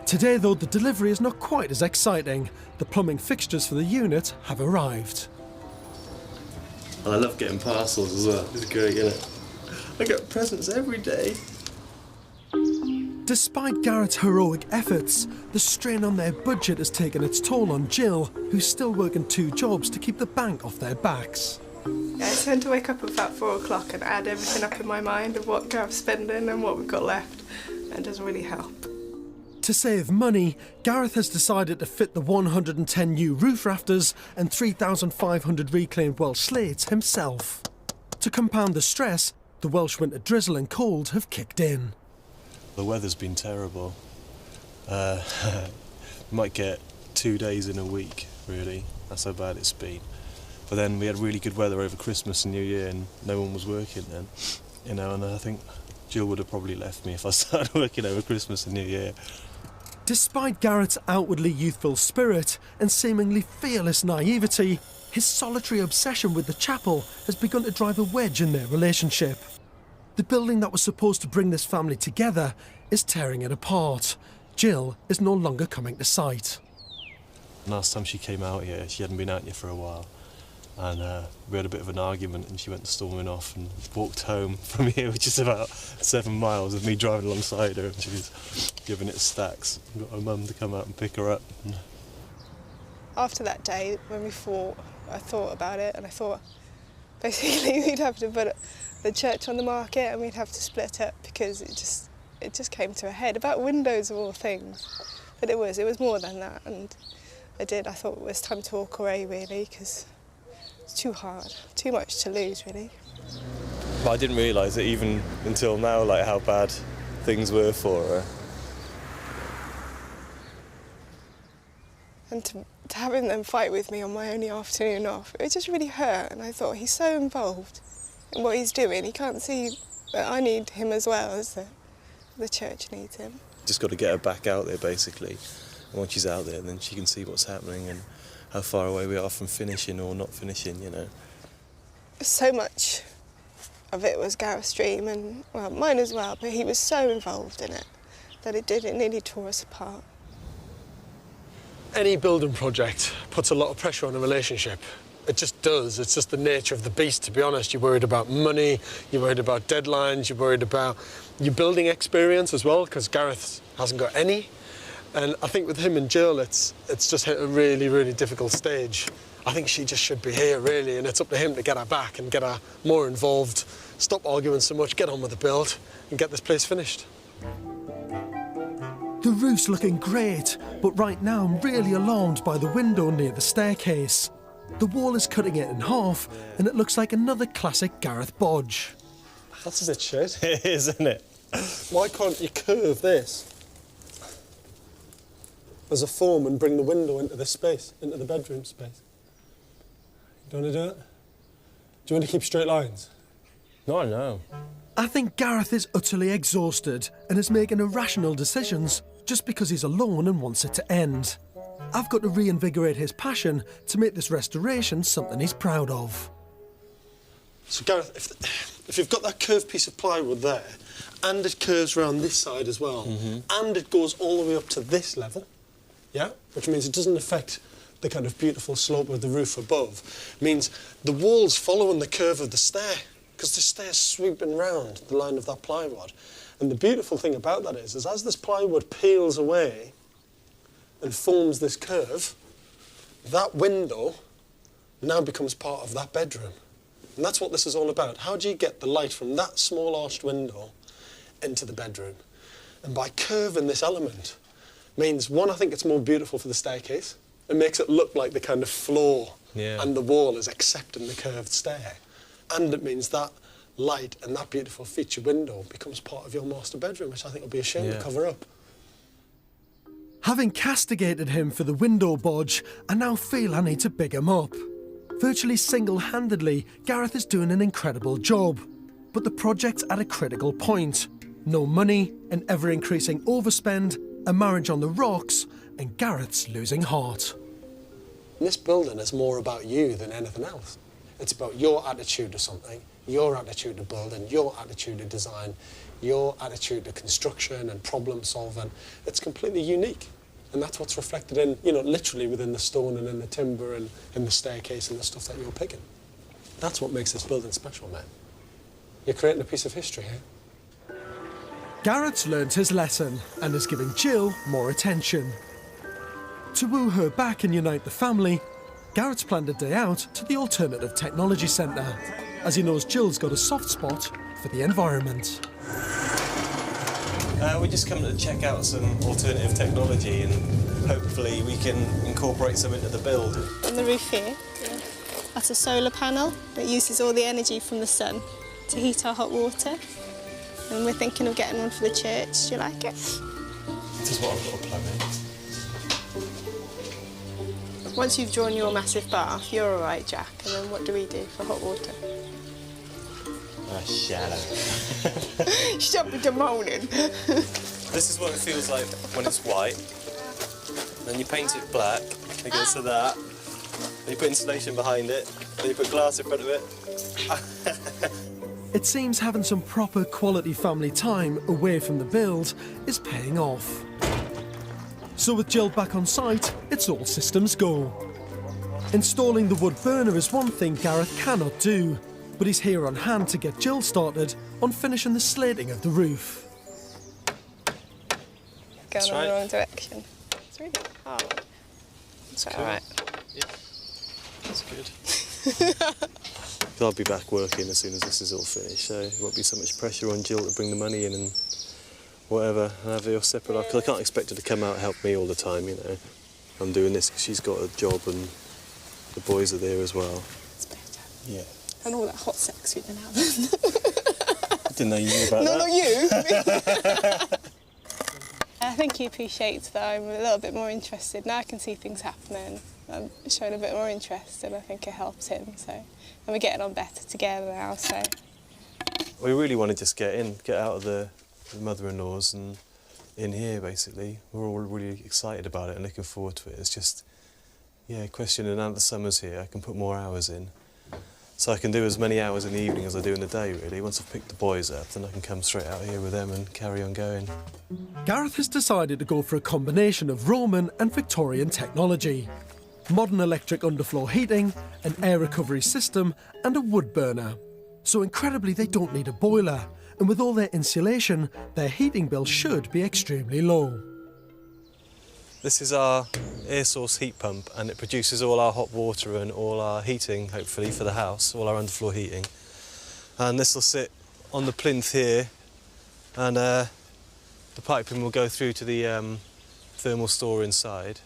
Today though, the delivery is not quite as exciting. The plumbing fixtures for the unit have arrived. I love getting parcels as well, it's great, isn't it? I get presents every day. Despite Garrett's heroic efforts, the strain on their budget has taken its toll on Jill, who's still working 2 jobs to keep the bank off their backs. Yeah, I tend to wake up at about 4 o'clock and add everything up in my mind of what Gareth's spending and what we've got left. And it doesn't really help. To save money, Gareth has decided to fit the 110 new roof rafters and 3,500 reclaimed Welsh slates himself. To compound the stress, the Welsh winter drizzle and cold have kicked in. The weather's been terrible. Might get 2 days in a week, really. That's how bad it's been. But then we had really good weather over Christmas and New Year and no one was working then. You know, and I think Jill would have probably left me if I started working over Christmas and New Year. Despite Garrett's outwardly youthful spirit and seemingly fearless naivety, his solitary obsession with the chapel has begun to drive a wedge in their relationship. The building that was supposed to bring this family together is tearing it apart. Jill is no longer coming to sight. Last time she came out here, she hadn't been out here for a while. And we had a bit of an argument and she went storming off and walked home from here, which is about 7 miles, with me driving alongside her, and she was giving it stacks. We got her mum to come out and pick her up. After that day, when we fought, I thought about it and I thought basically we'd have to put the church on the market and we'd have to split up because it just came to a head about windows of all things. But it was more than that, and I thought it was time to walk away really, because it's too hard, too much to lose really. But I didn't realise it even until now, like how bad things were for her. And to have him then fight with me on my only afternoon off, it just really hurt, and I thought he's so involved in what he's doing, he can't see that I need him as well as the church needs him. Just got to get her back out there basically, and once she's out there then she can see what's happening and how far away we are from finishing or not finishing, you know. So much of it was Gareth's dream, and well, mine as well, but he was so involved in it that it nearly tore us apart. Any building project puts a lot of pressure on a relationship. It just does. It's just the nature of the beast, to be honest. You're worried about money, you're worried about deadlines, you're worried about your building experience as well, because Gareth hasn't got any. And I think with him and Jill, it's just hit a really, really difficult stage. I think she just should be here, really, and it's up to him to get her back and get her more involved, stop arguing so much, get on with the build, and get this place finished. The roof's looking great, but right now I'm really alarmed by the window near the staircase. The wall is cutting it in half, and it looks like another classic Gareth bodge. That's a bit shit. It is, isn't it? Why can't you curve this as a form and bring the window into this space, into the bedroom space? You want to do it? Do you want to keep straight lines? No. I think Gareth is utterly exhausted and is making irrational decisions just because he's alone and wants it to end. I've got to reinvigorate his passion to make this restoration something he's proud of. So Gareth, if you've got that curved piece of plywood there, and it curves around this side as well, and it goes all the way up to this level, yeah, which means it doesn't affect the kind of beautiful slope of the roof above, means the wall's following the curve of the stair, because the stair's sweeping round the line of that plywood. And the beautiful thing about that is as this plywood peels away and forms this curve, that window now becomes part of that bedroom. And that's what this is all about. How do you get the light from that small arched window into the bedroom? And by curving this element means, one, I think it's more beautiful for the staircase. It makes it look like the kind of floor and the wall is accepting the curved stair. And it means that light and that beautiful feature window becomes part of your master bedroom, which I think will be a shame to cover up. Having castigated him for the window bodge, I now feel I need to big him up. Virtually single-handedly, Gareth is doing an incredible job. But the project's at a critical point. No money, an ever-increasing overspend, a marriage on the rocks, and Gareth's losing heart. This building is more about you than anything else. It's about your attitude to something, your attitude to building, your attitude to design, your attitude to construction and problem solving. It's completely unique. And that's what's reflected in, literally within the stone and in the timber and in the staircase and the stuff that you're picking. That's what makes this building special, man. You're creating a piece of history here. Garrett's learned his lesson and is giving Jill more attention. To woo her back and unite the family, Garrett's planned a day out to the Alternative Technology Centre, as he knows Jill's got a soft spot for the environment. We're just coming to check out some alternative technology and hopefully we can incorporate some into the build. On the roof here, that's a solar panel that uses all the energy from the sun to heat our hot water. And we're thinking of getting one for the church. Do you like it? This is what I've got to plug in. Once you've drawn your massive bath, you're all right, Jack. And then what do we do for hot water? A shadow. Stop with the moaning. This is what it feels like when it's white. Then you paint it black, it goes to that. Then you put insulation behind it, then you put glass in front of it. It seems having some proper quality family time away from the build is paying off. So with Jill back on site, it's all systems go. Installing the wood burner is one thing Gareth cannot do, but he's here on hand to get Jill started on finishing the slating of the roof. Going in the wrong direction. It's really hard. It's all right. Yeah. That's good. I'll be back working as soon as this is all finished, so there won't be so much pressure on Jill to bring the money in and whatever, and have it all separate life, because I can't expect her to come out and help me all the time, you know. I'm doing this because she's got a job and the boys are there as well. It's better. Yeah. And all that hot sex we've been having. I didn't know you knew about no, that. not you. I think he appreciates that I'm a little bit more interested. Now I can see things happening. I'm showing a bit more interest and I think it helps him, so. And we're getting on better together now, so. We really want to just get out of the mother-in-laws and in here, basically. We're all really excited about it and looking forward to it. It's just, yeah, a question, and now that the summer's here, I can put more hours in. So I can do as many hours in the evening as I do in the day, really. Once I've picked the boys up, then I can come straight out here with them and carry on going. Gareth has decided to go for a combination of Roman and Victorian technology. Modern electric underfloor heating, an air recovery system and a wood burner. So incredibly, they don't need a boiler, and with all their insulation, their heating bill should be extremely low. This is our air source heat pump, and it produces all our hot water and all our heating, hopefully, for the house, all our underfloor heating. And this will sit on the plinth here, and the piping will go through to the thermal store inside.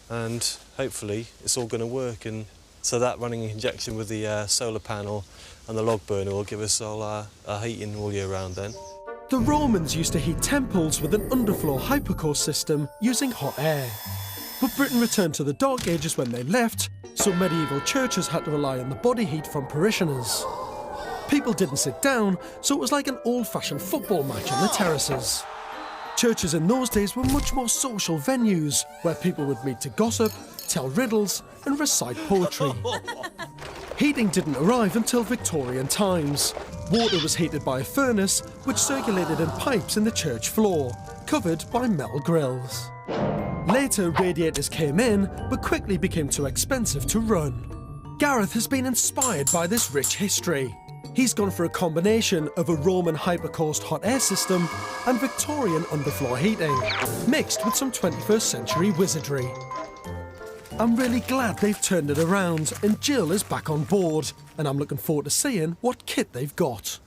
And hopefully it's all going to work, and so that running in conjunction with the solar panel and the log burner will give us all our heating all year round then. The Romans used to heat temples with an underfloor hypercore system using hot air. But Britain returned to the Dark Ages when they left, so medieval churches had to rely on the body heat from parishioners. People didn't sit down, so it was like an old-fashioned football match on the terraces. Churches in those days were much more social venues, where people would meet to gossip, tell riddles and recite poetry. Heating didn't arrive until Victorian times. Water was heated by a furnace, which circulated in pipes in the church floor, covered by metal grills. Later, radiators came in, but quickly became too expensive to run. Gareth has been inspired by this rich history. He's gone for a combination of a Roman hypercaust hot air system and Victorian underfloor heating, mixed with some 21st century wizardry. I'm really glad they've turned it around and Jill is back on board, and I'm looking forward to seeing what kit they've got.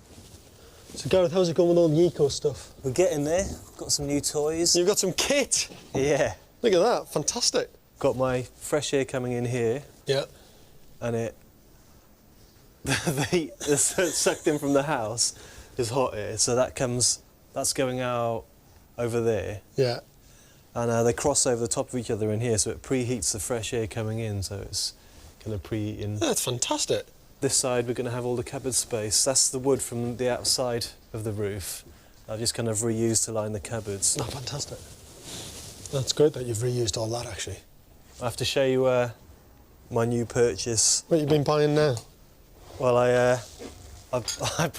So Gareth, how's it going with all the eco stuff? We're getting there. Got some new toys. You've got some kit? Yeah. Look at that, fantastic. Got my fresh air coming in here. Yeah. And the heat that's sucked in from the house is hot air, so that's going out over there. Yeah. And they cross over the top of each other in here, so it preheats the fresh air coming in, so it's kind of preheating. That's fantastic. This side we're going to have all the cupboard space. That's the wood from the outside of the roof. I've just kind of reused to line the cupboards. Oh, fantastic. That's great that you've reused all that, actually. I have to show you my new purchase. What have you been buying now? Well, I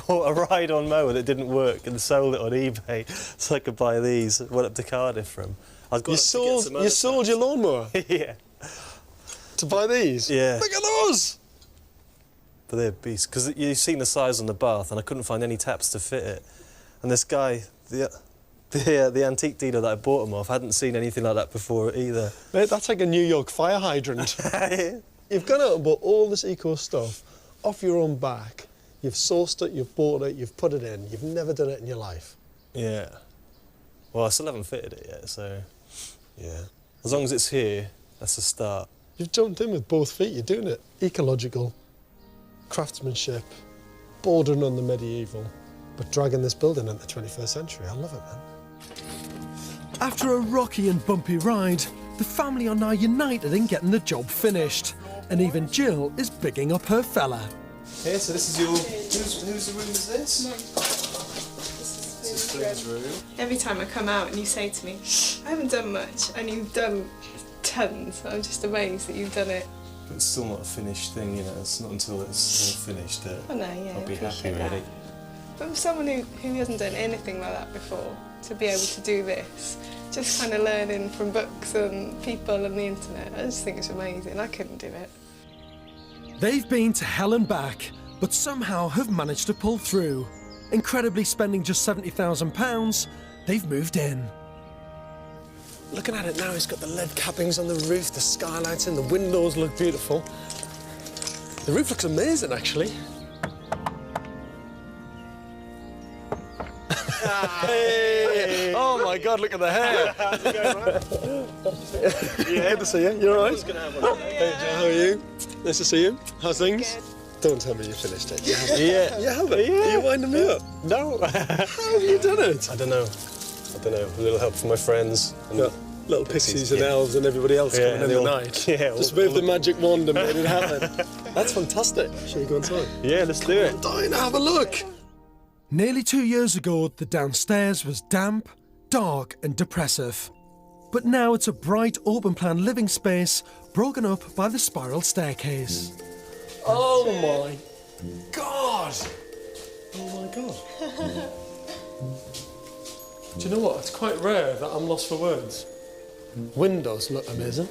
bought a ride-on mower that didn't work and sold it on eBay so I could buy these. Went up to Cardiff from. You sold your lawnmower? Yeah. To buy these? Yeah. Look at those! But they're beasts, because you've seen the size on the bath and I couldn't find any taps to fit it. And this guy, the antique dealer that I bought them off, hadn't seen anything like that before either. Mate, that's like a New York fire hydrant. You've gone out and bought all this eco stuff off your own back. You've sourced it, you've bought it, you've put it in. You've never done it in your life. Yeah. Well, I still haven't fitted it yet, so yeah. As long as it's here, that's a start. You've jumped in with both feet. You're doing it. Ecological, craftsmanship, bordering on the medieval, but dragging this building into the 21st century. I love it, man. After a rocky and bumpy ride, the family are now united in getting the job finished. And even Jill is bigging up her fella. Here, so this is your... Whose room is this? This is Flynn's room. Every time I come out and you say to me, I haven't done much, and you've done tons, I'm just amazed that you've done it. But it's still not a finished thing, you know, it's not until it's all finished that I'll be happy, really. But for someone who hasn't done anything like that before, to be able to do this, just kind of learning from books and people and the internet, I just think it's amazing. I couldn't do it. They've been to hell and back, but somehow have managed to pull through. Incredibly, spending just £70,000, they've moved in. Looking at it now, it's got the lead cappings on the roof, the skylights in, the windows look beautiful. The roof looks amazing, actually. Hey! Oh my God, look at the hair! How's it going, man? Yeah. Good to see you. You all right? Hey, Joe, how are you? Nice to see you. How's things? Don't tell me you finished it. You haven't. Yeah. You haven't? Yeah. Are you winding me up? No. How have you done it? I don't know. A little help from my friends. And little pixies and elves and everybody else coming in the night. Yeah. Just waved the magic wand and made it happen. That's fantastic. Shall we go inside? Yeah, let's do it. I'm dying to have a look. Nearly 2 years ago, the downstairs was damp, dark and depressive. But now it's a bright, open-plan living space broken up by the spiral staircase. Oh my God! Oh my God. Do you know what? It's quite rare that I'm lost for words. Windows look amazing.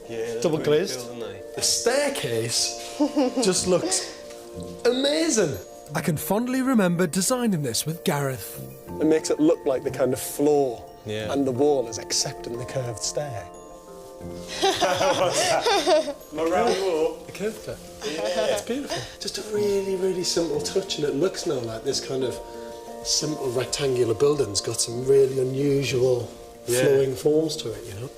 Yeah, double glazed. Cool, aren't they? The staircase just looks amazing. I can fondly remember designing this with Gareth. It makes it look like the kind of floor and the wall is accepting the curved stair. My round wall. The curved bit. Yeah, it's beautiful. Just a really, really simple touch, and it looks now like this kind of simple rectangular building's got some really unusual flowing forms to it, you know?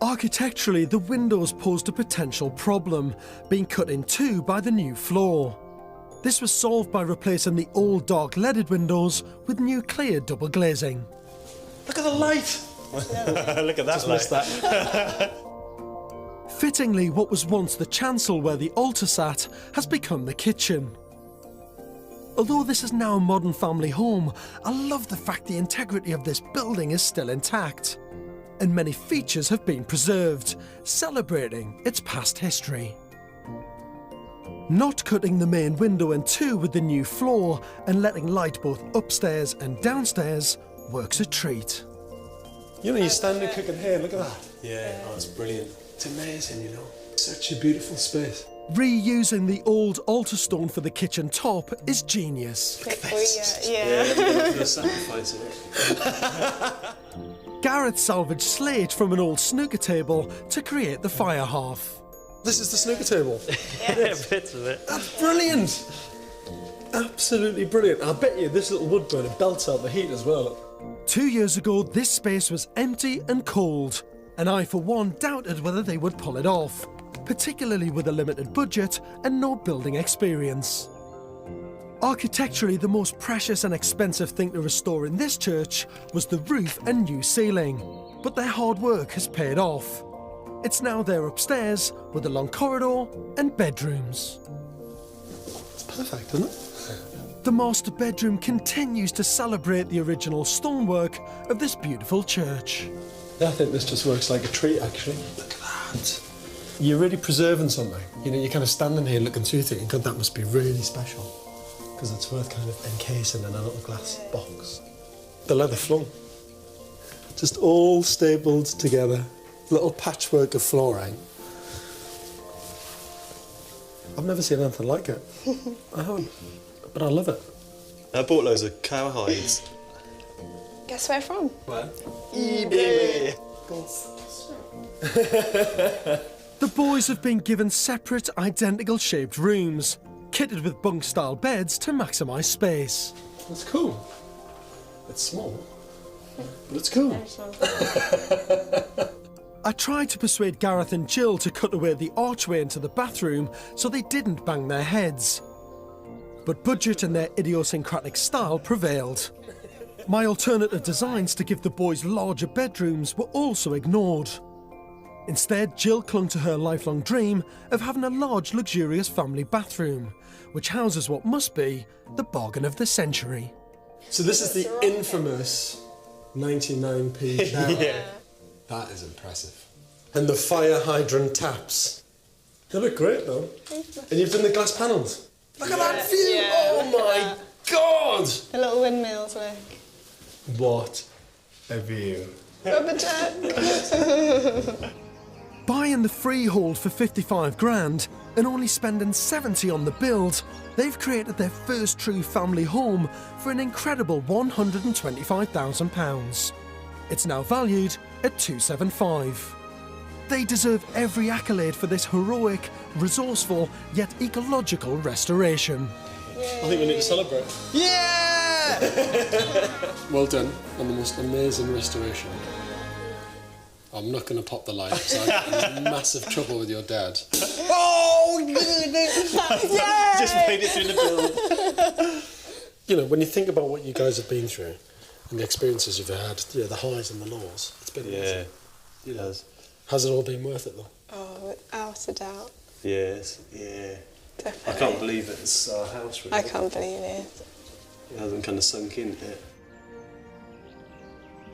Architecturally, the windows posed a potential problem, being cut in two by the new floor. This was solved by replacing the old dark leaded windows with new clear double glazing. Look at the light! Look at that Just missed that. Fittingly, what was once the chancel where the altar sat has become the kitchen. Although this is now a modern family home, I love the fact the integrity of this building is still intact, and many features have been preserved, celebrating its past history. Not cutting the main window in two with the new floor and letting light both upstairs and downstairs works a treat. You know, you're standing cooking here, look at that. Yeah, oh, it's brilliant. It's amazing, you know. Such a beautiful space. Reusing the old altar stone for the kitchen top is genius. Yeah, sacrifice it. Gareth salvaged slate from an old snooker table to create the fire hearth. This is the snooker table. Yeah, bits of it. That's brilliant. Absolutely brilliant. I bet you this little wood burner belts out the heat as well. 2 years ago, this space was empty and cold, and I, for one, doubted whether they would pull it off, particularly with a limited budget and no building experience. Architecturally, the most precious and expensive thing to restore in this church was the roof and new ceiling, but their hard work has paid off. It's now there upstairs with a long corridor and bedrooms. It's perfect, isn't it? The master bedroom continues to celebrate the original stonework of this beautiful church. I think this just works like a treat, actually. Look at that. You're really preserving something. You know, you're kind of standing here looking through thinking, God, that must be really special. Because it's worth kind of encasing in a little glass box. The leather flung. Just all stapled together. Little patchwork of flooring. I've never seen anything like it. I haven't. But I love it. I bought loads of cow hides. Guess where from? Where? eBay. The boys have been given separate, identical shaped rooms, kitted with bunk-style beds to maximise space. That's cool. It's small, but it's cool. I tried to persuade Gareth and Jill to cut away the archway into the bathroom so they didn't bang their heads. But budget and their idiosyncratic style prevailed. My alternative designs to give the boys larger bedrooms were also ignored. Instead, Jill clung to her lifelong dream of having a large, luxurious family bathroom, which houses what must be the bargain of the century. So this is the infamous 99p shower. Yeah. That is impressive. And the fire hydrant taps. They look great though. And you've done the glass panels. Look at that view! Yeah. Oh my God! The little windmills, look. What a view. Rubber duck. Buying the freehold for 55 grand and only spending 70 on the build, they've created their first true family home for an incredible £125,000. It's now valued at £275. They deserve every accolade for this heroic, resourceful, yet ecological restoration. I think we need to celebrate. Yeah! Well done on the most amazing restoration. I'm not going to pop the light because I got in massive trouble with your dad. Oh, yeah! Just made it through the build. You know, when you think about what you guys have been through and the experiences you've had, you know, the highs and the lows, it's been amazing. Yeah, it has. Has it all been worth it though? Oh, without a doubt. Yes, yeah. Definitely. I can't believe it's our house, really. I can't believe it. It hasn't kind of sunk in yet.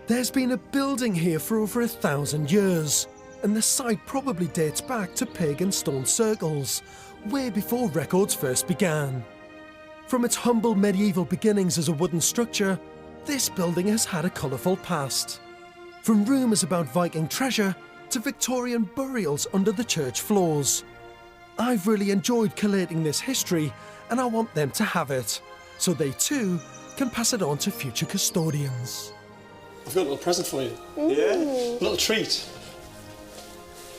There's been a building here for over 1,000 years, and the site probably dates back to pagan stone circles, way before records first began. From its humble medieval beginnings as a wooden structure, this building has had a colourful past. From rumours about Viking treasure to Victorian burials under the church floors. I've really enjoyed collating this history, and I want them to have it, so they too can pass it on to future custodians. I've got a little present for you. Yeah? A little treat.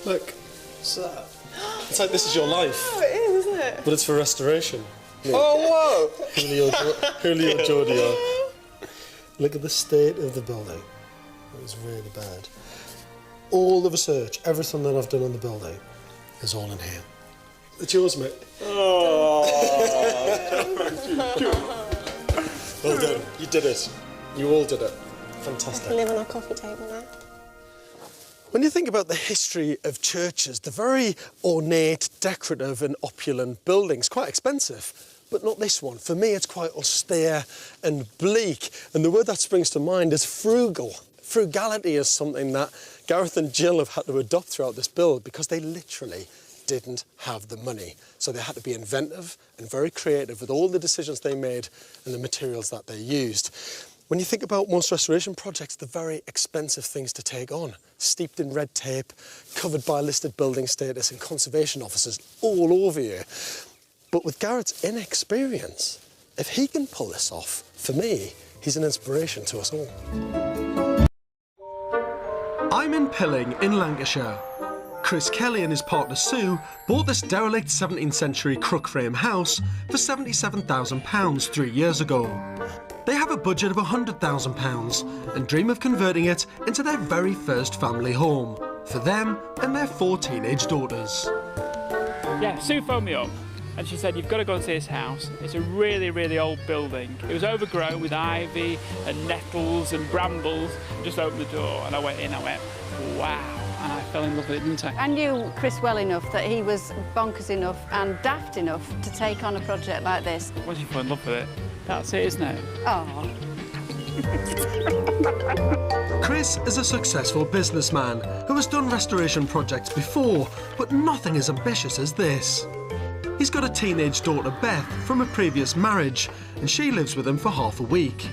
Look. What's that? It's like this is your life. Oh, it is, isn't it? But it's for restoration. Look. Oh, whoa! Julio Giorgio. Look at the state of the building. It was really bad. All the research, everything that I've done on the building is all in here. It's yours, mate. Oh. Well done. You did it. You all did it. I Fantastic. can live on our coffee table now. When you think about the history of churches, they're very ornate, decorative and opulent buildings, quite expensive, but not this one. For me, it's quite austere and bleak, and the word that springs to mind is frugal. Frugality is something that Gareth and Jill have had to adopt throughout this build because they literally didn't have the money. So they had to be inventive and very creative with all the decisions they made and the materials that they used. When you think about most restoration projects, they're very expensive things to take on, steeped in red tape, covered by listed building status and conservation officers all over you. But with Gareth's inexperience, if he can pull this off, for me, he's an inspiration to us all. I'm in Pilling in Lancashire. Chris Kelly and his partner Sue bought this derelict 17th century crook frame house for £77,000 3 years ago. They have a budget of £100,000 and dream of converting it into their very first family home for them and their 4 teenage daughters. Yeah, Sue phoned me up and she said, you've got to go and see this house. It's a really, really old building. It was overgrown with ivy and nettles and brambles. Just opened the door and I went in, I went, wow. And I fell in love with it, didn't I? I knew Chris well enough that he was bonkers enough and daft enough to take on a project like this. Once you fall in love with it, that's it, isn't it? Oh. Chris is a successful businessman who has done restoration projects before, but nothing as ambitious as this. He's got a teenage daughter, Beth, from a previous marriage, and she lives with him for half a week.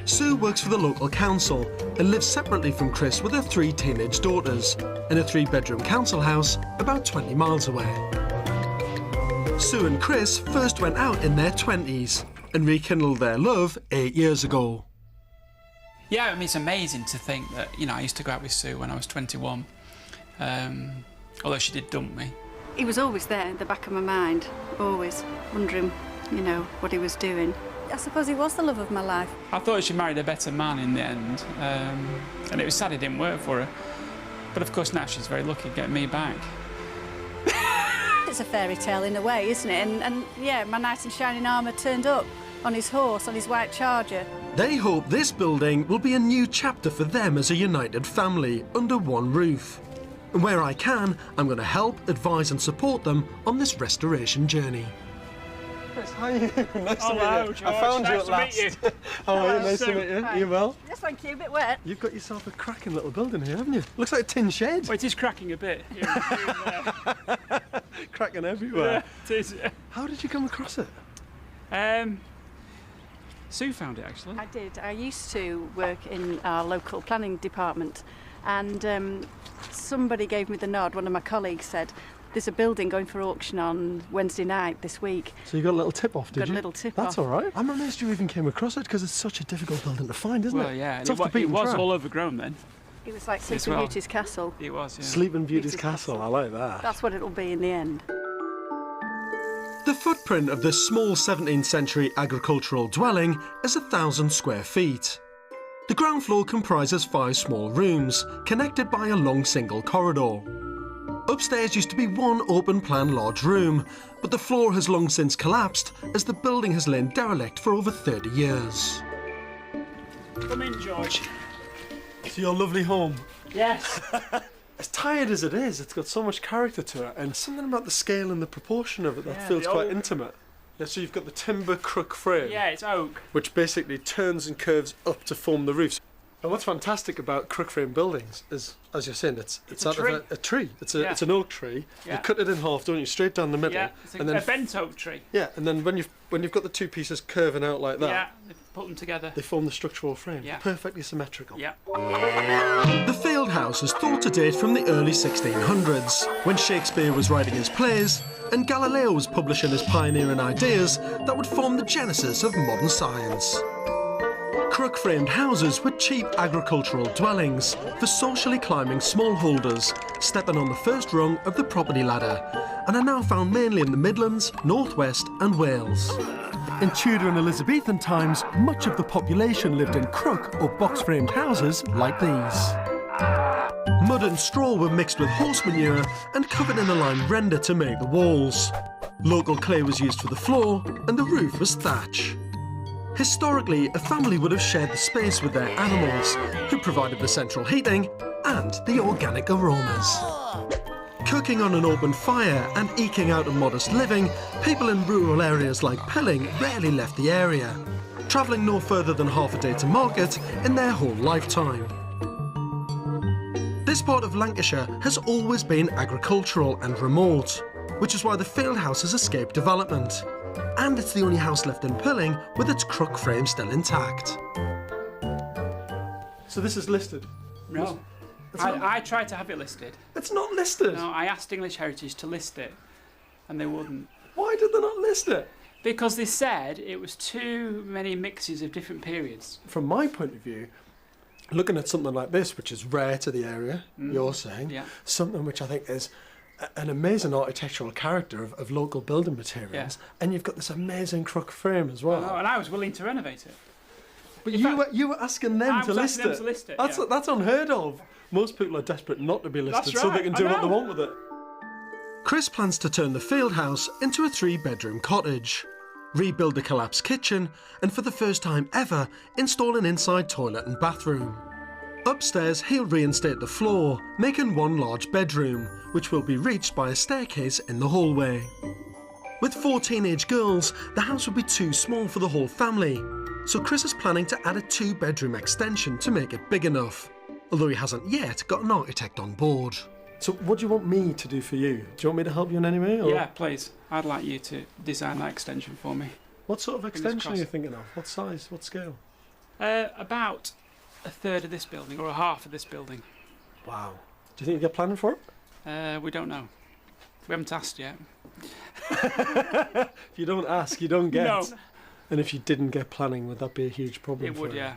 Sue works for the local council and lives separately from Chris with her 3 teenage daughters in a 3-bedroom council house about 20 miles away. Sue and Chris first went out in their 20s and rekindled their love 8 years ago. Yeah, I mean, it's amazing to think that, you know, I used to go out with Sue when I was 21, although she did dump me. He was always there in the back of my mind, always wondering, you know, what he was doing. I suppose he was the love of my life. I thought she married a better man in the end, and it was sad it didn't work for her. But of course now she's very lucky getting me back. It's a fairy tale in a way, isn't it? And yeah, my knight in shining armour turned up on his horse, on his white charger. They hope this building will be a new chapter for them as a united family under one roof. And where I can, I'm going to help, advise and support them on this restoration journey. Chris, how are you? Nice to meet Hello, you. George. I found you Nice at to last. meet you. How are you? Hello, Nice to Sue. meet you. Hi. You well? Yes, thank you. A bit wet. You've got yourself a cracking little building here, haven't you? Looks like a tin shed. Well, it is cracking a bit. Here and there. Cracking everywhere. Yeah, it is. How did you come across it? Sue found it, actually. I did. I used to work in our local planning department, and somebody gave me the nod. One of my colleagues said, there's a building going for auction on Wednesday night this week. So you got a little tip off, did you? Got a little tip That's off. all right. I'm amazed you even came across it because it's such a difficult building to find, isn't Well, it? yeah, It's and off the it beaten was track. all overgrown then. It was like As Sleeping well. Beauty's Castle. It was, yeah. Sleeping Beauty's Castle. I like that. That's what it'll be in the end. The footprint of this small 17th century agricultural dwelling is 1,000 square feet. The ground floor comprises 5 small rooms, connected by a long single corridor. Upstairs used to be one open-plan large room, but the floor has long since collapsed as the building has lain derelict for over 30 years. Come in, George. To your lovely home. Yes. As tired as it is, it's got so much character to it, and something about the scale and the proportion of it that Yeah, feels the quite old- intimate. Yeah, so you've got the timber crook frame, Yeah, it's oak. which basically turns and curves up to form the roofs. And what's fantastic about crook frame buildings is, as you're saying, it's a out tree. of a tree. It's Yeah. it's an oak tree. Yeah. You cut it in half, don't you? Straight down the middle. Yeah, it's and a then bent oak tree. yeah, and then when you've got the two pieces curving out like that, Yeah, they put them together. they form the structural frame. Yeah. Perfectly symmetrical. Yeah. The field house is thought to date from the early 1600s, when Shakespeare was writing his plays and Galileo was publishing his pioneering ideas that would form the genesis of modern science. Crook-framed houses were cheap agricultural dwellings for socially climbing smallholders, stepping on the first rung of the property ladder, and are now found mainly in the Midlands, North West and Wales. In Tudor and Elizabethan times, much of the population lived in crook or box-framed houses like these. Mud and straw were mixed with horse manure and covered in a lime render to make the walls. Local clay was used for the floor and the roof was thatch. Historically, a family would have shared the space with their animals, who provided the central heating and the organic aromas. Cooking on an open fire and eking out a modest living, people in rural areas like Pilling rarely left the area, travelling no further than half a day to market in their whole lifetime. This part of Lancashire has always been agricultural and remote, which is why the field house has escaped development. And it's the only house left in Pilling with its crook frame still intact. So this is listed? No. I tried to have it listed. It's not listed? No, I asked English Heritage to list it, and they wouldn't. Why did they not list it? Because they said it was too many mixes of different periods. From my point of view, looking at something like this, which is rare to the area, you're saying, Yeah. something which I think is an amazing architectural character of local building materials, Yeah. and you've got this amazing crook frame as well. Oh, and I was willing to renovate it. But you were asking them I to was list asking it. them to list it, That's yeah. that's unheard of. Most people are desperate not to be listed, so they right, can I do what they know. want with it. Chris plans to turn the field house into a 3-bedroom cottage, rebuild the collapsed kitchen, and for the first time ever, install an inside toilet and bathroom. Upstairs, he'll reinstate the floor, making one large bedroom, which will be reached by a staircase in the hallway. With 4 teenage girls, the house would be too small for the whole family, so Chris is planning to add a 2-bedroom extension to make it big enough, although he hasn't yet got an architect on board. So what do you want me to do for you? Do you want me to help you in any way? Or? Yeah, please. I'd like you to design that extension for me. What sort of Fingers extension are you crossed. thinking of? What size? What scale? About a third of this building, or a half of this building. Wow. Do you think you get planning for it? We don't know. We haven't asked yet. If you don't ask, you don't get. No. And if you didn't get planning, would that be a huge problem It for would, you? yeah.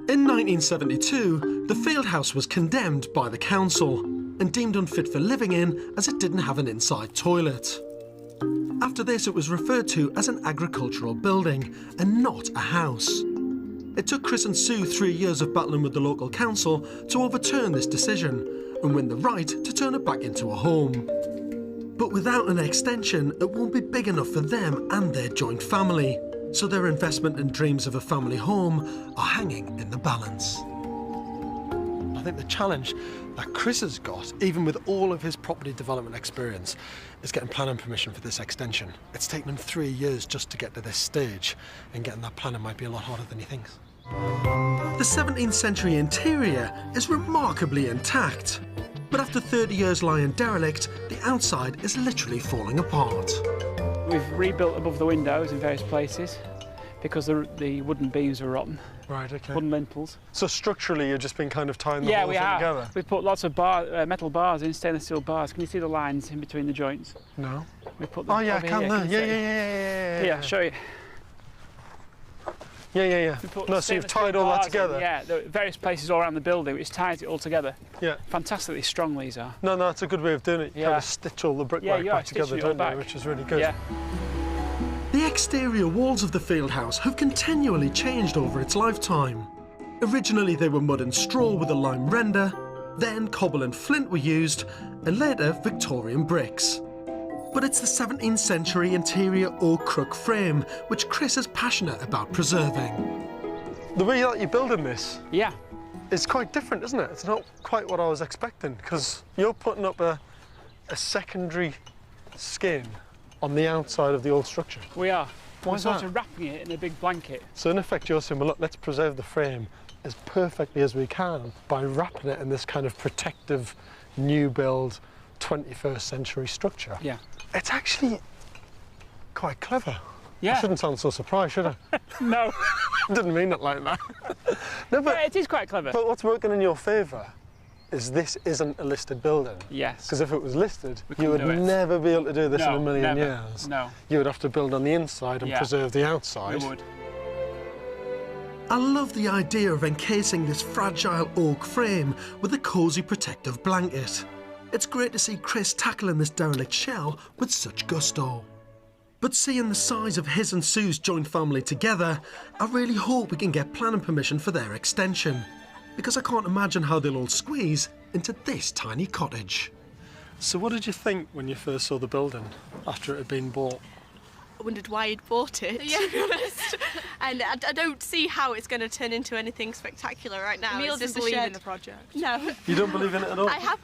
In 1972, the field house was condemned by the council and deemed unfit for living in as it didn't have an inside toilet. After this, it was referred to as an agricultural building and not a house. It took Chris and Sue 3 years of battling with the local council to overturn this decision and win the right to turn it back into a home. But without an extension, it won't be big enough for them and their joint family, so their investment and dreams of a family home are hanging in the balance. I think the challenge that Chris has got, even with all of his property development experience, is getting planning permission for this extension. It's taken him 3 years just to get to this stage, and getting that planning might be a lot harder than he thinks. The 17th century interior is remarkably intact, but after 30 years lying derelict, the outside is literally falling apart. We've rebuilt above the windows in various places because the wooden beams are rotten. Right, okay. Wooden lintels. So structurally, you've just been kind of tying the whole thing together? We've put lots of metal bars in, stainless steel bars. Can you see the lines in between the joints? No. We put them I over can here. there. Yeah. Here, I'll show you. Yeah. No, so you've tied all that together? Yeah, there are various places all around the building which ties it all together. Yeah. Fantastically strong these are. No, that's a good way of doing it. You kind of stitch all the brickwork back together, don't you? Which is really good. Yeah. The exterior walls of the field house have continually changed over its lifetime. Originally they were mud and straw with a lime render, then cobble and flint were used, and later Victorian bricks. But it's the 17th century interior oak crook frame which Chris is passionate about preserving. The way that you're building this Yeah. is quite different, isn't it? It's not quite what I was expecting, because you're putting up a secondary skin on the outside of the old structure. We are. Why We're is sort that? of wrapping it in a big blanket. So in effect you're saying, well look, let's preserve the frame as perfectly as we can by wrapping it in this kind of protective, new build, 21st century structure. Yeah. It's actually quite clever. Yeah. I shouldn't sound so surprised, should I? No. I didn't mean it like that. No, but yeah, it is quite clever. But what's working in your favour is this isn't a listed building. Yes. Because if it was listed, We you would couldn't do it. never be able to do this in No, a million never. years. No. You would have to build on the inside and Yeah. preserve the outside. We would. I love the idea of encasing this fragile oak frame with a cosy protective blanket. It's great to see Chris tackling this derelict shell with such gusto. But seeing the size of his and Sue's joint family together, I really hope we can get planning permission for their extension, because I can't imagine how they'll all squeeze into this tiny cottage. So what did you think when you first saw the building after it had been bought? I wondered why he'd bought it, to be honest. And I don't see how it's going to turn into anything spectacular right now. Emil It's just doesn't a believe shed. in the project. No. You don't believe in it at all? I have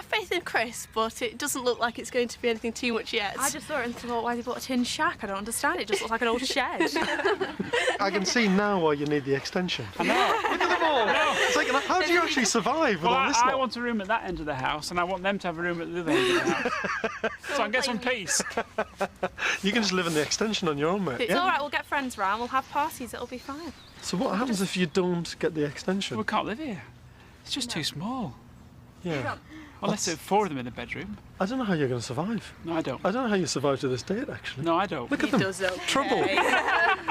faith in Chris, but it doesn't look like it's going to be anything too much yet. I just saw it and thought, why has he bought a tin shack? I don't understand. It just looks like an old shed. I can see now why you need the extension. I know. Look at them all. It's like, how do you actually survive with Well, all this I lot? want a room at that end of the house, and I want them to have a room at the other end of the house. So I can get some peace. You can just live in the extension on your own, mate. It's all right. We'll get friends round. We'll have parties. It'll be fine. So what happens if you don't get the extension? We can't live here. It's just too small. Yeah. Unless there are 4 of them in a bedroom. I don't know how you're going to survive. No, I don't. I don't know how you survive to this date, actually. No, I don't. Look at them. Trouble.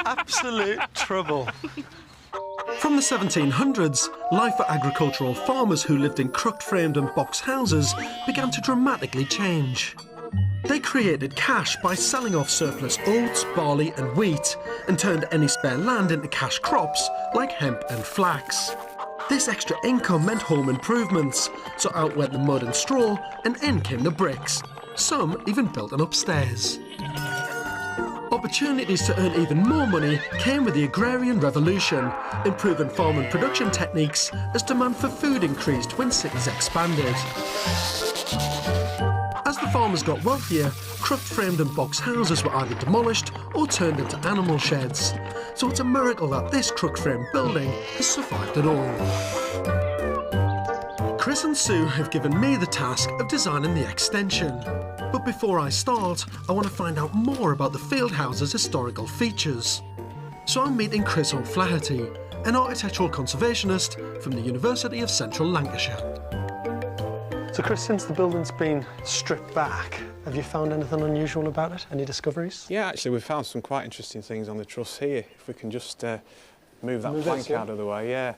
Absolute trouble. From the 1700s, life for agricultural farmers who lived in crooked-framed and box houses began to dramatically change. They created cash by selling off surplus oats, barley and wheat, and turned any spare land into cash crops like hemp and flax. This extra income meant home improvements, so out went the mud and straw, and in came the bricks. Some even built an upstairs. Opportunities to earn even more money came with the agrarian revolution, improving farming production techniques as demand for food increased when cities expanded. As the farmers got wealthier, crooked-framed and box houses were either demolished or turned into animal sheds. So it's a miracle that this crook-framed building has survived at all. Chris and Sue have given me the task of designing the extension. But before I start, I want to find out more about the field house's historical features. So I'm meeting Chris O'Flaherty, an architectural conservationist from the University of Central Lancashire. So Chris, since the building's been stripped back, have you found anything unusual about it? Any discoveries? Yeah, actually we've found some quite interesting things on the truss here. If we can just move that plank out of the way, yeah.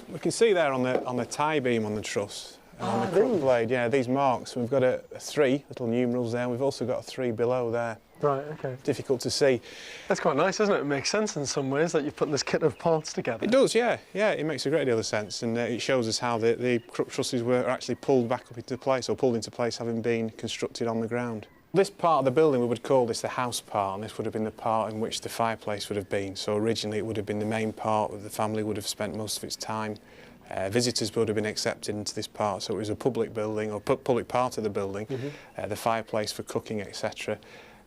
We can see there on the tie beam on the truss, on the crook blade, yeah, these marks. We've got a 3 little numerals there. We've also got a 3 below there. Right, okay. Difficult to see. That's quite nice, isn't it? It makes sense in some ways that you're putting this kit of parts together. It does, yeah. Yeah, it makes a great deal of sense, and it shows us how the crook trusses were actually pulled back up into place, or pulled into place having been constructed on the ground. This part of the building, we would call this the house part, and this would have been the part in which the fireplace would have been. So originally it would have been the main part where the family would have spent most of its time. Visitors would have been accepted into this part, so it was a public building, or public part of the building, the fireplace for cooking, etc.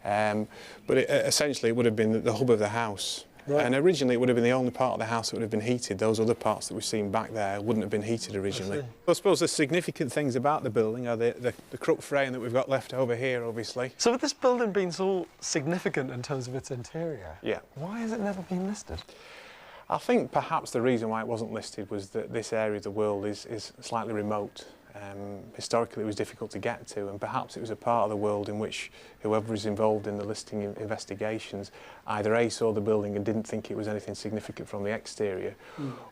But essentially it would have been the hub of the house. Right. And originally it would have been the only part of the house that would have been heated. Those other parts that we've seen back there wouldn't have been heated originally. I suppose the significant things about the building are the crook frame that we've got left over here, obviously. So with this building being so significant in terms of its interior, yeah, why has it never been listed? I think perhaps the reason why it wasn't listed was that this area of the world is slightly remote. Historically it was difficult to get to, and perhaps it was a part of the world in which whoever is involved in the listing investigations either A, saw the building and didn't think it was anything significant from the exterior,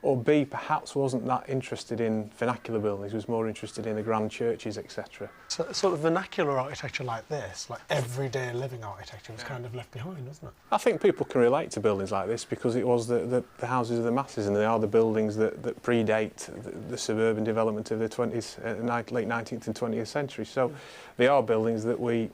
or B, perhaps wasn't that interested in vernacular buildings, was more interested in the grand churches, etc. So sort of vernacular architecture like this, like everyday living architecture, was kind of left behind, wasn't it? I think people can relate to buildings like this because it was the houses of the masses, and they are the buildings that predate the suburban development of the 20th, late 19th and 20th century. So they are buildings that we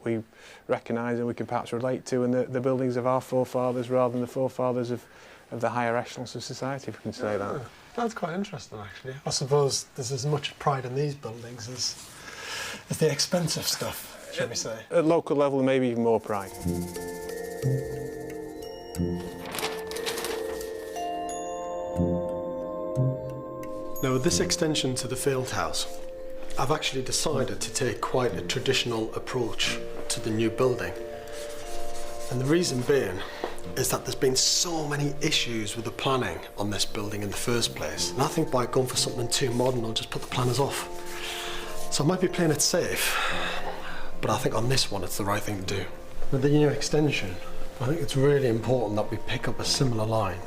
recognise and we can perhaps relate to, and the buildings of our forefathers rather than the forefathers of the higher echelons of society, if we can say that. That's quite interesting, actually. I suppose there's as much pride in these buildings as the expensive stuff, shall we say. At local level, maybe even more pride. Now, with this extension to the field house, I've actually decided to take quite a traditional approach to the new building. And the reason being is that there's been so many issues with the planning on this building in the first place. And I think by going for something too modern, I'll just put the planners off. So I might be playing it safe, but I think on this one, it's the right thing to do. With the new extension, I think it's really important that we pick up a similar line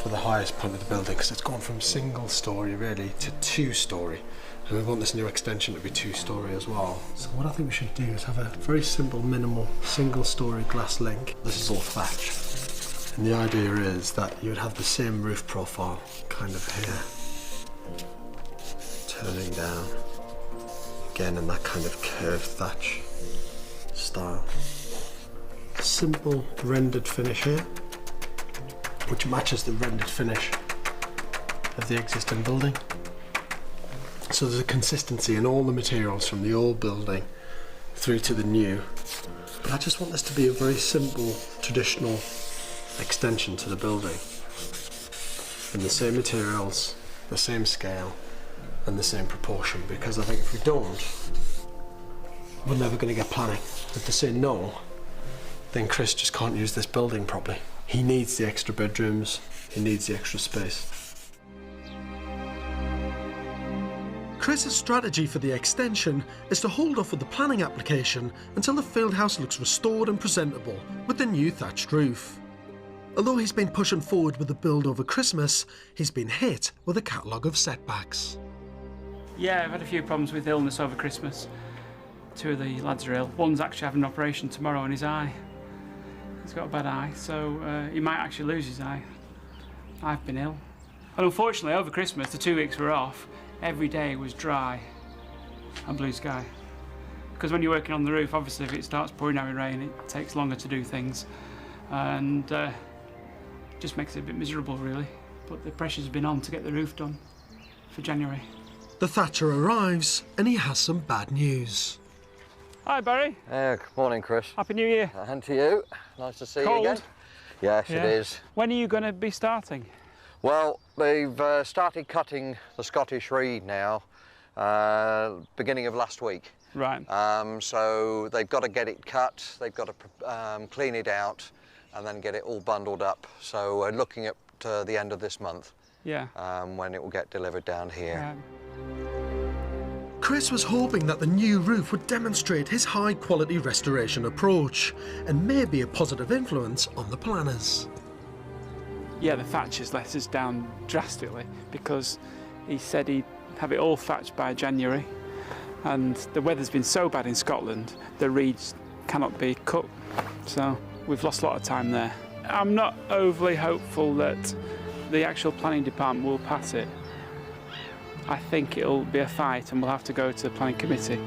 for the highest point of the building, because it's gone from single story really to 2-story, and we want this new extension to be 2-story as well. So what I think we should do is have a very simple, minimal, single-story glass link. This is all thatch, and the idea is that you would have the same roof profile kind of here, turning down, again in that kind of curved thatch style. Simple rendered finish here, which matches the rendered finish of the existing building. So there's a consistency in all the materials from the old building through to the new. But I just want this to be a very simple, traditional extension to the building. In the same materials, the same scale, and the same proportion, because I think if we don't, we're never going to get planning. If they say no, then Chris just can't use this building properly. He needs the extra bedrooms, he needs the extra space. Chris's strategy for the extension is to hold off with the planning application until the field house looks restored and presentable with the new thatched roof. Although he's been pushing forward with the build over Christmas, he's been hit with a catalogue of setbacks. Yeah, I've had a few problems with illness over Christmas. 2 of the lads are ill. One's actually having an operation tomorrow on his eye. He's got a bad eye, so he might actually lose his eye. I've been ill. And unfortunately, over Christmas, the 2 weeks we're off, every day was dry and blue sky. Because when you're working on the roof, obviously if it starts pouring down with rain, it takes longer to do things. And just makes it a bit miserable, really. But the pressure's been on to get the roof done for January. The thatcher arrives and he has some bad news. Hi, Barry. Good morning, Chris. Happy New Year. And to you. Nice to see you again. Yes, yeah. It is. When are you going to be starting? Well, they've started cutting the Scottish reed now, beginning of last week. Right. So they've got to get it cut, they've got to clean it out, and then get it all bundled up. So we're looking at the end of this month. Yeah. When it will get delivered down here. Chris was hoping that the new roof would demonstrate his high-quality restoration approach and may be a positive influence on the planners. Yeah, the thatch has let us down drastically because he said he'd have it all thatched by January, and the weather's been so bad in Scotland, the reeds cannot be cut, so we've lost a lot of time there. I'm not overly hopeful that the actual planning department will pass it. I think it'll be a fight and we'll have to go to the planning committee.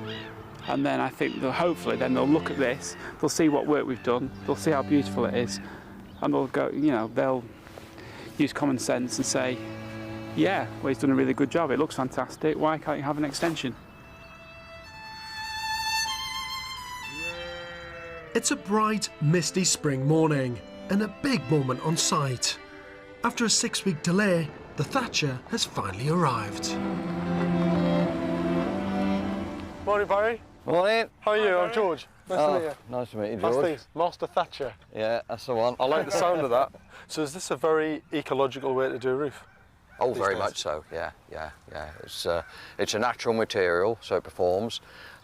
And then I think hopefully they'll look at this, they'll see what work we've done, they'll see how beautiful it is, and they'll go, they'll use common sense and say, yeah, well, he's done a really good job, it looks fantastic, why can't you have an extension? It's a bright, misty spring morning and a big moment on site. After a 6-week delay, the thatcher has finally arrived. Morning, Barry. Morning. How are you? I'm George. Nice to meet you. Nice to meet you, How's George. things? Master Thatcher. Yeah, that's the one. I like the sound of that. So is this a very ecological way to do a roof? Oh, very much so, yeah. It's a natural material, so it performs.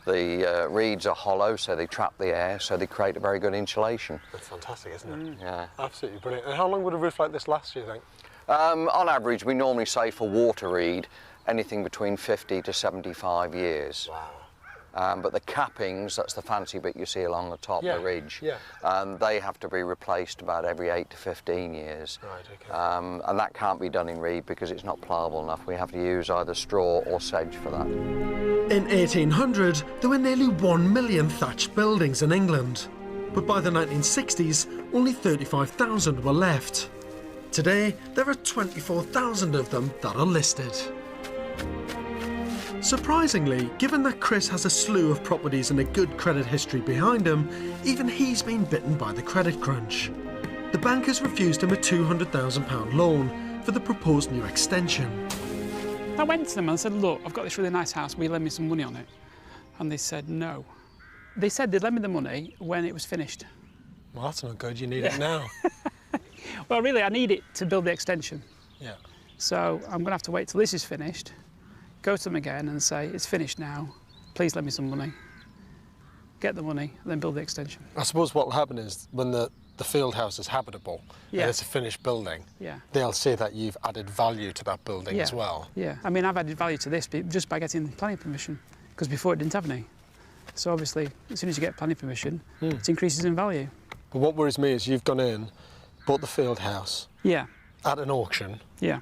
The reeds are hollow, so they trap the air, so they create a very good insulation. That's fantastic, isn't it? Yeah. Absolutely brilliant. And how long would a roof like this last, do you think? On average, we normally say for water reed, anything between 50 to 75 years. Wow. But the cappings, that's the fancy bit you see along the top, the ridge, yeah. they have to be replaced about every 8 to 15 years. Right, okay. And that can't be done in reed because it's not pliable enough. We have to use either straw or sedge for that. In 1800, there were nearly 1 million thatched buildings in England. But by the 1960s, only 35,000 were left. Today, there are 24,000 of them that are listed. Surprisingly, given that Chris has a slew of properties and a good credit history behind him, even he's been bitten by the credit crunch. The bankers refused him a £200,000 loan for the proposed new extension. I went to them and I said, look, I've got this really nice house, will you lend me some money on it? And they said no. They said they'd lend me the money when it was finished. Well, that's not good, you need it now. Well, really, I need it to build the extension. Yeah. So I'm going to have to wait till this is finished, go to them again and say, it's finished now, please lend me some money. Get the money, and then build the extension. I suppose what will happen is when the field house is habitable Yeah. and it's a finished building, Yeah. they'll see that you've added value to that building Yeah. as well. Yeah, I mean, I've added value to this just by getting the planning permission, because before it didn't have any. So obviously, as soon as you get planning permission, it increases in value. But what worries me is you've gone in, bought the field house Yeah. at an auction. Yeah.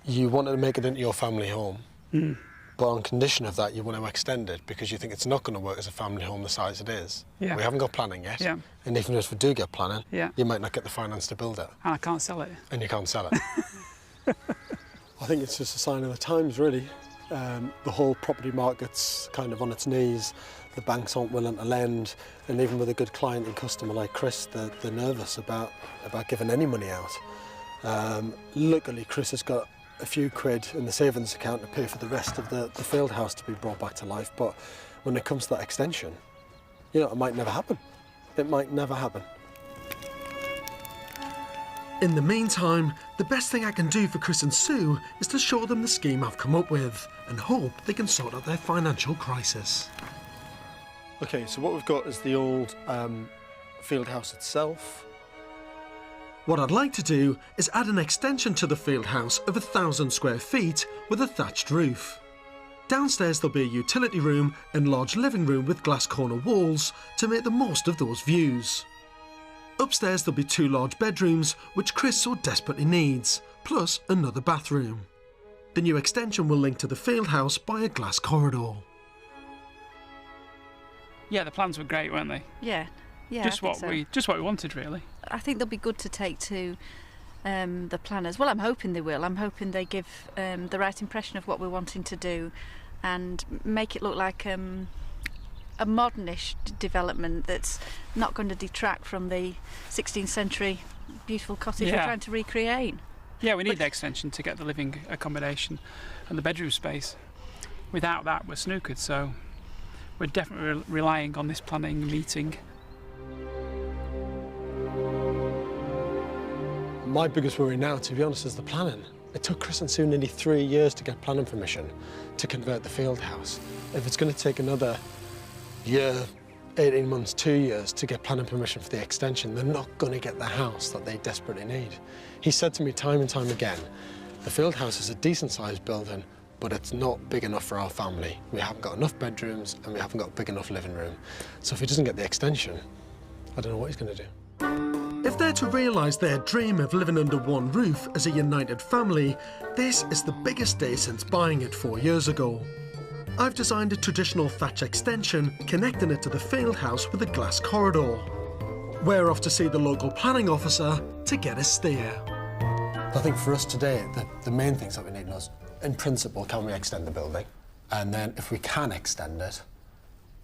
You wanted to make it into your family home, Mm. but on condition of that, you want to extend it because you think it's not going to work as a family home the size it is. Yeah. We haven't got planning yet. Yeah. And even if we do get planning, Yeah. you might not get the finance to build it. And I can't sell it. And you can't sell it. I think it's just a sign of the times, really. The whole property market's kind of on its knees. The banks aren't willing to lend, and even with a good client and customer like Chris, they're nervous about giving any money out. Luckily, Chris has got a few quid in the savings account to pay for the rest of the field house to be brought back to life. But when it comes to that extension, it might never happen. It might never happen. In the meantime, the best thing I can do for Chris and Sue is to show them the scheme I've come up with and hope they can sort out their financial crisis. Okay, so what we've got is the old field house itself. What I'd like to do is add an extension to the field house of 1,000 square feet with a thatched roof. Downstairs there'll be a utility room and large living room with glass corner walls to make the most of those views. Upstairs there'll be 2 large bedrooms which Chris so desperately needs, plus another bathroom. The new extension will link to the field house by a glass corridor. Yeah, the plans were great, weren't they? Yeah, yeah. Just what we wanted, really. I think they'll be good to take to the planners. Well, I'm hoping they will. I'm hoping they give the right impression of what we're wanting to do, and make it look like a modernish development that's not going to detract from the 16th century beautiful cottage we're trying to recreate. Yeah, we need the extension to get the living accommodation and the bedroom space. Without that, we're snookered, so we're definitely relying on this planning meeting. My biggest worry now, to be honest, is the planning. It took Chris and Sue nearly 3 years to get planning permission to convert the field house. If it's going to take another year, 18 months, 2 years to get planning permission for the extension, they're not going to get the house that they desperately need. He said to me time and time again, the field house is a decent-sized building, but it's not big enough for our family. We haven't got enough bedrooms and we haven't got a big enough living room. So if he doesn't get the extension, I don't know what he's going to do. If they're to realise their dream of living under one roof as a united family, this is the biggest day since buying it 4 years ago. I've designed a traditional thatch extension, connecting it to the field house with a glass corridor. We're off to see the local planning officer to get a steer. I think for us today, the main things that we need is, in principle, can we extend the building? And then if we can extend it,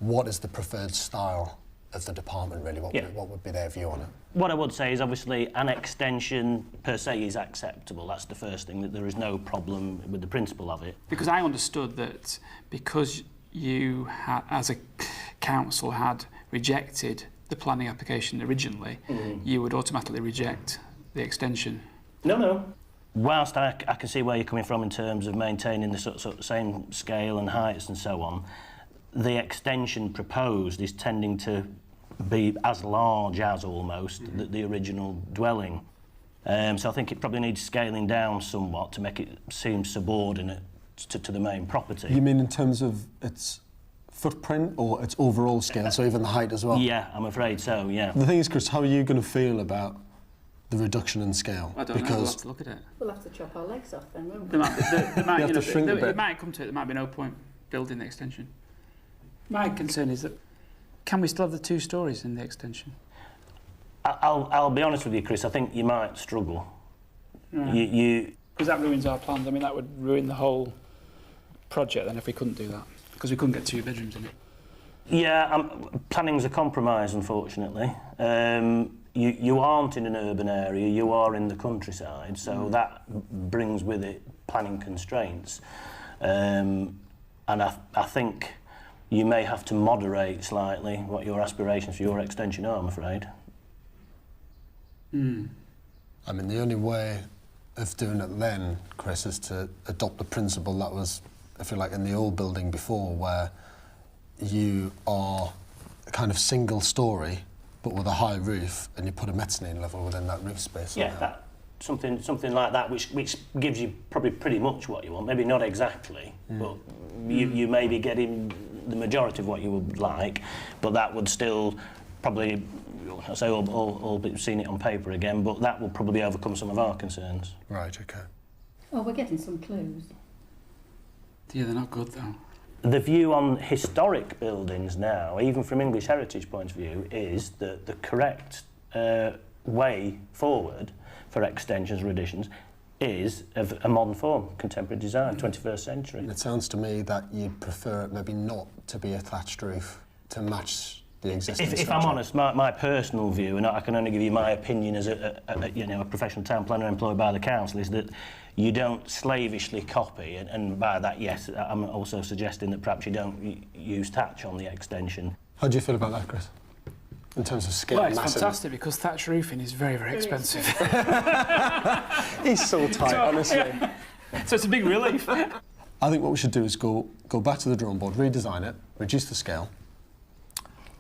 what is the preferred style of the department, really? What would be their view on it? What I would say is, obviously, an extension per se is acceptable. That's the first thing, that there is no problem with the principle of it. Because I understood that because you, as a council, had rejected the planning application originally, you would automatically reject the extension. No. Whilst I can see where you're coming from in terms of maintaining the sort of same scale and heights and so on, the extension proposed is tending to be as large as almost the original dwelling. So I think it probably needs scaling down somewhat to make it seem subordinate to the main property. You mean in terms of its footprint or its overall scale, so even the height as well? Yeah, I'm afraid so, yeah. The thing is, Chris, how are you going to feel about the reduction in scale? I don't know, we'll have to look at it. We'll have to chop our legs off then, won't we? It might come to it, there might be no point building the extension. My concern is that, can we still have the 2 stories in the extension? I'll be honest with you, Chris, I think you might struggle. Because that ruins our plans. I mean, that would ruin the whole project then if we couldn't do that, because we couldn't get 2 bedrooms in it. Yeah, planning's a compromise, unfortunately. You aren't in an urban area, you are in the countryside, so that brings with it planning constraints. And I think you may have to moderate slightly what your aspirations for your extension are, I'm afraid. I mean, the only way of doing it then, Chris, is to adopt the principle that was, if you like, in the old building before, where you are a kind of single story, but with a high roof, and you put a mezzanine level within that roof space. Yeah, something like that, which gives you probably pretty much what you want. Maybe not exactly, but you may be getting the majority of what you would like, but that would still probably, I say all but seen it on paper again, but that will probably overcome some of our concerns. Right, okay. Oh, we're getting some clues. Yeah, they're not good though. The view on historic buildings now, even from English heritage point of view, is that the correct way forward for extensions or additions is of a modern form, contemporary design, 21st century. It sounds to me that you'd prefer it maybe not to be a thatched roof to match the existing If I'm honest, my personal view, and I can only give you my opinion as a professional town planner employed by the council, is that you don't slavishly copy, and by that, yes, I'm also suggesting that perhaps you don't use thatch on the extension. How do you feel about that, Chris? In terms of scale, well, it's massive. Fantastic, because thatch roofing is very, very expensive. He's so tight, honestly. So it's a big relief. I think what we should do is go back to the drawing board, redesign it, reduce the scale,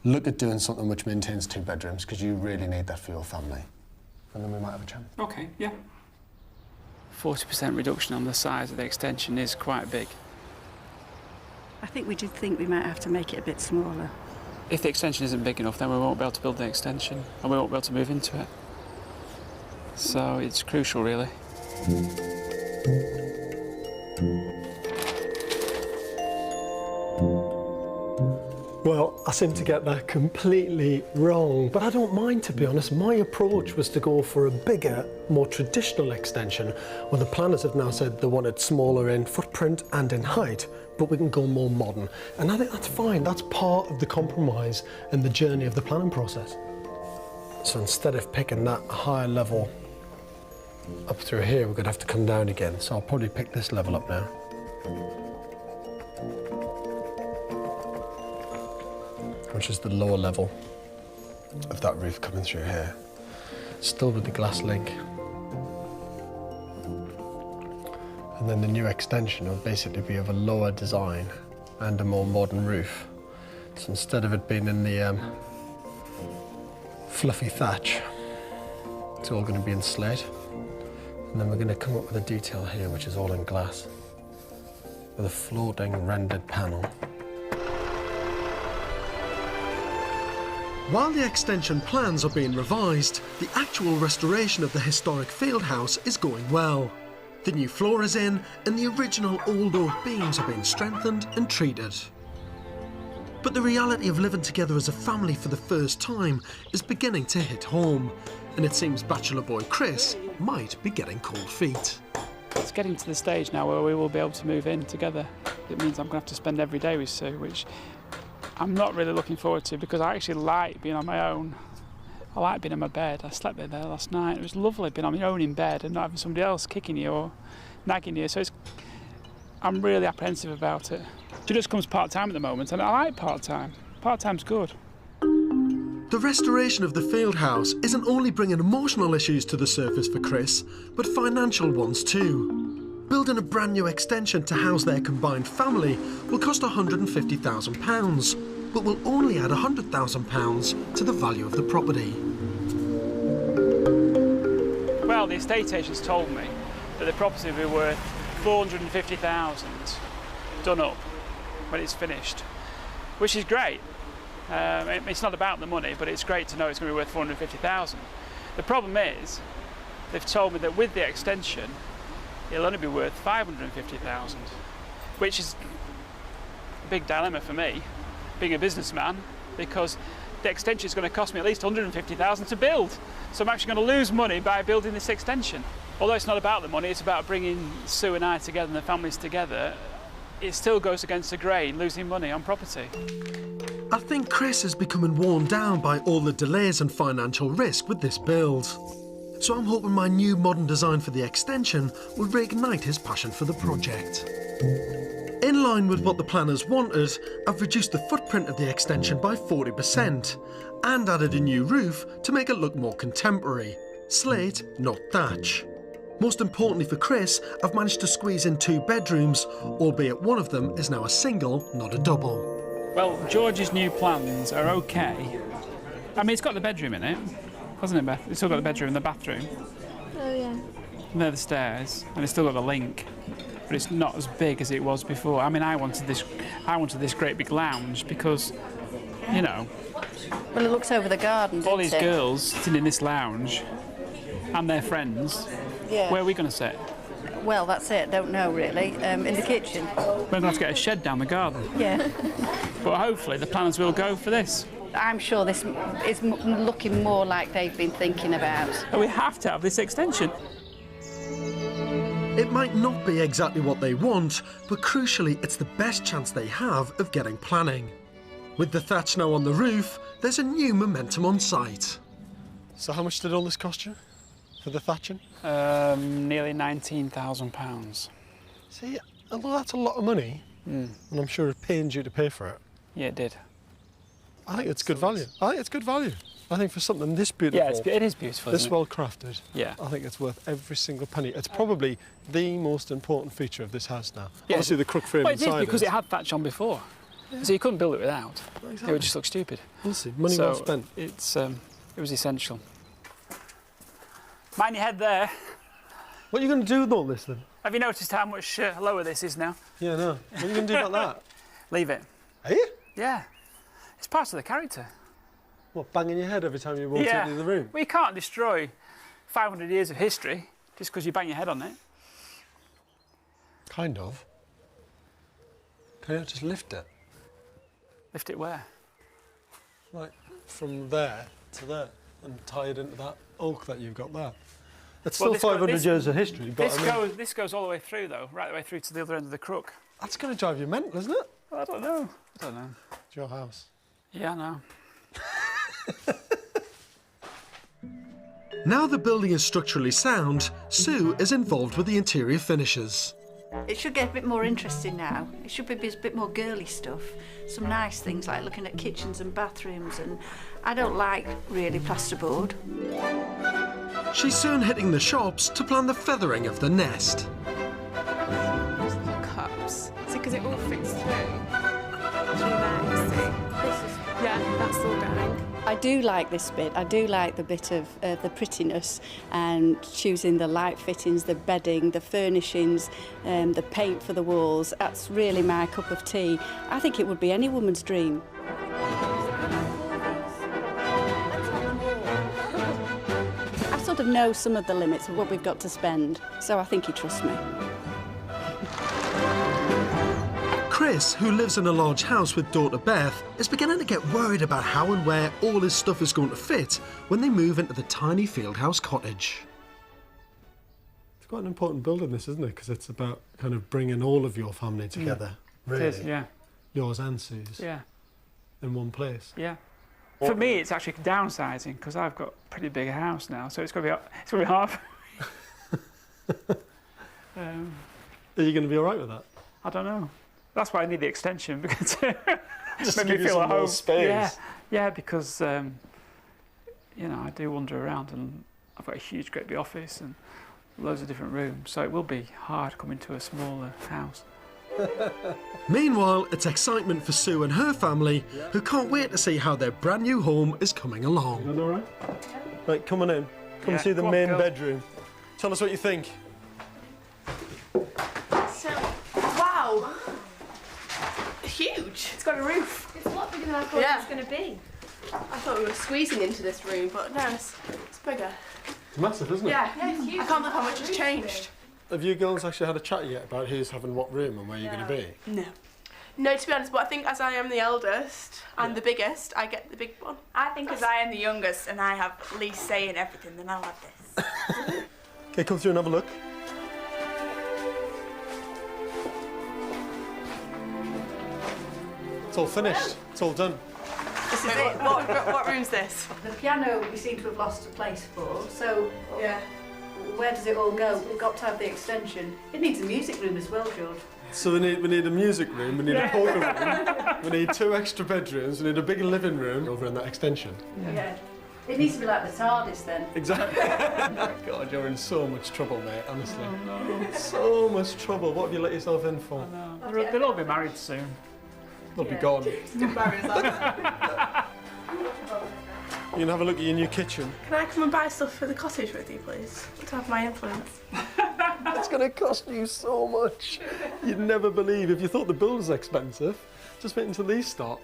look at doing something which maintains 2 bedrooms, because you really need that for your family. And then we might have a chance. OK, yeah. 40% reduction on the size of the extension is quite big. I think we did think we might have to make it a bit smaller. If the extension isn't big enough, then we won't be able to build the extension, and we won't be able to move into it. So it's crucial, really. Well, I seem to get that completely wrong, but I don't mind, to be honest. My approach was to go for a bigger, more traditional extension, where the planners have now said they want it smaller in footprint and in height, but we can go more modern. And I think that's fine. That's part of the compromise and the journey of the planning process. So instead of picking that higher level up through here, we're going to have to come down again. So I'll probably pick this level up now. Which is the lower level of that roof coming through here. Still with the glass link. And then the new extension will basically be of a lower design and a more modern roof. So instead of it being in the fluffy thatch, it's all going to be in slate. And then we're going to come up with a detail here which is all in glass with a floating rendered panel. While the extension plans are being revised, the actual restoration of the historic field house is going well. The new floor is in and the original old oak beams are being strengthened and treated. But the reality of living together as a family for the first time is beginning to hit home, and it seems bachelor boy Chris might be getting cold feet. It's getting to the stage now where we will be able to move in together. It means I'm going to have to spend every day with Sue, which I'm not really looking forward to, because I actually like being on my own. I like being in my bed. I slept there last night. It was lovely being on my own in bed and not having somebody else kicking you or nagging you. So I'm really apprehensive about it. She just comes part-time at the moment, and I like part-time. Part-time's good. The restoration of the field house isn't only bringing emotional issues to the surface for Chris, but financial ones too. Building a brand new extension to house their combined family will cost £150,000, but will only add £100,000 to the value of the property. Well, the estate agents told me that the property will be worth £450,000 done up when it's finished, which is great. It's not about the money, but it's great to know it's going to be worth £450,000. The problem is, they've told me that with the extension, it'll only be worth £550,000, which is a big dilemma for me, being a businessman, because the extension is going to cost me at least £150,000 to build. So I'm actually going to lose money by building this extension. Although it's not about the money, it's about bringing Sue and I together and the families together. It still goes against the grain, losing money on property. I think Chris is becoming worn down by all the delays and financial risk with this build. So I'm hoping my new modern design for the extension will reignite his passion for the project. In line with what the planners wanted, I've reduced the footprint of the extension by 40% and added a new roof to make it look more contemporary. Slate, not thatch. Most importantly for Chris, I've managed to squeeze in 2 bedrooms, albeit one of them is now a single, not a double. Well, George's new plans are okay. I mean, it's got the bedroom in it, hasn't it, Beth? It's still got the bedroom and the bathroom. Oh, yeah. And they're the stairs, and it's still got the link, but it's not as big as it was before. I mean, I wanted this great big lounge because, you know... Well, it looks over the garden, all these girls sitting in this lounge, and their friends, yeah. Where are we going to sit? Well, that's it. Don't know, really. In the kitchen. We're going to have to get a shed down the garden. Yeah. But hopefully the planners will go for this. I'm sure this is looking more like they've been thinking about. And we have to have this extension. It might not be exactly what they want, but crucially it's the best chance they have of getting planning. With the thatch now on the roof, there's a new momentum on site. So how much did all this cost you for the thatching? Nearly £19,000. See, although that's a lot of money, and I'm sure it pains you to pay for it. Yeah, it did. I think it's good value. I think for something this beautiful... Yeah, it is beautiful, this isn't it? well crafted, yeah. I think it's worth every single penny. It's probably the most important feature of this house now. Yeah. Obviously the crook frame inside. Well, it is because it had thatch on before. Yeah. So you couldn't build it without. Exactly. It would just look stupid. Honestly, money well spent. It was essential. Mind your head there. What are you going to do with all this then? Have you noticed how much lower this is now? Yeah, no. What are you going to do about that? Leave it. Are you? Yeah. It's part of the character. What, banging your head every time you walk into the room? Well, you can't destroy 500 years of history just because you bang your head on it. Kind of. Can you just lift it? Lift it where? Like, from there to there and tie it into that oak that you've got there. It's still 500 years of history, but this goes all the way through, though, right the way through to the other end of the crook. That's going to drive you mental, isn't it? Well, I don't know. It's your house. Yeah, I know. Now the building is structurally sound, Sue is involved with the interior finishes. It should get a bit more interesting now. It should be a bit more girly stuff. Some nice things like looking at kitchens and bathrooms, and I don't like really plasterboard. She's soon hitting the shops to plan the feathering of the nest. steps. See, because it all fits through there, you see. Yeah, that's all going. I do like this bit. I do like the bit of the prettiness and choosing the light fittings, the bedding, the furnishings, the paint for the walls. That's really my cup of tea. I think it would be any woman's dream. I sort of know some of the limits of what we've got to spend, so I think he trusts me. Chris, who lives in a large house with daughter Beth, is beginning to get worried about how and where all his stuff is going to fit when they move into the tiny fieldhouse cottage. It's quite an important building, this, isn't it? Because it's about kind of bringing all of your family together. Really. It is, yeah. Yours and Sue's. Yeah. In one place. Yeah. For me, it's actually downsizing because I've got a pretty big house now, so it's going to be half. Are you going to be all right with that? I don't know. That's why I need the extension, because it just made to me give feel you at some more home. space. Yeah, because you know, I do wander around and I've got a huge, great big office and loads of different rooms, so it will be hard coming to a smaller house. Meanwhile, it's excitement for Sue and her family, who can't wait to see how their brand new home is coming along. All right? Right, come on in. Come and see the main bedroom. Tell us what you think. So, wow! Huge. It's got a roof. It's a lot bigger than I thought it was going to be. I thought we were squeezing into this room, but no, it's bigger. It's massive, isn't it? Yeah, it's huge. I can't believe how much has changed. Have you girls actually had a chat yet about who's having what room and where you're going to be? No. No, to be honest, but I think as I am the eldest and the biggest, I get the big one. I think as I am the youngest and I have least say in everything, then I'll have this. Okay, come through and have a look. It's all finished. It's all done. This is it. What room's this? The piano we seem to have lost a place for, so yeah. Where does it all go? We've got to have the extension. It needs a music room as well, George. So we need a music room, we need a poker room, we need 2 extra bedrooms, we need a bigger living room over in that extension. Yeah. It needs to be like the TARDIS then. Exactly. God, you're in so much trouble, mate, honestly. Oh, no. So much trouble. What have you let yourself in for? They'll all be married soon. They'll be gone. You can have a look at your new kitchen. Can I come and buy stuff for the cottage with you, please? To have my influence. It's going to cost you so much. You'd never believe. If you thought the bill was expensive, just wait until these start.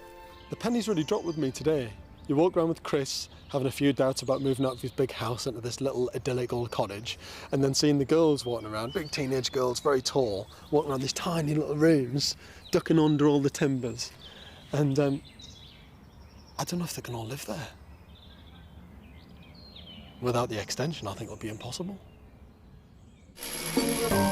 The pennies really dropped with me today. You walk around with Chris, having a few doubts about moving out of his big house into this little idyllic old cottage, and then seeing the girls walking around, big teenage girls, very tall, walking around these tiny little rooms, ducking under all the timbers. And I don't know if they can all live there. Without the extension, I think it'll be impossible.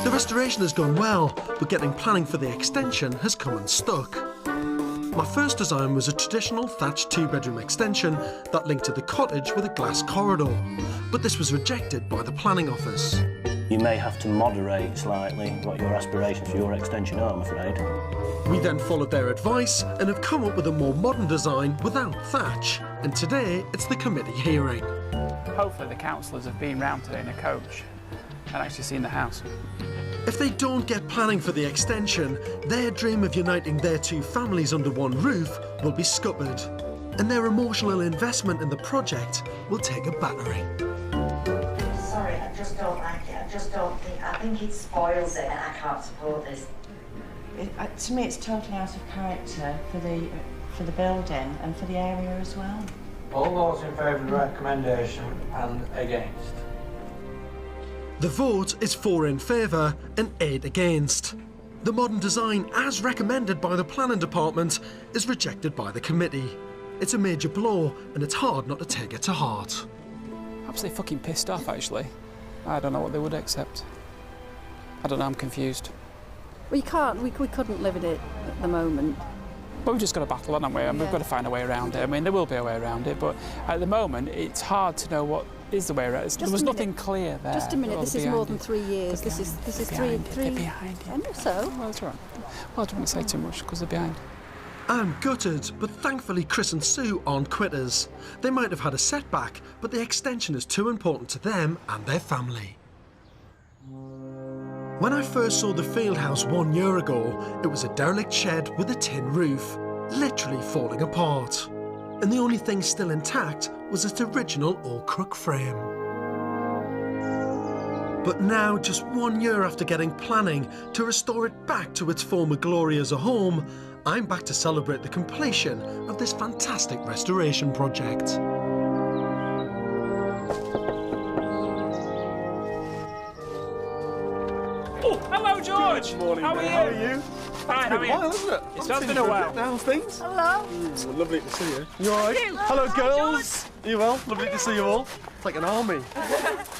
The restoration has gone well, but getting planning for the extension has come unstuck. My first design was a traditional thatched 2-bedroom extension that linked to the cottage with a glass corridor, but this was rejected by the planning office. You may have to moderate slightly what your aspirations for your extension are, I'm afraid. We then followed their advice and have come up with a more modern design without thatch, and today it's the committee hearing. Hopefully the councillors have been round today in a coach and actually seen the house. If they don't get planning for the extension, their dream of uniting their 2 families under one roof will be scuppered, and their emotional investment in the project will take a battering. Sorry, I just don't like it. I think it spoils it, and I can't support this. To me, it's totally out of character for the building and for the area as well. All those in favour of the recommendation and against? The vote is 4 in favour and 8 against. The modern design, as recommended by the planning department, is rejected by the committee. It's a major blow, and it's hard not to take it to heart. Absolutely fucking pissed off, actually. I don't know what they would accept. I don't know, I'm confused. We couldn't live in it at the moment. But we've just got to battle on, haven't we? And we've got to find a way around it. I mean, there will be a way around it, but at the moment, it's hard to know what is the way around it. There was nothing clear there. Just a minute, this is more than 3 years. This is 3. They're behind it. I know so. Well, that's right. Well, I don't want to say too much because they're behind. I'm gutted, but thankfully Chris and Sue aren't quitters. They might have had a setback, but the extension is too important to them and their family. When I first saw the field house 1 year ago, it was a derelict shed with a tin roof, literally falling apart. And the only thing still intact was its original oak crook frame. But now, just 1 year after getting planning to restore it back to its former glory as a home, I'm back to celebrate the completion of this fantastic restoration project. Oh, hello, George. Good morning, How are mate. you? How are you? Fine, how are you? While, isn't it? It's been a while. How's things? Hello. Lovely to see you. You all right? Hello, girls. Are you well? Lovely to see you all. It's like an army.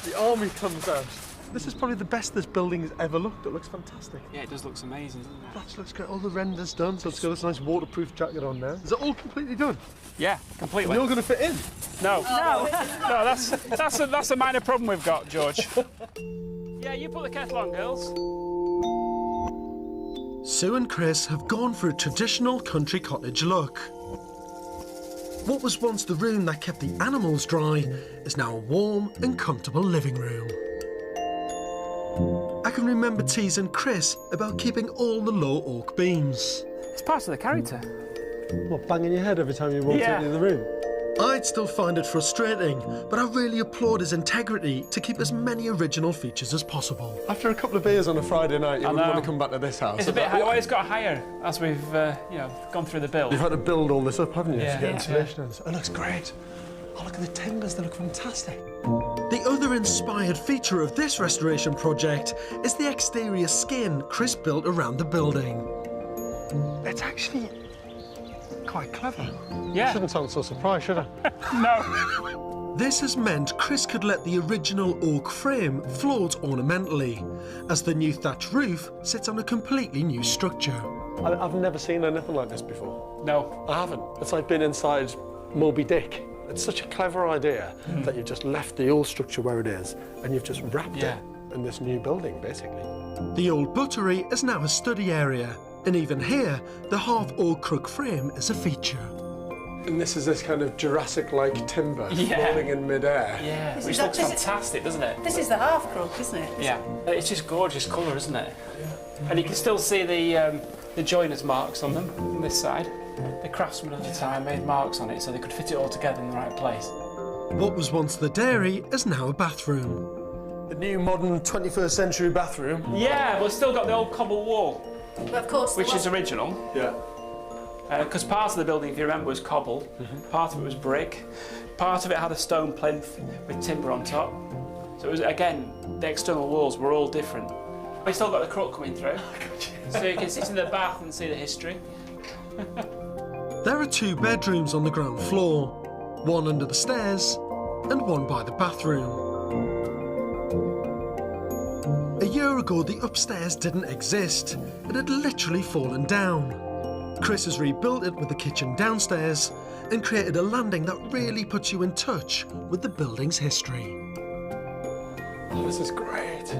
The army comes out. This is probably the best this building has ever looked. It looks fantastic. Yeah, it does look amazing, doesn't it? That looks great. All the renders done, so it's got this nice waterproof jacket on now. Is it all completely done? Yeah, completely. And you're going to fit in? No. No. No, that's a minor problem we've got, George. Yeah, you put the kettle on, girls. Sue and Chris have gone for a traditional country cottage look. What was once the room that kept the animals dry is now a warm and comfortable living room. I can remember teasing Chris about keeping all the low oak beams. It's part of the character. What, banging your head every time you walk into the room? I'd still find it frustrating, but I really applaud his integrity to keep as many original features as possible. After a couple of beers on a Friday night, you wouldn't want to come back to this house. It's a bit higher. Well, it's got higher as we've, gone through the build. You've had to build all this up, haven't you, Yeah. to get insulation in. It looks great. Oh, look at the timbers, they look fantastic. The other inspired feature of this restoration project is the exterior skin Chris built around the building. It's actually quite clever. Yeah. I shouldn't sound so surprised, should I? No. This has meant Chris could let the original oak frame float ornamentally, as the new thatch roof sits on a completely new structure. I've never seen anything like this before. No. I haven't. It's like being inside Moby Dick. It's such a clever idea that you've just left the old structure where it is and you've just wrapped it in this new building, basically. The old buttery is now a study area, and even here, the half oak crook frame is a feature. And this is this kind of Jurassic-like timber floating in midair. Yeah, which looks fantastic, doesn't it? This is the half crook, isn't it? Yeah, it's just gorgeous colour, isn't it? Yeah. And you can still see the joiners' marks on them on this side. The craftsmen of the time made marks on it so they could fit it all together in the right place. What was once the dairy is now a bathroom. The new modern 21st century bathroom. Yeah, but it's still got the old cobble wall. But of course, which is original. Yeah. Because part of the building, if you remember, was cobble, part of it was brick, part of it had a stone plinth with timber on top. So it was, again, the external walls were all different. We still got the crook coming through, so you can sit in the bath and see the history. There are 2 bedrooms on the ground floor, one under the stairs and one by the bathroom. A year ago, the upstairs didn't exist. It had literally fallen down. Chris has rebuilt it with the kitchen downstairs and created a landing that really puts you in touch with the building's history. Oh, this is great.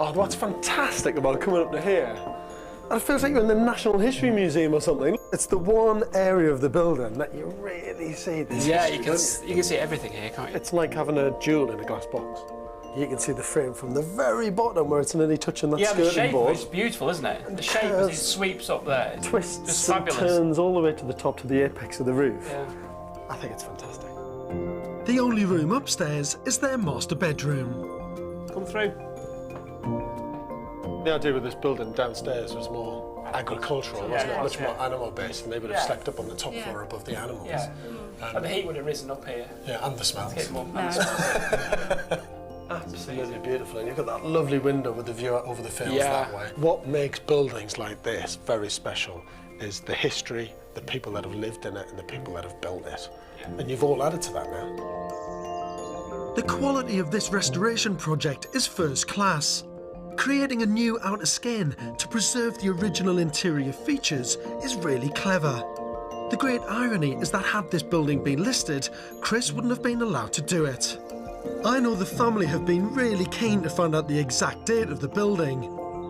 Oh, what's fantastic about coming up to here? It feels like you're in the National History Museum or something. It's the one area of the building that you really see this. Yeah, you can see everything here, can't you? It's like having a jewel in a glass box. You can see the frame from the very bottom where it's nearly touching that skirting the shape board. is beautiful, isn't it? And the shape as it sweeps up there. It's twists just and fabulous. turns all the way to the top, to the apex of the roof. Yeah. I think it's fantastic. The only room upstairs is their master bedroom. Come through. The idea with this building downstairs was more agricultural, wasn't it? Much more animal-based, and they would have slept up on the top floor above the animals. Yeah. And the heat would have risen up here. Yeah, and the smells. Absolutely beautiful, and you've got that lovely window with the view out over the fields that way. What makes buildings like this very special is the history, the people that have lived in it, and the people that have built it. And you've all added to that now. The quality of this restoration project is first class. Creating a new outer skin to preserve the original interior features is really clever. The great irony is that had this building been listed, Chris wouldn't have been allowed to do it. I know the family have been really keen to find out the exact date of the building,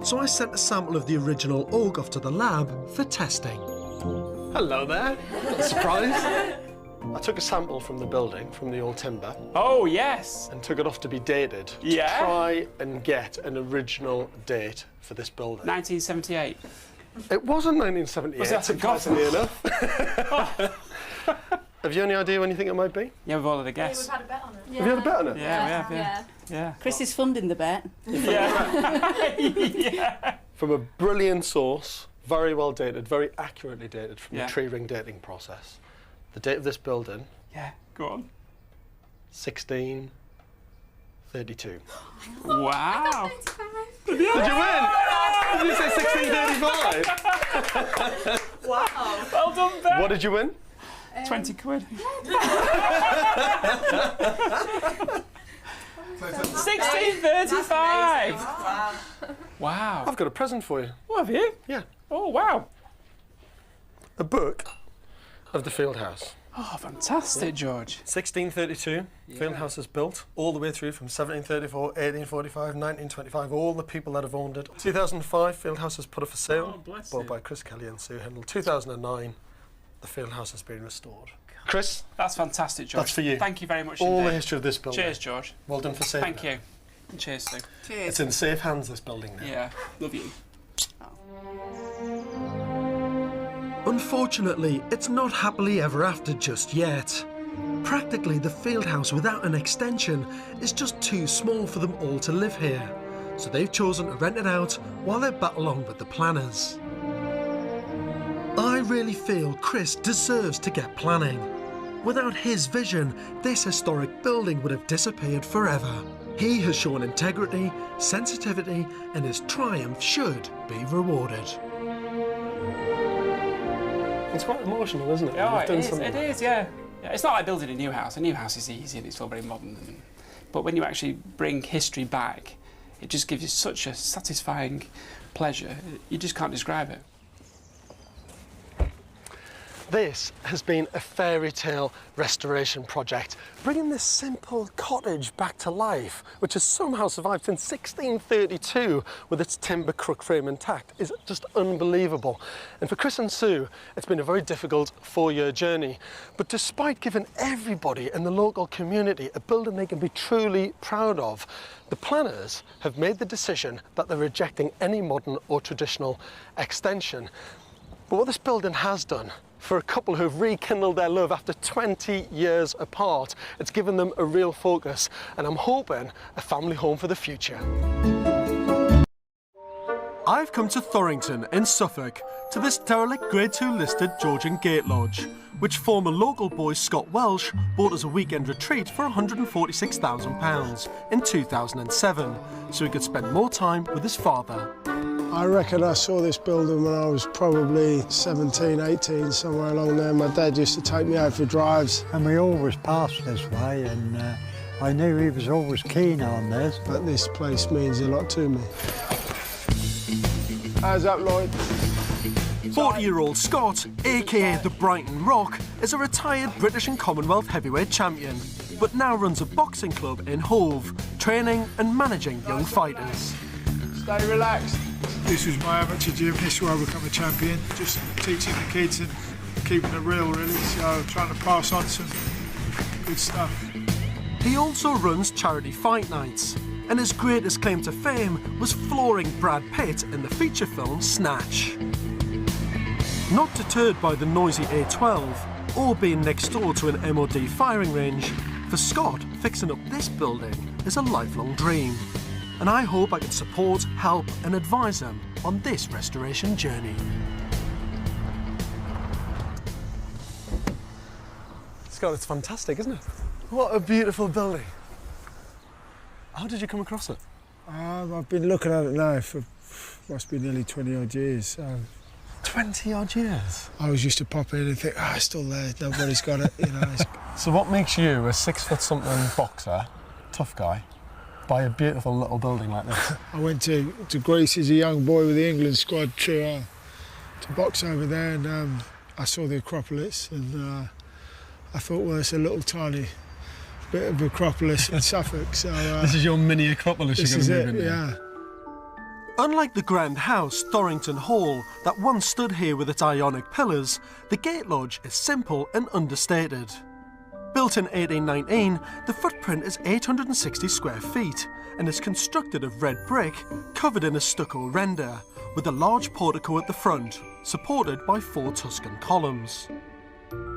so I sent a sample of the original oak off to the lab for testing. Hello there. Surprise. I took a sample from the building, from the old timber. Oh, yes. And took it off to be dated. Yeah. To try and get an original date for this building. 1978. It wasn't 1978, Was that surprisingly enough. Have you any idea when you think it might be? Yeah, we've all had a guess. We've had a bet on it. Have you had a bet on it? Yeah, we have, yeah. Chris is funding the bet. Yeah. From a brilliant source, very well dated, very accurately dated from the tree ring dating process. The date of this building. Yeah, go on. 1632. Wow. Did you win? Did you say 1635? Wow. Well done, Ben. What did you win? 20 quid. 1635. Wow. I've got a present for you. Oh, have you? Yeah. Oh, wow. A book of the field house. Oh, fantastic, George. 1632, field house is built all the way through from 1734, 1845, 1925, all the people that have owned it. 2005, field house is put up for sale, bought by Chris Kelly and Sue Hindle. 2009, the field house has been restored. Chris? That's fantastic, George. That's for you. Thank you very much All indeed. the history of this building. Cheers, George. Well done for saving Thank you. And cheers, Sue. Cheers. It's in safe hands, this building now. Yeah, love you. Unfortunately, it's not happily ever after just yet. Practically, the field house without an extension is just too small for them all to live here, so they've chosen to rent it out while they battle on with the planners. I really feel Chris deserves to get planning. Without his vision, this historic building would have disappeared forever. He has shown integrity, sensitivity, and his triumph should be rewarded. It's quite emotional, isn't it? Oh, You've done it is, something. it is, yeah. It's not like building a new house. A new house is easy and it's all very modern. But when you actually bring history back, it just gives you such a satisfying pleasure. You just can't describe it. This has been a fairy tale restoration project, bringing this simple cottage back to life, which has somehow survived since 1632 with its timber crook frame intact, is just unbelievable. And for Chris and Sue, it's been a very difficult 4-year journey. But despite giving everybody in the local community a building they can be truly proud of, the planners have made the decision that they're rejecting any modern or traditional extension. But what this building has done for a couple who've rekindled their love after 20 years apart, it's given them a real focus, and I'm hoping a family home for the future. I've come to Thorington in Suffolk to this derelict Grade 2 listed Georgian gate lodge, which former local boy Scott Welsh bought as a weekend retreat for £146,000 in 2007, so he could spend more time with his father. I reckon I saw this building when I was probably 17, 18, somewhere along there. My dad used to take me out for drives. And we always passed this way, and I knew he was always keen on this. But this place means a lot to me. How's that, Lloyd? 40-year-old Scott, aka the Brighton Rock, is a retired British and Commonwealth heavyweight champion, but now runs a boxing club in Hove, training and managing young fighters. Stay relaxed. This was my amateur gym, this is where I become a champion. Just teaching the kids and keeping it real, really, so trying to pass on some good stuff. He also runs charity fight nights, and his greatest claim to fame was flooring Brad Pitt in the feature film Snatch. Not deterred by the noisy A12 or being next door to an MOD firing range, for Scott, fixing up this building is a lifelong dream. And I hope I can support, help and advise him on this restoration journey. Scott, it's fantastic, isn't it? What a beautiful building. How did you come across it? I've been looking at it now for, must be nearly 20 odd years. 20 odd years? I always used to pop in and think, it's still there, nobody's got it, you know. So what makes you, a 6-foot-something boxer, tough guy, buy a beautiful little building like this? I went to Greece as a young boy with the England squad to box over there, and I saw the Acropolis, and I thought, well, it's a little tiny bit of Acropolis in Suffolk. So this is your mini Acropolis you're going to move into? Yeah. Unlike the grand house, Thorington Hall, that once stood here with its Ionic pillars, the gate lodge is simple and understated. Built in 1819, the footprint is 860 square feet and is constructed of red brick covered in a stucco render, with a large portico at the front, supported by 4 Tuscan columns.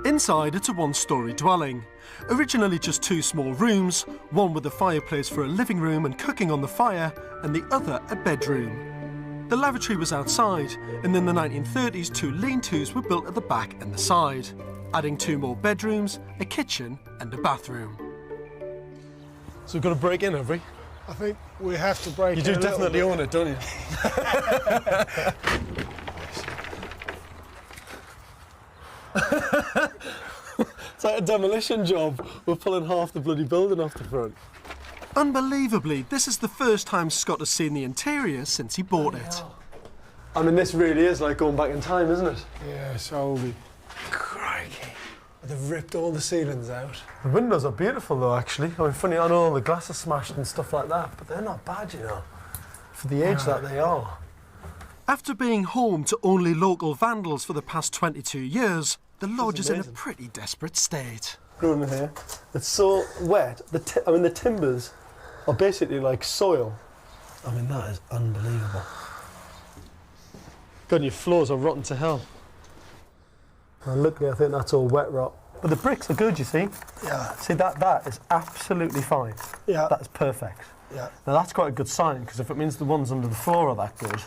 Inside, it's a one-storey dwelling. Originally just 2 small rooms, one with a fireplace for a living room and cooking on the fire, and the other a bedroom. The lavatory was outside, and in the 1930s 2 lean-tos were built at the back and the side, adding 2 more bedrooms, a kitchen and a bathroom. So we've got to break in, have we? I think we have to break in. You do definitely own it, don't you? It's like a demolition job. We're pulling half the bloody building off the front. Unbelievably, this is the first time Scott has seen the interior since he bought it. I mean, this really is like going back in time, isn't it? Yeah, so crikey. They've ripped all the ceilings out. The windows are beautiful though, actually. I mean, funny, I know all the glass is smashed and stuff like that, but they're not bad, you know, for the age that they are. After being home to only local vandals for the past 22 years, the lodge is in a pretty desperate state. Go in here. It's so wet. I mean, the timbers are basically like soil. I mean, that is unbelievable. God, your floors are rotten to hell. And look, I think that's all wet rot. But the bricks are good, you see. Yeah. See, that is absolutely fine. Yeah. That is perfect. Yeah. Now, that's quite a good sign, because if it means the ones under the floor are that good,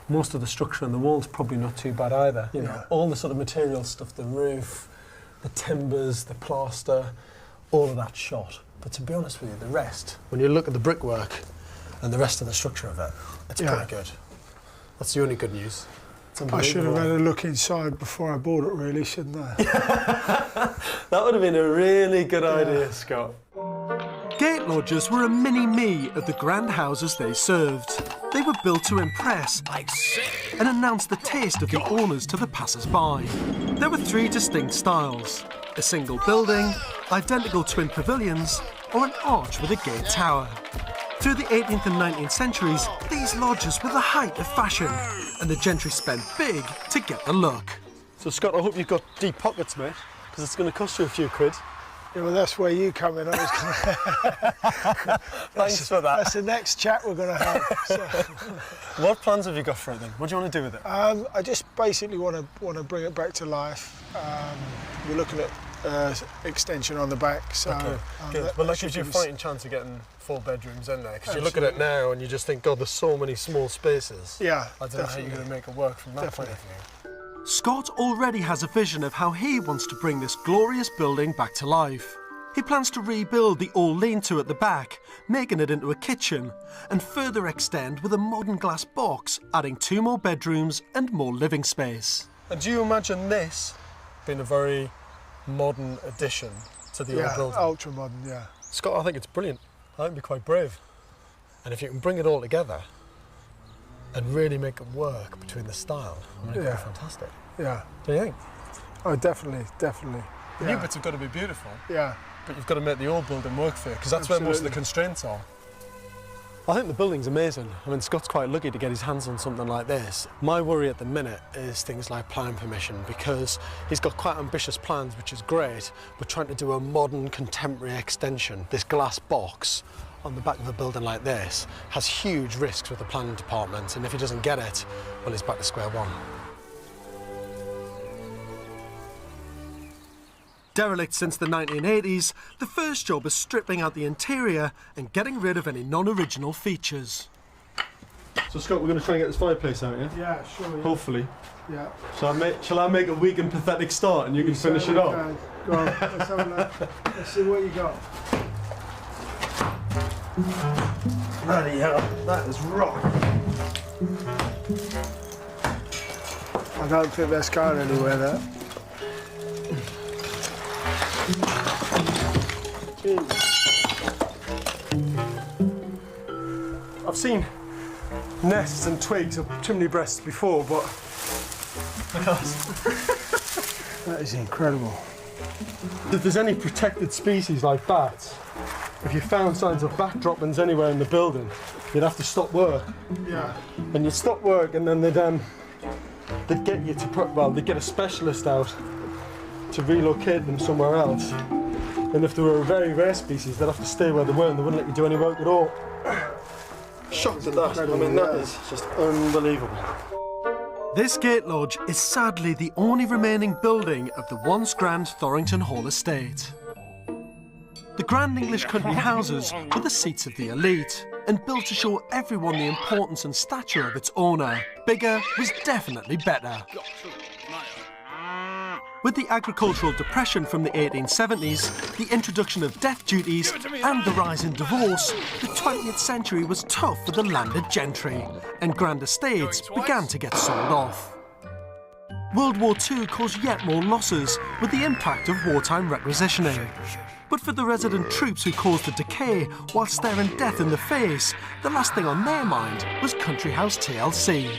most of the structure in the wall's probably not too bad either. You know, all the sort of material stuff, the roof, the timbers, the plaster, all of that shot. But to be honest with you, the rest, when you look at the brickwork and the rest of the structure of it, it's pretty good. That's the only good news. I should have had a look inside before I bought it, really, shouldn't I? That would have been a really good idea, Scott. Gate lodges were a mini-me of the grand houses they served. They were built to impress and announce the taste of the owners to the passers-by. There were 3 distinct styles: a single building, identical twin pavilions, or an arch with a gate tower. Through the 18th and 19th centuries, these lodges were the height of fashion, and the gentry spent big to get the look. So, Scott, I hope you've got deep pockets, mate, because it's going to cost you a few quid. Yeah, well, that's where you come in. Thanks for that. That's the next chat we're going to have. So. What plans have you got for it, then? What do you want to do with it? I just basically want to bring it back to life. We're looking at extension on the back. So, okay, good. Well, that gives you a fighting chance of getting 4 bedrooms in there, because you look at it now and you just think, God, there's so many small spaces. Yeah, I don't know how you're going to make it work from that point of view. Scott already has a vision of how he wants to bring this glorious building back to life. He plans to rebuild the old lean-to at the back, making it into a kitchen, and further extend with a modern glass box, adding 2 more bedrooms and more living space. And do you imagine this being a very modern addition to the old building? Yeah, ultra modern, yeah. Scott, I think it's brilliant. I think it'd be quite brave. And if you can bring it all together and really make it work between the style, I mean, it'd be fantastic. Yeah. Do you think? Oh, definitely. The new bits have got to be beautiful. Yeah. But you've got to make the old building work for you, because that's where most of the constraints are. I think the building's amazing. I mean, Scott's quite lucky to get his hands on something like this. My worry at the minute is things like planning permission, because he's got quite ambitious plans, which is great, but trying to do a modern, contemporary extension, this glass box on the back of a building like this, has huge risks with the planning department, and if he doesn't get it, well, he's back to square one. Derelict since the 1980s, the first job is stripping out the interior and getting rid of any non-original features. So, Scott, we're going to try and get this fireplace out, yeah? Yeah, sure. Yeah. Hopefully. Yeah. Shall I make a weak and pathetic start and you can finish it off? Go on, let's have a look. Let's see what you got. Bloody hell, that is rock. I don't think that's going anywhere, that. I've seen nests and twigs of chimney breasts before, but look at this. That is incredible. If there's any protected species like bats, if you found signs of bat droppings anywhere in the building, you'd have to stop work. Yeah. And you'd stop work, and then they'd get you to they'd get a specialist out to relocate them somewhere else. And if they were a very rare species, they'd have to stay where they were and they wouldn't let you do any work at all. Shocked at that. I mean, that is just unbelievable. This gate lodge is sadly the only remaining building of the once grand Thorrington Hall estate. The grand English country houses were the seats of the elite and built to show everyone the importance and stature of its owner. Bigger was definitely better. With the agricultural depression from the 1870s, the introduction of death duties and the rise in divorce, the 20th century was tough for the landed gentry, and grand estates began to get sold off. World War II caused yet more losses, with the impact of wartime requisitioning. But for the resident troops who caused the decay while staring death in the face, the last thing on their mind was Country House TLC.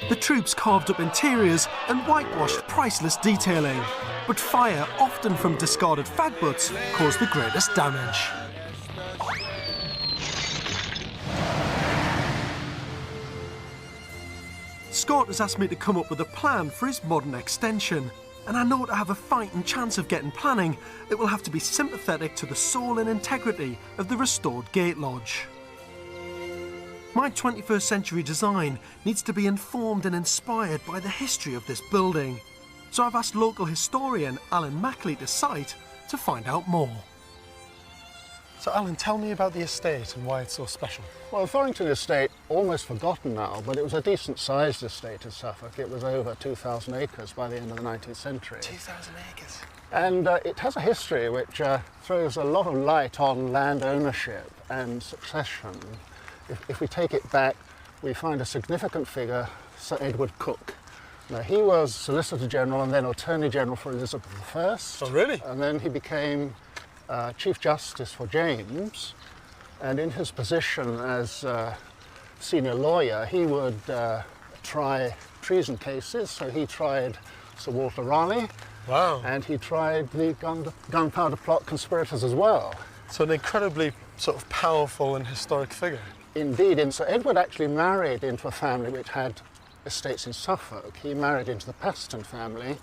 The troops carved up interiors and whitewashed priceless detailing, but fire, often from discarded fag butts, caused the greatest damage. Scott has asked me to come up with a plan for his modern extension, and I know to have a fighting chance of getting planning, it will have to be sympathetic to the soul and integrity of the restored gate lodge. My 21st century design needs to be informed and inspired by the history of this building, so I've asked local historian Alan Mackley to site to find out more. So Alan, tell me about the estate and why it's so special. Well, Thorrington Estate, almost forgotten now, but it was a decent-sized estate in Suffolk. It was over 2,000 acres by the end of the 19th century. 2,000 acres? And it has a history which throws a lot of light on land ownership and succession. If we take it back, we find a significant figure, Sir Edward Coke. Now, he was Solicitor General and then Attorney General for Elizabeth I. Oh, really? And then he became Chief Justice for James. And in his position as senior lawyer, he would try treason cases. So he tried Sir Walter Raleigh. Wow. And he tried the gunpowder plot conspirators as well. So an incredibly sort of powerful and historic figure. Indeed, and Sir Edward actually married into a family which had estates in Suffolk. He married into the Paston family,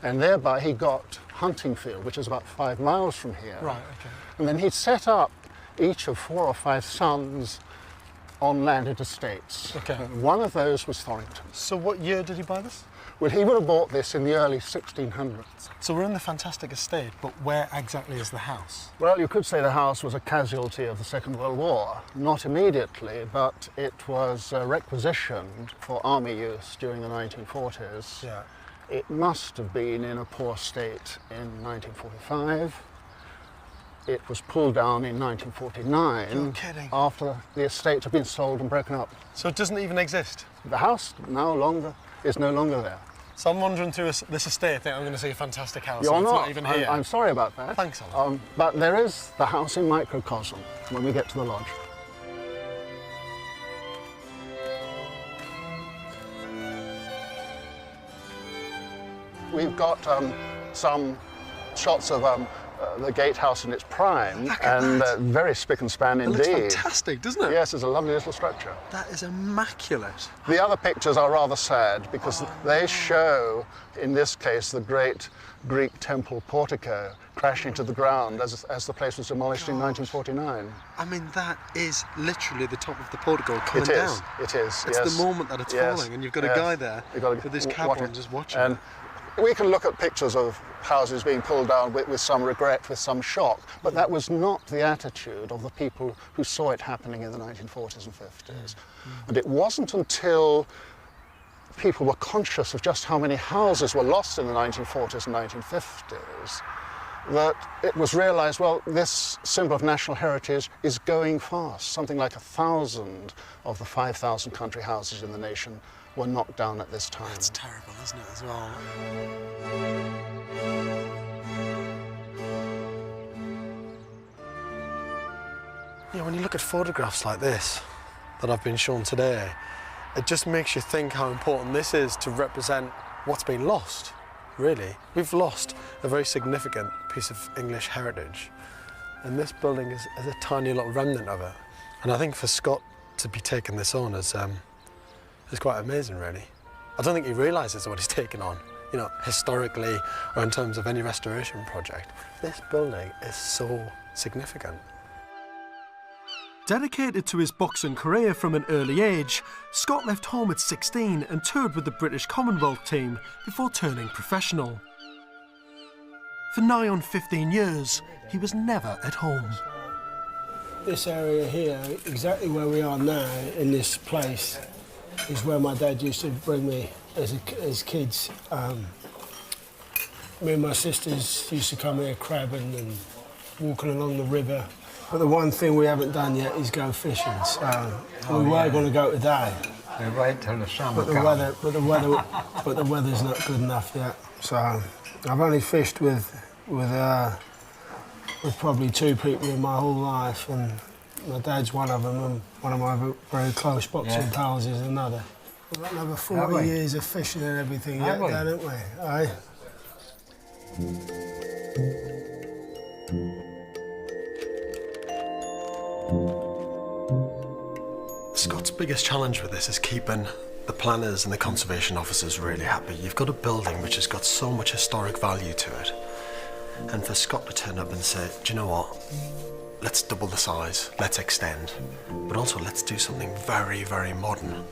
and thereby he got Huntingfield, which is about 5 miles from here. Right, okay. And then he'd set up each of 4 or 5 sons on landed estates. Okay. One of those was Thorrington. So what year did he buy this? Well, he would have bought this in the early 1600s. So we're in the fantastic estate, but where exactly is the house? Well, you could say the house was a casualty of the Second World War. Not immediately, but it was requisitioned for army use during the 1940s. Yeah. It must have been in a poor state in 1945. It was pulled down in 1949. You're kidding. After the estate had been sold and broken up. So it doesn't even exist? The house is no longer there. So I'm wandering through this estate, I think I'm going to see a fantastic house. You're and it's not. not even here. I'm sorry about that. Thanks, Alan. But there is the house in microcosm when we get to the lodge. We've got some shots of the gatehouse in its prime, and very spick and span indeed. It looks fantastic, doesn't it? Yes, it's a lovely little structure. That is immaculate. The other pictures are rather sad because they show, in this case, the great Greek temple portico crashing to the ground as the place was demolished in 1949. I mean, that is literally the top of the portico coming down. It is, It's yes. the moment that it's falling, and you've got a guy there with his cap on just watching it. We can look at pictures of houses being pulled down with some regret, with some shock, but that was not the attitude of the people who saw it happening in the 1940s and 50s. And it wasn't until people were conscious of just how many houses were lost in the 1940s and 1950s that it was realised, well, this symbol of national heritage is going fast. Something like 1,000 of the 5,000 country houses in the nation were knocked down at this time. That's terrible, isn't it, as well? Yeah, when you look at photographs like this that I've been shown today, it just makes you think how important this is to represent what's been lost, really. We've lost a very significant piece of English heritage, and this building is a tiny little remnant of it. And I think for Scott to be taking this on is quite amazing, really. I don't think he realises what he's taking on. you know, historically or in terms of any restoration project, this building is so significant. Dedicated to his boxing career from an early age, Scott left home at 16 and toured with the British Commonwealth team before turning professional. For nigh on 15 years, he was never at home. This area here, exactly where we are now, in this place, is where my dad used to bring me as kids. Me and my sisters used to come here crabbing and walking along the river. But the one thing we haven't done yet is go fishing, so we were going to go today. We wait till the summer But the weather's not good enough yet. So I've only fished with probably 2 people in my whole life, and my dad's one of them, and one of my very close boxing pals is another. We've got another 40 years of fishing and everything yet, haven't we? Aye. Scott's biggest challenge with this is keeping the planners and the conservation officers really happy. You've got a building which has got so much historic value to it, and for Scott to turn up and say, do you know what, let's double the size, let's extend, but also let's do something very, very modern,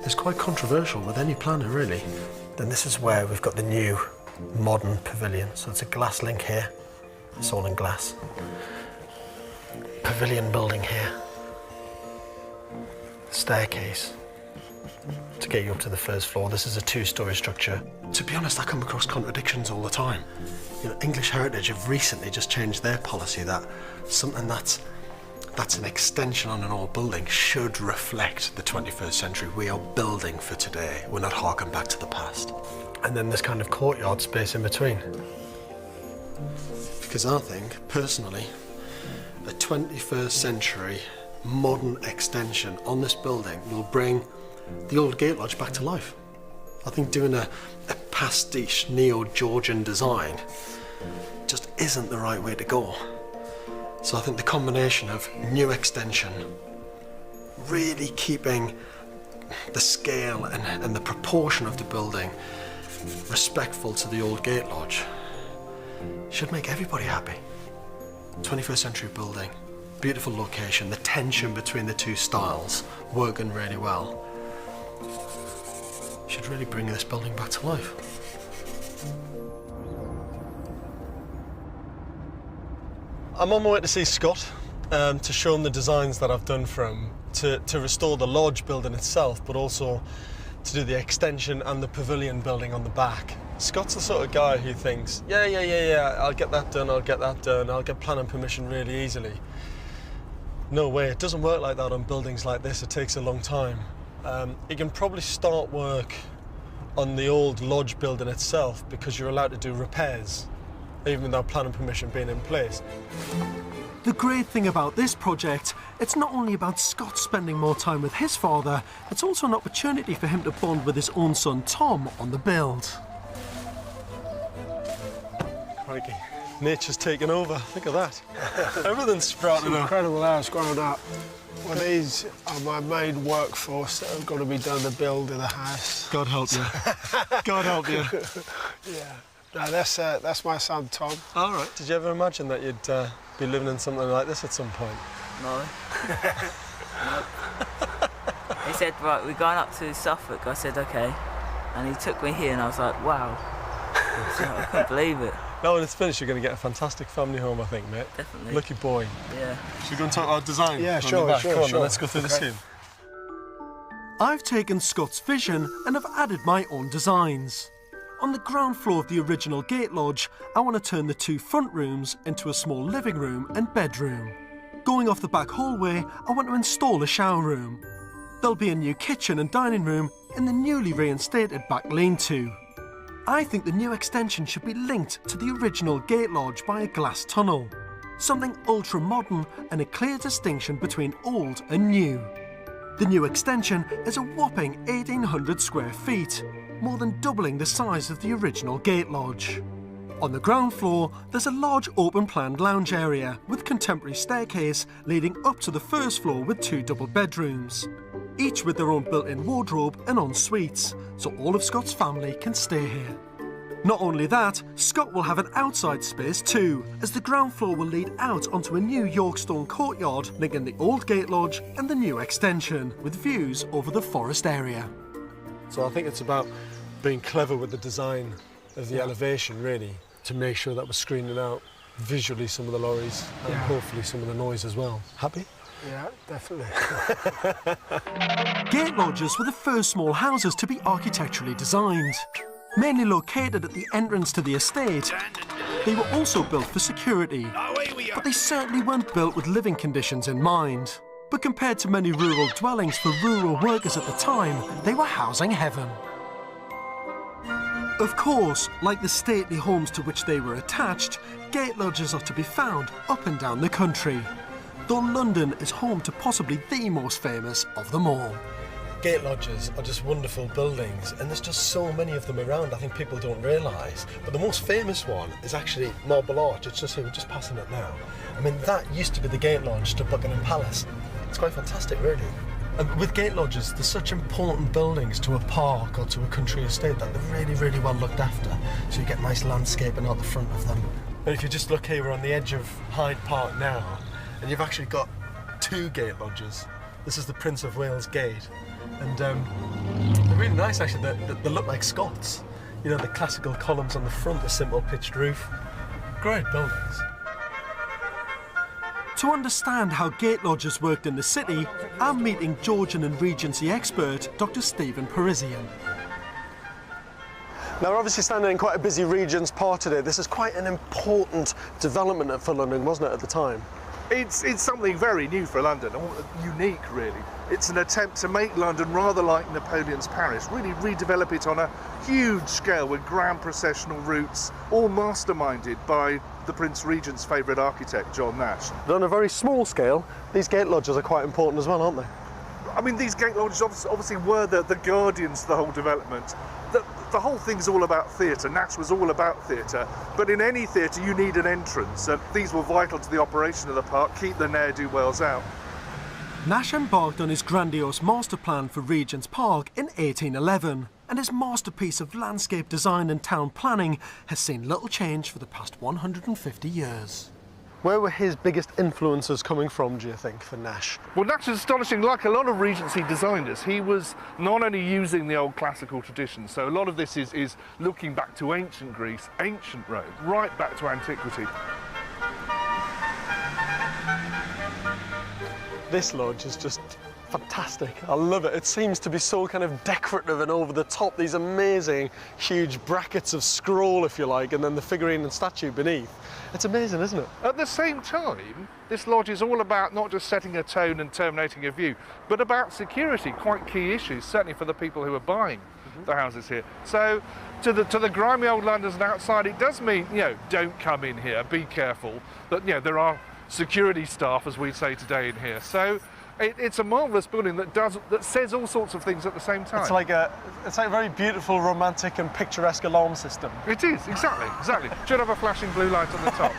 is quite controversial with any planner really. Then this is where we've got the new modern pavilion. So it's a glass link here, it's all in glass. Pavilion building here. Staircase to get you up to the first floor. This is a 2-storey structure. To be honest, I come across contradictions all the time. You know, English Heritage have recently just changed their policy that something that's an extension on an old building should reflect the 21st century. We are building for today. We're not harking back to the past. And then this kind of courtyard space in between. Because I think, personally, a 21st century modern extension on this building will bring the old gate lodge back to life. I think doing a pastiche neo-Georgian design just isn't the right way to go. So I think the combination of new extension, really keeping the scale and the proportion of the building respectful to the old gate lodge should make everybody happy. 21st century building, beautiful location, the tension between the 2 styles working really well. Should really bring this building back to life. I'm on my way to see Scott to show him the designs that I've done for him to restore the lodge building itself, but also to do the extension and the pavilion building on the back. Scott's the sort of guy who thinks, yeah, I'll get that done, I'll get planning permission really easily. No way, it doesn't work like that on buildings like this. It takes a long time. You can probably start work on the old lodge building itself because you're allowed to do repairs, even without planning permission being in place. The great thing about this project, it's not only about Scott spending more time with his father, it's also an opportunity for him to bond with his own son Tom on the build. Crikey. Nature's taken over. Look at that. Everything's sprouted up. Incredible how it's grown up. Well, these are my main workforce that have got to be done to build in the house. God help you. God help you. Yeah. No, that's my son, Tom. All right. Did you ever imagine that you'd be living in something like this at some point? No. No. He said, right, we're going up to Suffolk. I said, OK. And he took me here and I was like, wow. I couldn't believe it. Now when it's finished, you're going to get a fantastic family home, I think, mate. Definitely. Lucky boy. Yeah. Should we go and talk about design? Yeah, Come on, sure. then, let's go through the scene. I've taken Scott's vision and have added my own designs. On the ground floor of the original gate lodge, I want to turn the 2 front rooms into a small living room and bedroom. Going off the back hallway, I want to install a shower room. There'll be a new kitchen and dining room in the newly reinstated back lean-to. I think the new extension should be linked to the original gate lodge by a glass tunnel. Something ultra-modern and a clear distinction between old and new. The new extension is a whopping 1,800 square feet, more than doubling the size of the original gate lodge. On the ground floor, there's a large open-planned lounge area with contemporary staircase leading up to the first floor with 2 double bedrooms, each with their own built-in wardrobe and en-suites, so all of Scott's family can stay here. Not only that, Scott will have an outside space too, as the ground floor will lead out onto a new Yorkstone courtyard linking the old gate lodge and the new extension, with views over the forest area. So I think it's about being clever with the design of the elevation, really, to make sure that we're screening out visually some of the lorries and hopefully some of the noise as well. Happy? Yeah, definitely. Gate lodges were the first small houses to be architecturally designed. Mainly located at the entrance to the estate, they were also built for security, but they certainly weren't built with living conditions in mind. But compared to many rural dwellings for rural workers at the time, they were housing heaven. Of course, like the stately homes to which they were attached, gate lodges are to be found up and down the country, though London is home to possibly the most famous of them all. Gate lodges are just wonderful buildings, and there's just so many of them around. I think people don't realise, but the most famous one is actually Marble Arch. It's just here, we're just passing it now. I mean, that used to be the gate lodge to Buckingham Palace. It's quite fantastic, really. And with gate lodges, they're such important buildings to a park or to a country estate that they're really, really well looked after. So you get nice landscaping out the front of them. And if you just look here, we're on the edge of Hyde Park now, and you've actually got 2 gate lodges. This is the Prince of Wales Gate. And they're really nice, actually. They look like Scots. You know, the classical columns on the front, the simple pitched roof. Great buildings. To understand how gate lodges worked in the city, I'm meeting Georgian and Regency expert Dr. Stephen Parisian. Now, we're obviously standing in quite a busy Regent's Park today. This is quite an important development for London, wasn't it, at the time? It's something very new for London, unique really. It's an attempt to make London rather like Napoleon's Paris, really redevelop it on a huge scale with grand processional routes, all masterminded by the Prince Regent's favourite architect, John Nash. But on a very small scale, these gate lodges are quite important as well, aren't they? I mean, these gate lodges obviously were the guardians of the whole development. The whole thing's all about theatre. Nash was all about theatre, but in any theatre you need an entrance, and these were vital to the operation of the park, keep the ne'er-do-wells out. Nash embarked on his grandiose master plan for Regent's Park in 1811, and his masterpiece of landscape design and town planning has seen little change for the past 150 years. Where were his biggest influences coming from, do you think, for Nash? Well, Nash is astonishing. Like a lot of Regency designers, he was not only using the old classical traditions, so a lot of this is looking back to ancient Greece, ancient Rome, right back to antiquity. This lodge is just fantastic. I love it. It seems to be so kind of decorative and over the top. These amazing, huge brackets of scroll, if you like, and then the figurine and statue beneath. It's amazing, isn't it? At the same time, this lodge is all about not just setting a tone and terminating a view, but about security, quite key issues, certainly for the people who are buying the houses here. So, to the grimy old Londoners outside, it does mean, you know, don't come in here, be careful, that, you know, there are security staff, as we say today, in here. So, it's a marvellous building that says all sorts of things at the same time. It's like a very beautiful, romantic and picturesque alarm system. It is, exactly. Should have a flashing blue light on the top.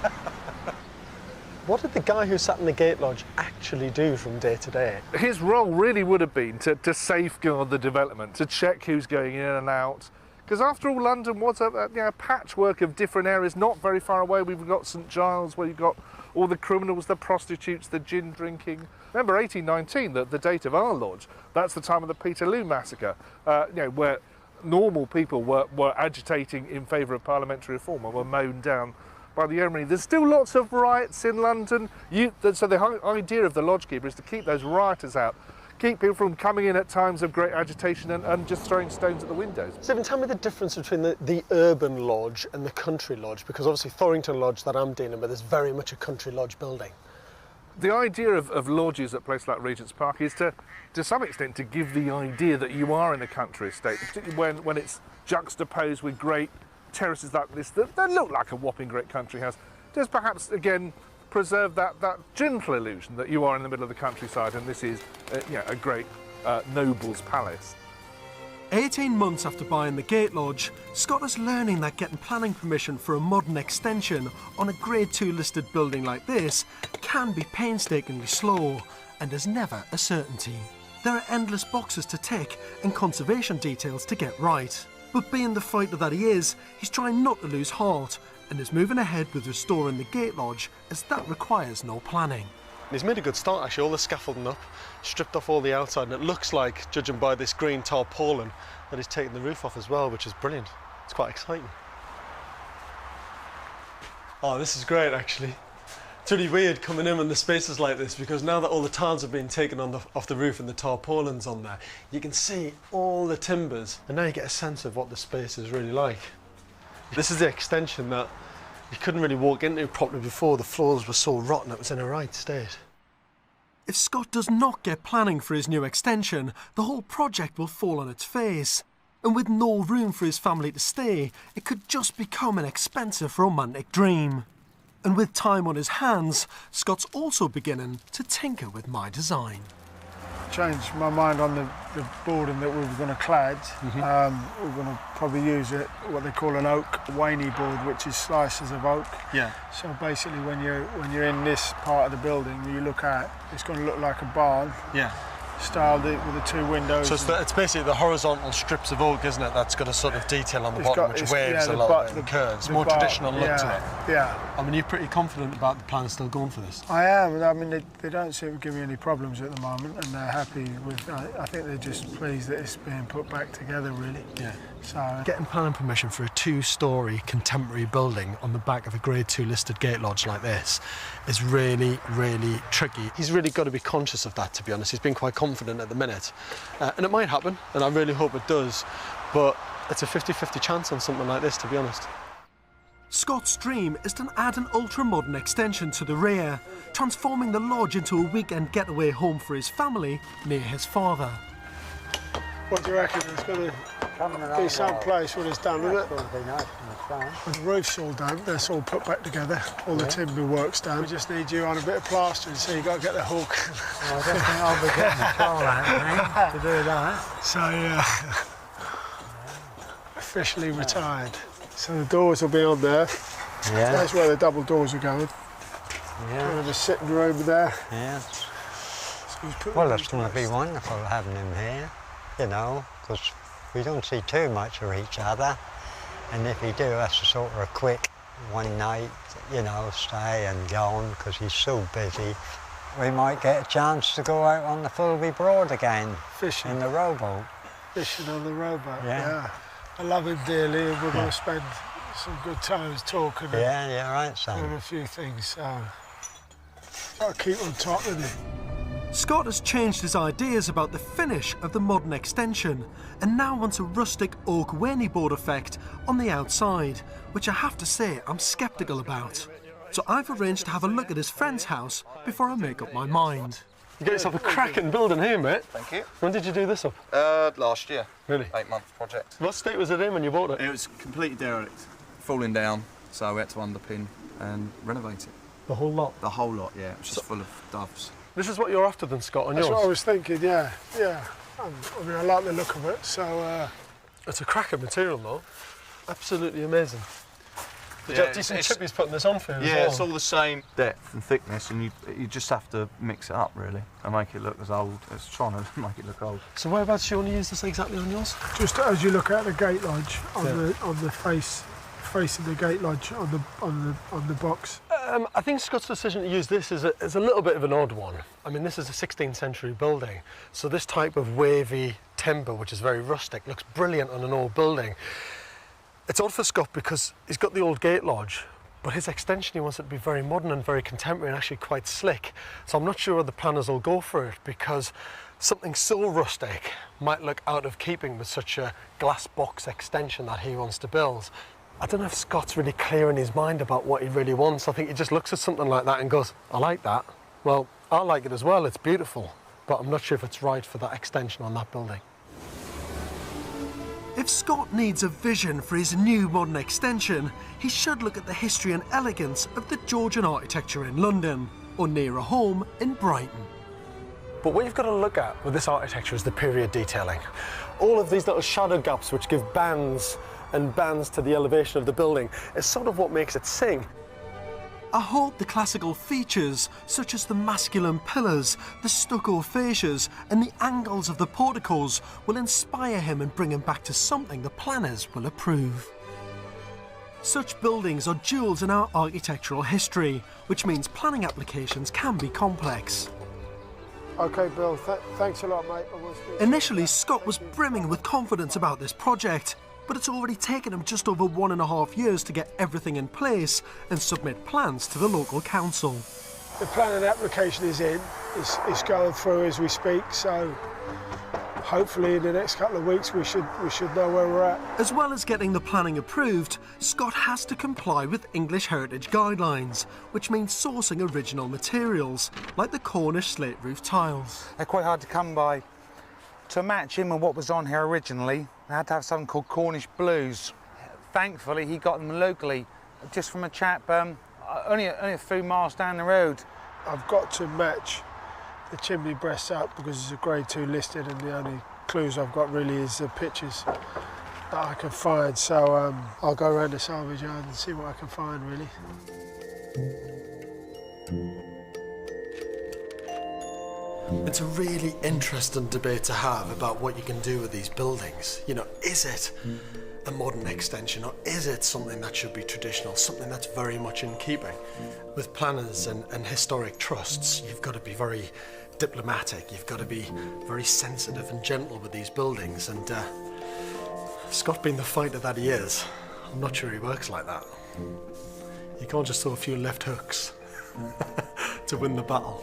What did the guy who sat in the gate lodge actually do from day to day? His role really would have been to safeguard the development, to check who's going in and out. Because after all, London was a patchwork of different areas, not very far away. We've got St Giles, where you've got all the criminals, the prostitutes, the gin drinking. Remember 1819, the date of our lodge, that's the time of the Peterloo massacre, where normal people were agitating in favour of parliamentary reform and were mown down by the yeomanry. There's still lots of riots in London. So the idea of the lodge keeper is to keep those rioters out, keep people from coming in at times of great agitation and just throwing stones at the windows. Stephen, tell me the difference between the urban lodge and the country lodge, because obviously Thorrington Lodge that I'm dealing with is very much a country lodge building. The idea of lodges at places like Regent's Park is to some extent to give the idea that you are in a country estate, particularly when it's juxtaposed with great terraces like this that look like a whopping great country house. Just perhaps, again, preserve that gentle illusion that you are in the middle of the countryside and this is a great noble's palace. 18 months after buying the gate lodge, Scott is learning that getting planning permission for a modern extension on a Grade 2 listed building like this can be painstakingly slow and is never a certainty. There are endless boxes to tick and conservation details to get right. But being the fighter that he is, he's trying not to lose heart and is moving ahead with restoring the gate lodge, as that requires no planning. He's made a good start actually, all the scaffolding up, stripped off all the outside, and it looks like, judging by this green tarpaulin, that he's taken the roof off as well, which is brilliant. It's quite exciting. Oh, this is great actually. It's really weird coming in when the spaces like this, because now that all the tiles have been taken off the roof and the tarpaulin's on there, you can see all the timbers, and now you get a sense of what the space is really like. This is the extension that you couldn't really walk into properly before. The floors were so rotten it was in a right state. If Scott does not get planning for his new extension, the whole project will fall on its face. And with no room for his family to stay, it could just become an expensive romantic dream. And with time on his hands, Scott's also beginning to tinker with my design. Changed my mind on the boarding that we were going to clad. We're going to probably use what they call an oak waney board, which is slices of oak. Yeah. So basically, when you're in this part of the building, you look at, it's going to look like a barn. Yeah. Styled it with the two windows. So it's basically the horizontal strips of oak, isn't it? That's got a sort of detail on the bottom, which waves a little bit and curves. More traditional look to it. Yeah. I mean, you're pretty confident about the plan still going for this? I am. I mean, they don't seem to give me any problems at the moment, and they're happy with. I think they're just pleased that it's being put back together, really. Yeah. So getting planning permission for a 2-storey contemporary building on the back of a Grade 2 listed gate lodge like this is really, really tricky. He's really got to be conscious of that, to be honest. He's been quite confident at the minute. And it might happen, and I really hope it does, but it's a 50-50 chance on something like this, to be honest. Scott's dream is to add an ultra-modern extension to the rear, transforming the lodge into a weekend getaway home for his family near his father. what do you reckon? It's going to be some place when it's done, isn't it? When the roof's all done, that's all put back together, all the timber work's done. We just need you on a bit of plastering, so you've got to get the hook. I don't think I'll be getting the toll out, mate, to do that. So, yeah, officially retired. So the doors will be on there. Yeah. That's where the double doors are going. Yeah. Kind of a sitting room there. Yeah. So well, it's going to be wonderful having him here, you know, because we don't see too much of each other. And if he do, that's a sort of a quick one night, you know, stay and gone, because he's so busy. We might get a chance to go out on the Fulby Broad again. Fishing. In the rowboat. Fishing on the rowboat, yeah. I love him dearly, and we're going to spend some good times talking. Yeah, right, son. Doing a few things, so I'll keep on top with him. Scott has changed his ideas about the finish of the modern extension and now wants a rustic oak waney board effect on the outside, which I have to say I'm sceptical about. So I've arranged to have a look at his friend's house before I make up my mind. You got yourself a cracking building here, mate. Thank you. When did you do this up? Last year. Really? 8-month project. What state was it in when you bought it? It was completely derelict, falling down, so we had to underpin and renovate it. The whole lot? The whole lot, yeah. It was just full of doves. This is what you're after then, Scott, on That's yours? what I was thinking, yeah. I mean, I like the look of it, so... It's a cracking material, though. Absolutely amazing. Did you have decent chippies putting this on for you as well? It's all the same depth and thickness, and you just have to mix it up, really, and make it look as old as trying to make it look old. So whereabouts do you want to use this exactly on yours? Just as you look at the gate lodge, on the facing the gate lodge, on the box. I think Scott's decision to use this is a little bit of an odd one. I mean, this is a 16th century building, so this type of wavy timber, which is very rustic, looks brilliant on an old building. It's odd for Scott because he's got the old gate lodge, but his extension, he wants it to be very modern and very contemporary and actually quite slick. So I'm not sure the planners will go for it, because something so rustic might look out of keeping with such a glass box extension that he wants to build. I don't know if Scott's really clear in his mind about what he really wants. I think he just looks at something like that and goes, I like that. Well, I like it as well, it's beautiful, but I'm not sure if it's right for that extension on that building. If Scott needs a vision for his new modern extension, he should look at the history and elegance of the Georgian architecture in London, or nearer home in Brighton. But what you've got to look at with this architecture is the period detailing. All of these little shadow gaps which give bands and bands to the elevation of the building is sort of what makes it sing. I hope the classical features, such as the masculine pillars, the stucco fascias and the angles of the porticos, will inspire him and bring him back to something the planners will approve. Such buildings are jewels in our architectural history, which means planning applications can be complex. OK, Bill, thanks a lot, mate. Initially, Scott was brimming with confidence about this project, but it's already taken him just over 1.5 years to get everything in place and submit plans to the local council. The planning application is in, it's going through as we speak, so hopefully in the next couple of weeks we should know where we're at. As well as getting the planning approved, Scott has to comply with English heritage guidelines, which means sourcing original materials, like the Cornish slate roof tiles. They're quite hard to come by. To match in with what was on here originally, they had to have something called Cornish blues. Thankfully, he got them locally, just from a chap only a few miles down the road. I've got to match the chimney breasts up because it's a grade 2 listed, and the only clues I've got really is the pictures that I can find. So I'll go around the salvage yard and see what I can find, really. It's a really interesting debate to have about what you can do with these buildings. You know, is it a modern extension, or is it something that should be traditional, something that's very much in keeping? With planners and historic trusts, you've got to be very diplomatic, you've got to be very sensitive and gentle with these buildings, and Scott being the fighter that he is, I'm not sure he works like that. You can't just throw a few left hooks to win the battle.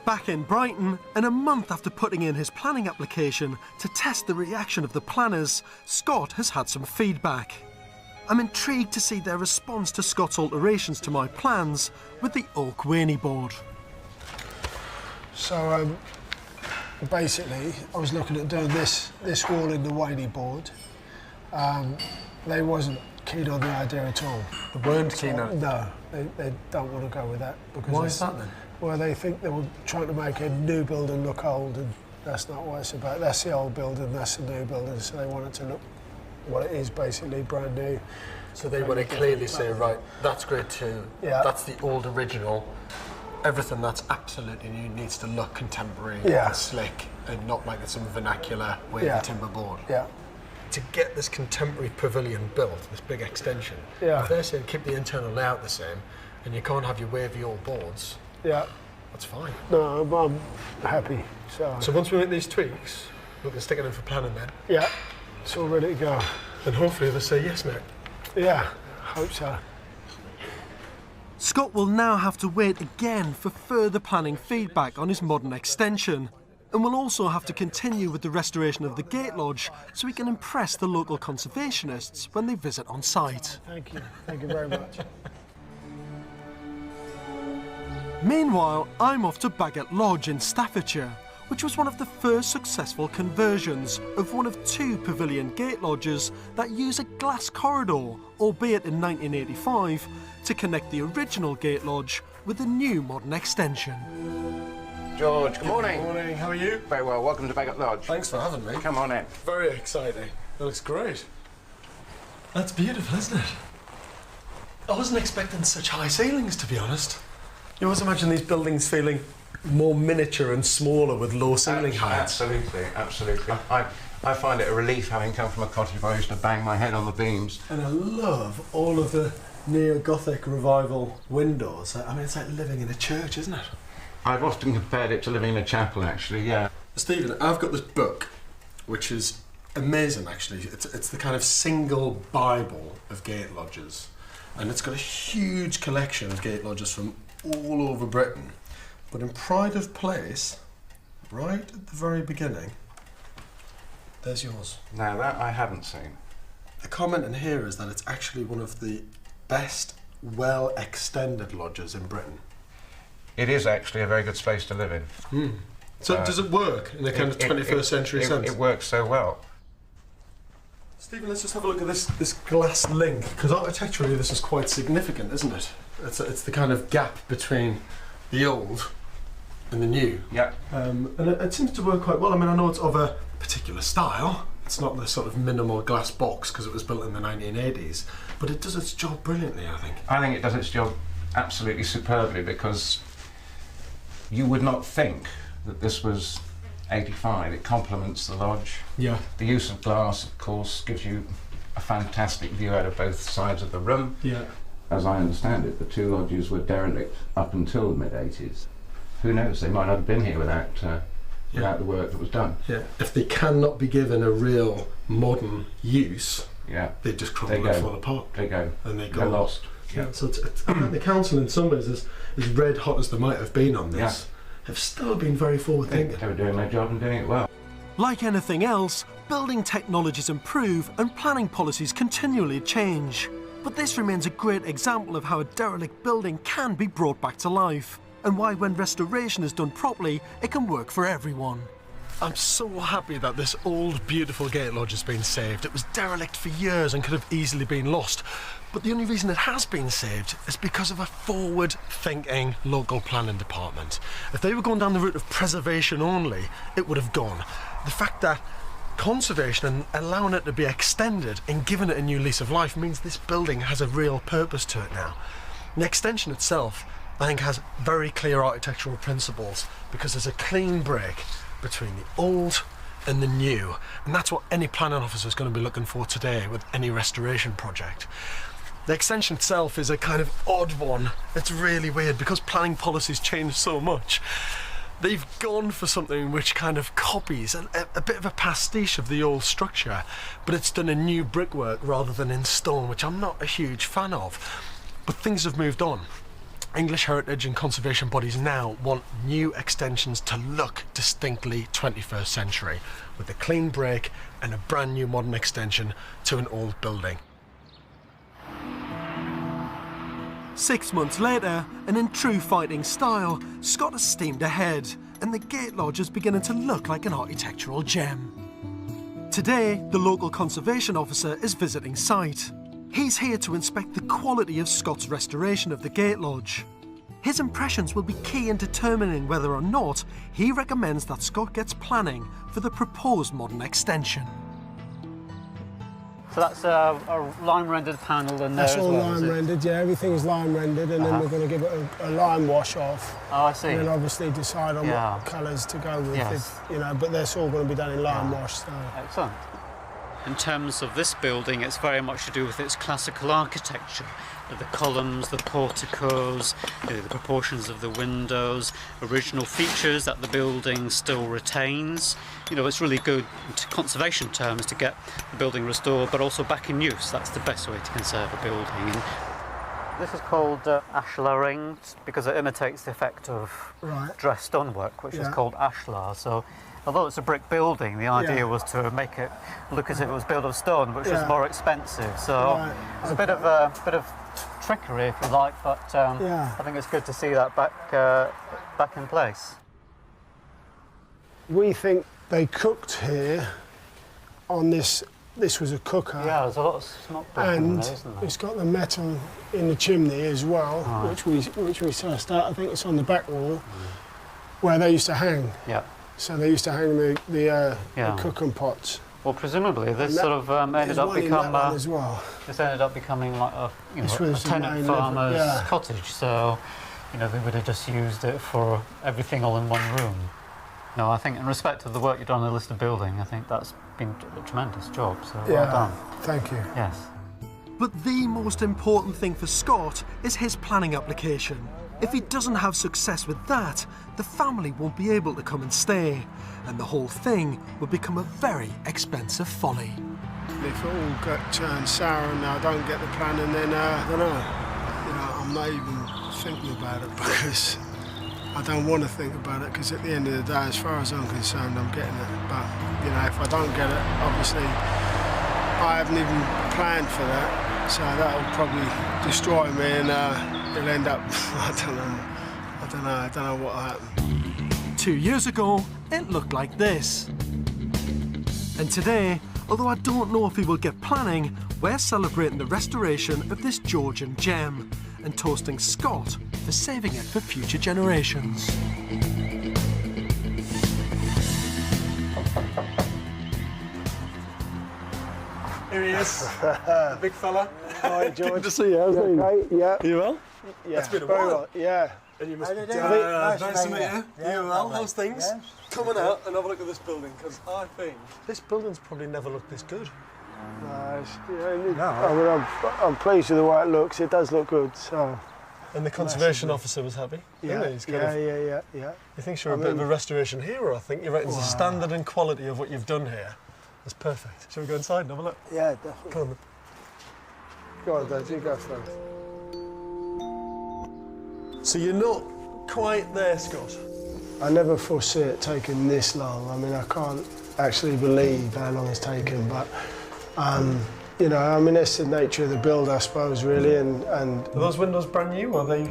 Back in Brighton, and a month after putting in his planning application to test the reaction of the planners, Scott has had some feedback. I'm intrigued to see their response to Scott's alterations to my plans with the oak Waney board. So basically, I was looking at doing this wall in the Waney board. They wasn't keen on the idea at all. They weren't keen on it? No, they don't want to go with that. Because why is that then? Well, they think they were trying to make a new building look old, and that's not what it's about. That's the old building, that's the new building, so they want it to look what it is, basically brand new. So they want to clearly say, right, that's grade 2, that's the old original, everything that's absolutely new needs to look contemporary and slick, and not like some vernacular wavy timber board. Yeah. To get this contemporary pavilion built, this big extension, if they're saying keep the internal layout the same, and you can't have your wavy old boards, that's fine. No, I'm happy. So once we make these tweaks, we can stick it in for planning then? Yeah, it's all ready to go. And hopefully they'll say yes, mate. Yeah, hope so. Scott will now have to wait again for further planning feedback on his modern extension, and will also have to continue with the restoration of the gate lodge so he can impress the local conservationists when they visit on site. Thank you very much. Meanwhile, I'm off to Bagot Lodge in Staffordshire, which was one of the first successful conversions of one of 2 pavilion gate lodges that use a glass corridor, albeit in 1985, to connect the original gate lodge with the new modern extension. George, good morning. Good morning, how are you? Very well, welcome to Bagot Lodge. Thanks for having me. Come on in. Very exciting. That looks great. That's beautiful, isn't it? I wasn't expecting such high ceilings, to be honest. You always imagine these buildings feeling more miniature and smaller with low ceiling heights. Absolutely, absolutely. I find it a relief having come from a cottage where I used to bang my head on the beams. And I love all of the neo-Gothic revival windows. I mean, it's like living in a church, isn't it? I've often compared it to living in a chapel, actually, yeah. Stephen, I've got this book, which is amazing, actually. It's the kind of single Bible of gate lodges. And it's got a huge collection of gate lodges from all over Britain. But in pride of place, right at the very beginning, there's yours. Now that I haven't seen. The comment in here is that it's actually one of the best, well-extended lodges in Britain. It is actually a very good space to live in. So does it work in a kind of 21st century sense? It works so well. Stephen, let's just have a look at this glass link, because architecturally this is quite significant, isn't it? It's the kind of gap between the old in the new. Yeah. And it seems to work quite well. I mean, I know it's of a particular style. It's not the sort of minimal glass box because it was built in the 1980s, but it does its job brilliantly, I think. I think it does its job absolutely superbly, because you would not think that this was 85. It complements the lodge. Yeah. The use of glass, of course, gives you a fantastic view out of both sides of the room. Yeah. As I understand it, the two lodges were derelict up until the mid-80s. Who knows, they might not have been here without the work that was done. Yeah. If they cannot be given a real modern use, they just crumble and fall apart. They go. And they go. They're lost. Yeah. So I think the council, in some ways, as red hot as they might have been on this, have still been very forward thinking. They were doing their job and doing it well. Like anything else, building technologies improve and planning policies continually change. But this remains a great example of how a derelict building can be brought back to life, and why when restoration is done properly, it can work for everyone. I'm so happy that this old, beautiful gate lodge has been saved. It was derelict for years and could have easily been lost. But the only reason it has been saved is because of a forward-thinking local planning department. If they were going down the route of preservation only, it would have gone. The fact that conservation and allowing it to be extended and giving it a new lease of life means this building has a real purpose to it now. The extension itself, I think, has very clear architectural principles, because there's a clean break between the old and the new, and that's what any planning officer is going to be looking for today with any restoration project. The extension itself is a kind of odd one. It's really weird because planning policies change so much. They've gone for something which kind of copies a bit of a pastiche of the old structure, but it's done in new brickwork rather than in stone, which I'm not a huge fan of. But things have moved on. English heritage and conservation bodies now want new extensions to look distinctly 21st century, with a clean break and a brand new modern extension to an old building. 6 months later, and in true fighting style, Scott has steamed ahead, and the gate lodge is beginning to look like an architectural gem. Today, the local conservation officer is visiting site. He's here to inspect the quality of Scott's restoration of the gate lodge. His impressions will be key in determining whether or not he recommends that Scott gets planning for the proposed modern extension. So that's a lime rendered panel in there That's as all well, lime rendered, yeah, everything's lime rendered, and then we're going to give it a lime wash off. Oh, I see. And then obviously decide on what colours to go with, but that's all going to be done in lime wash. So. Excellent. In terms of this building, it's very much to do with its classical architecture. The columns, the porticos, the proportions of the windows, original features that the building still retains. It's really good in conservation terms to get the building restored, but also back in use. That's the best way to conserve a building. This is called ashlaring because it imitates the effect of dressed stonework, which is called ashlar. So, although it's a brick building, the idea was to make it look as if it was built of stone, which was more expensive. So it's a bit of trickery, if you like, but I think it's good to see that back in place. We think they cooked here on this. This was a cooker. Yeah, there's a lot of smoke in there, isn't there? It's got the metal in the chimney as well, which we sussed out. I think it's on the back wall where they used to hang. Yeah. So they used to hang the cooking pots. Well, presumably this sort of ended up becoming like a tenant farmer's cottage. So, they would have just used it for everything all in one room. No, I think in respect of the work you've done on the listed building, I think that's been a tremendous job. So well done. Thank you. Yes. But the most important thing for Scott is his planning application. If he doesn't have success with that, the family won't be able to come and stay, and the whole thing will become a very expensive folly. If it all got turned sour and I don't get the planning, then I don't know. I'm not even thinking about it because I don't want to think about it, because at the end of the day, as far as I'm concerned, I'm getting it. But, if I don't get it, obviously, I haven't even planned for that, so that'll probably destroy me and it'll end up, I don't know what'll happen. 2 years ago, it looked like this. And today, although I don't know if he will get planning, we're celebrating the restoration of this Georgian gem and toasting Scott for saving it for future generations. Here he is. Big fella. Hi, George. Good to see you. How's things? Okay, yeah. You well? Yeah. It's been a very while. well. Yeah. And you must be Nice nice to meet you. Yeah, You well? lovely. How's things? Yes. Come on out and have a look at this building, because I think this building's probably never looked this good. I'm pleased with the way it looks. It does look good. So. And the conservation officer was happy. Yeah, He's kind of, yeah. he thinks you're a bit of a restoration hero, I think. You reckon the standard and quality of what you've done here is perfect. Shall we go inside and have a look? Yeah, definitely. Come on. Go on, Dad, you go first. So you're not quite there, Scott? I never foresee it taking this long. I mean, I can't actually believe how long it's taken, but, you know, I mean, it's the nature of the build, I suppose, really, and Are those windows brand new, or are they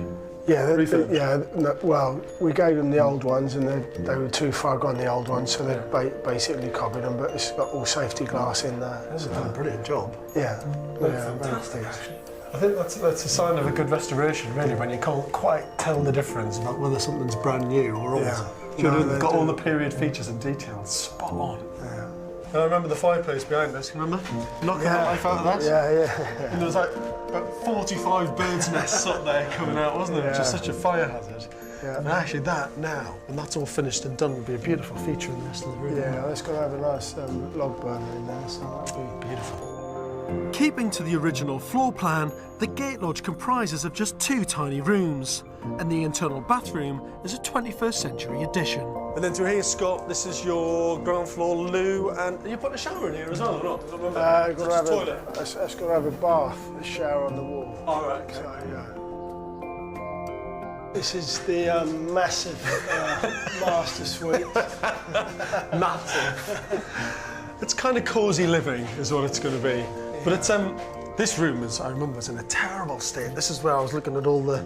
well, we gave them the old ones, and they were too far gone, the old ones, so they basically copied them, but it's got all safety glass in there. This has done a brilliant job. Yeah. Fantastic, actually. I think that's a sign of a good restoration, really, when you can't quite tell the difference about whether something's brand new or old. Yeah. They've got all the period features and details spot on. Yeah. And I remember the fireplace behind us, remember? Knocking the life out of that? Yeah. And there was like about 45 birds' nests up there coming out, wasn't there? Which is such a fire hazard. Yeah. And actually that now, when that's all finished and done, would be a beautiful feature in the rest of the room. Yeah, it's got to have a nice log burner in there, so that'd be beautiful. Keeping to the original floor plan, the gate lodge comprises of just 2 tiny rooms, and the internal bathroom is a 21st century addition. And then through here, Scott, this is your ground floor loo, and you put a shower in here as well, or not? I don't remember. it's got to have a bath, a shower on the wall. All right, okay. So, this is the massive master suite. Massive. It's kind of cosy living, is what it's going to be. But it's this room is, I remember, was in a terrible state. This is where I was looking at all the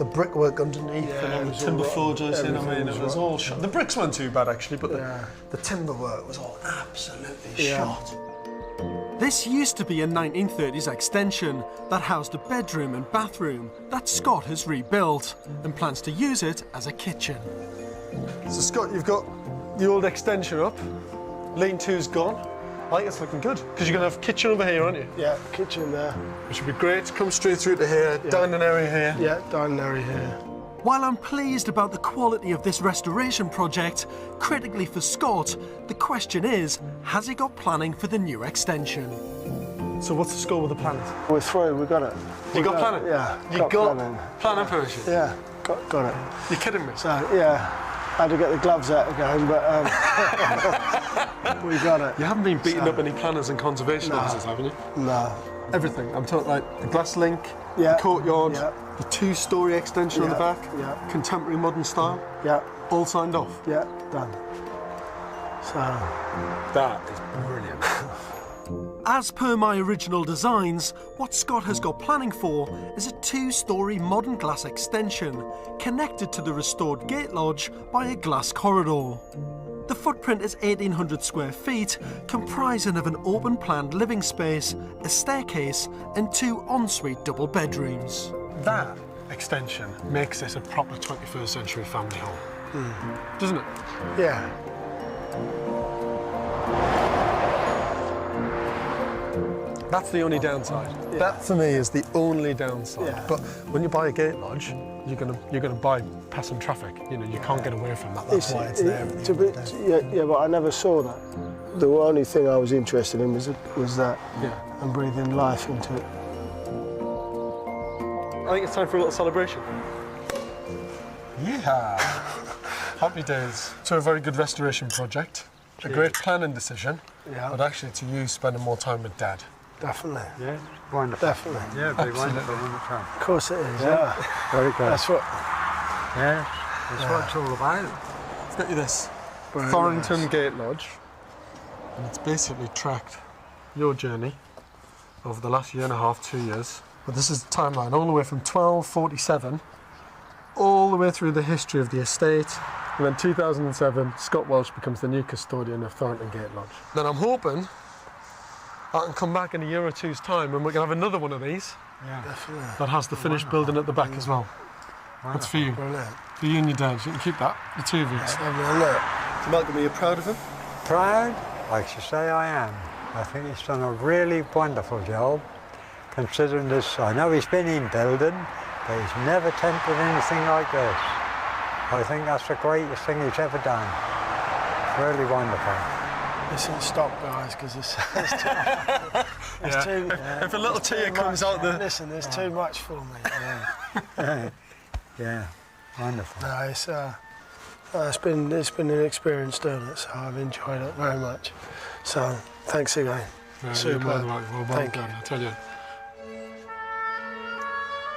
brickwork underneath and all the timber floor joists in. I mean, it was all shot. The bricks weren't too bad actually, but the timber work was all absolutely shot. This used to be a 1930s extension that housed a bedroom and bathroom that Scott has rebuilt and plans to use it as a kitchen. So Scott, you've got the old extension up, lean-to's gone. I think it's looking good, because you're going to have kitchen over here, aren't you? Yeah, kitchen there. Which would be great. Come straight through to here, dining area here. Yeah, dining area here. While I'm pleased about the quality of this restoration project, critically for Scott, the question is, has he got planning for the new extension? So what's the score with the planning? We're through, we got it. You got planning? Yeah. You got planning permission? Yeah, got it. You're kidding me? So, yeah. I had to get the gloves out again, but we got it. You haven't been beating up any planners and conservation officers, haven't you? No. Everything. I'm talking like the glass link, the courtyard, the 2-storey extension on the back, contemporary modern style. Yeah. All signed off. Yeah, done. So that is brilliant. As per my original designs, what Scott has got planning for is a 2-storey modern glass extension connected to the restored gate lodge by a glass corridor. The footprint is 1,800 square feet, comprising of an open-planned living space, a staircase and 2 ensuite double bedrooms. That extension makes this a proper 21st century family home, doesn't it? Yeah. That's the only downside. Yeah. That for me is the only downside. Yeah. But when you buy a gate lodge, you're gonna buy passing traffic. You know, you can't get away from that. That's why it's there. Yeah, but I never saw that. The only thing I was interested in was that, and breathing life into it. I think it's time for a little celebration. Yeah. Happy days. So a very good restoration project, a great planning decision, but actually to you spending more time with Dad. Definitely. Yeah, wonderful. Definitely. Yeah, it'd be wonderful, wouldn't it? Of course it is, yeah. Very good. That's what it's all about. Let's get you this. Very Thorrington nice. Gate Lodge. And it's basically tracked your journey over the last 1.5 to 2 years. But this is the timeline all the way from 1247 all the way through the history of the estate. And then 2007, Scott Welsh becomes the new custodian of Thorrington Gate Lodge. Then I'm hoping I can come back in a year or two's time and we can have another one of these. Yeah, definitely. That has the finished building at the back as well. That's for you. Brilliant. For you and your dad. You can keep that, the two of you. Have a look. So Malcolm, are you proud of him? Proud? Like you say, I am. I think he's done a really wonderful job, considering this. I know he's been in building, but he's never attempted anything like this. I think that's the greatest thing he's ever done. It's really wonderful. Listen, stop, guys, because there's too. If a little tear comes out the. Listen, there's too much for me. Yeah, wonderful. No, it's been an experience doing it, so I've enjoyed it very much. So thanks again. Super. Thank you. I tell you.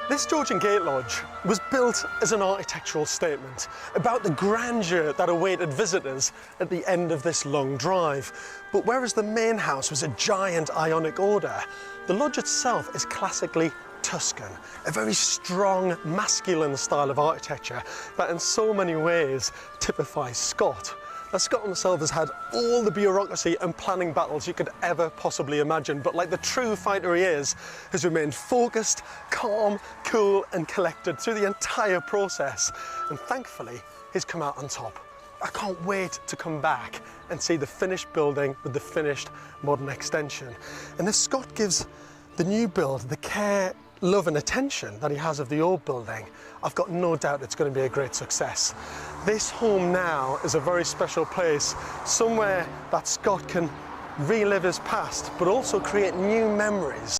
This Georgian gate lodge was built as an architectural statement about the grandeur that awaited visitors at the end of this long drive. But whereas the main house was a giant Ionic order, the lodge itself is classically Tuscan, a very strong, masculine style of architecture that in so many ways typifies Scott. Now, Scott himself has had all the bureaucracy and planning battles you could ever possibly imagine, but like the true fighter he is, has remained focused, calm, cool and collected through the entire process. And thankfully, he's come out on top. I can't wait to come back and see the finished building with the finished modern extension. And if Scott gives the new build the care, love and attention that he has of the old building, I've got no doubt it's going to be a great success. This home now is a very special place, somewhere that Scott can relive his past, but also create new memories.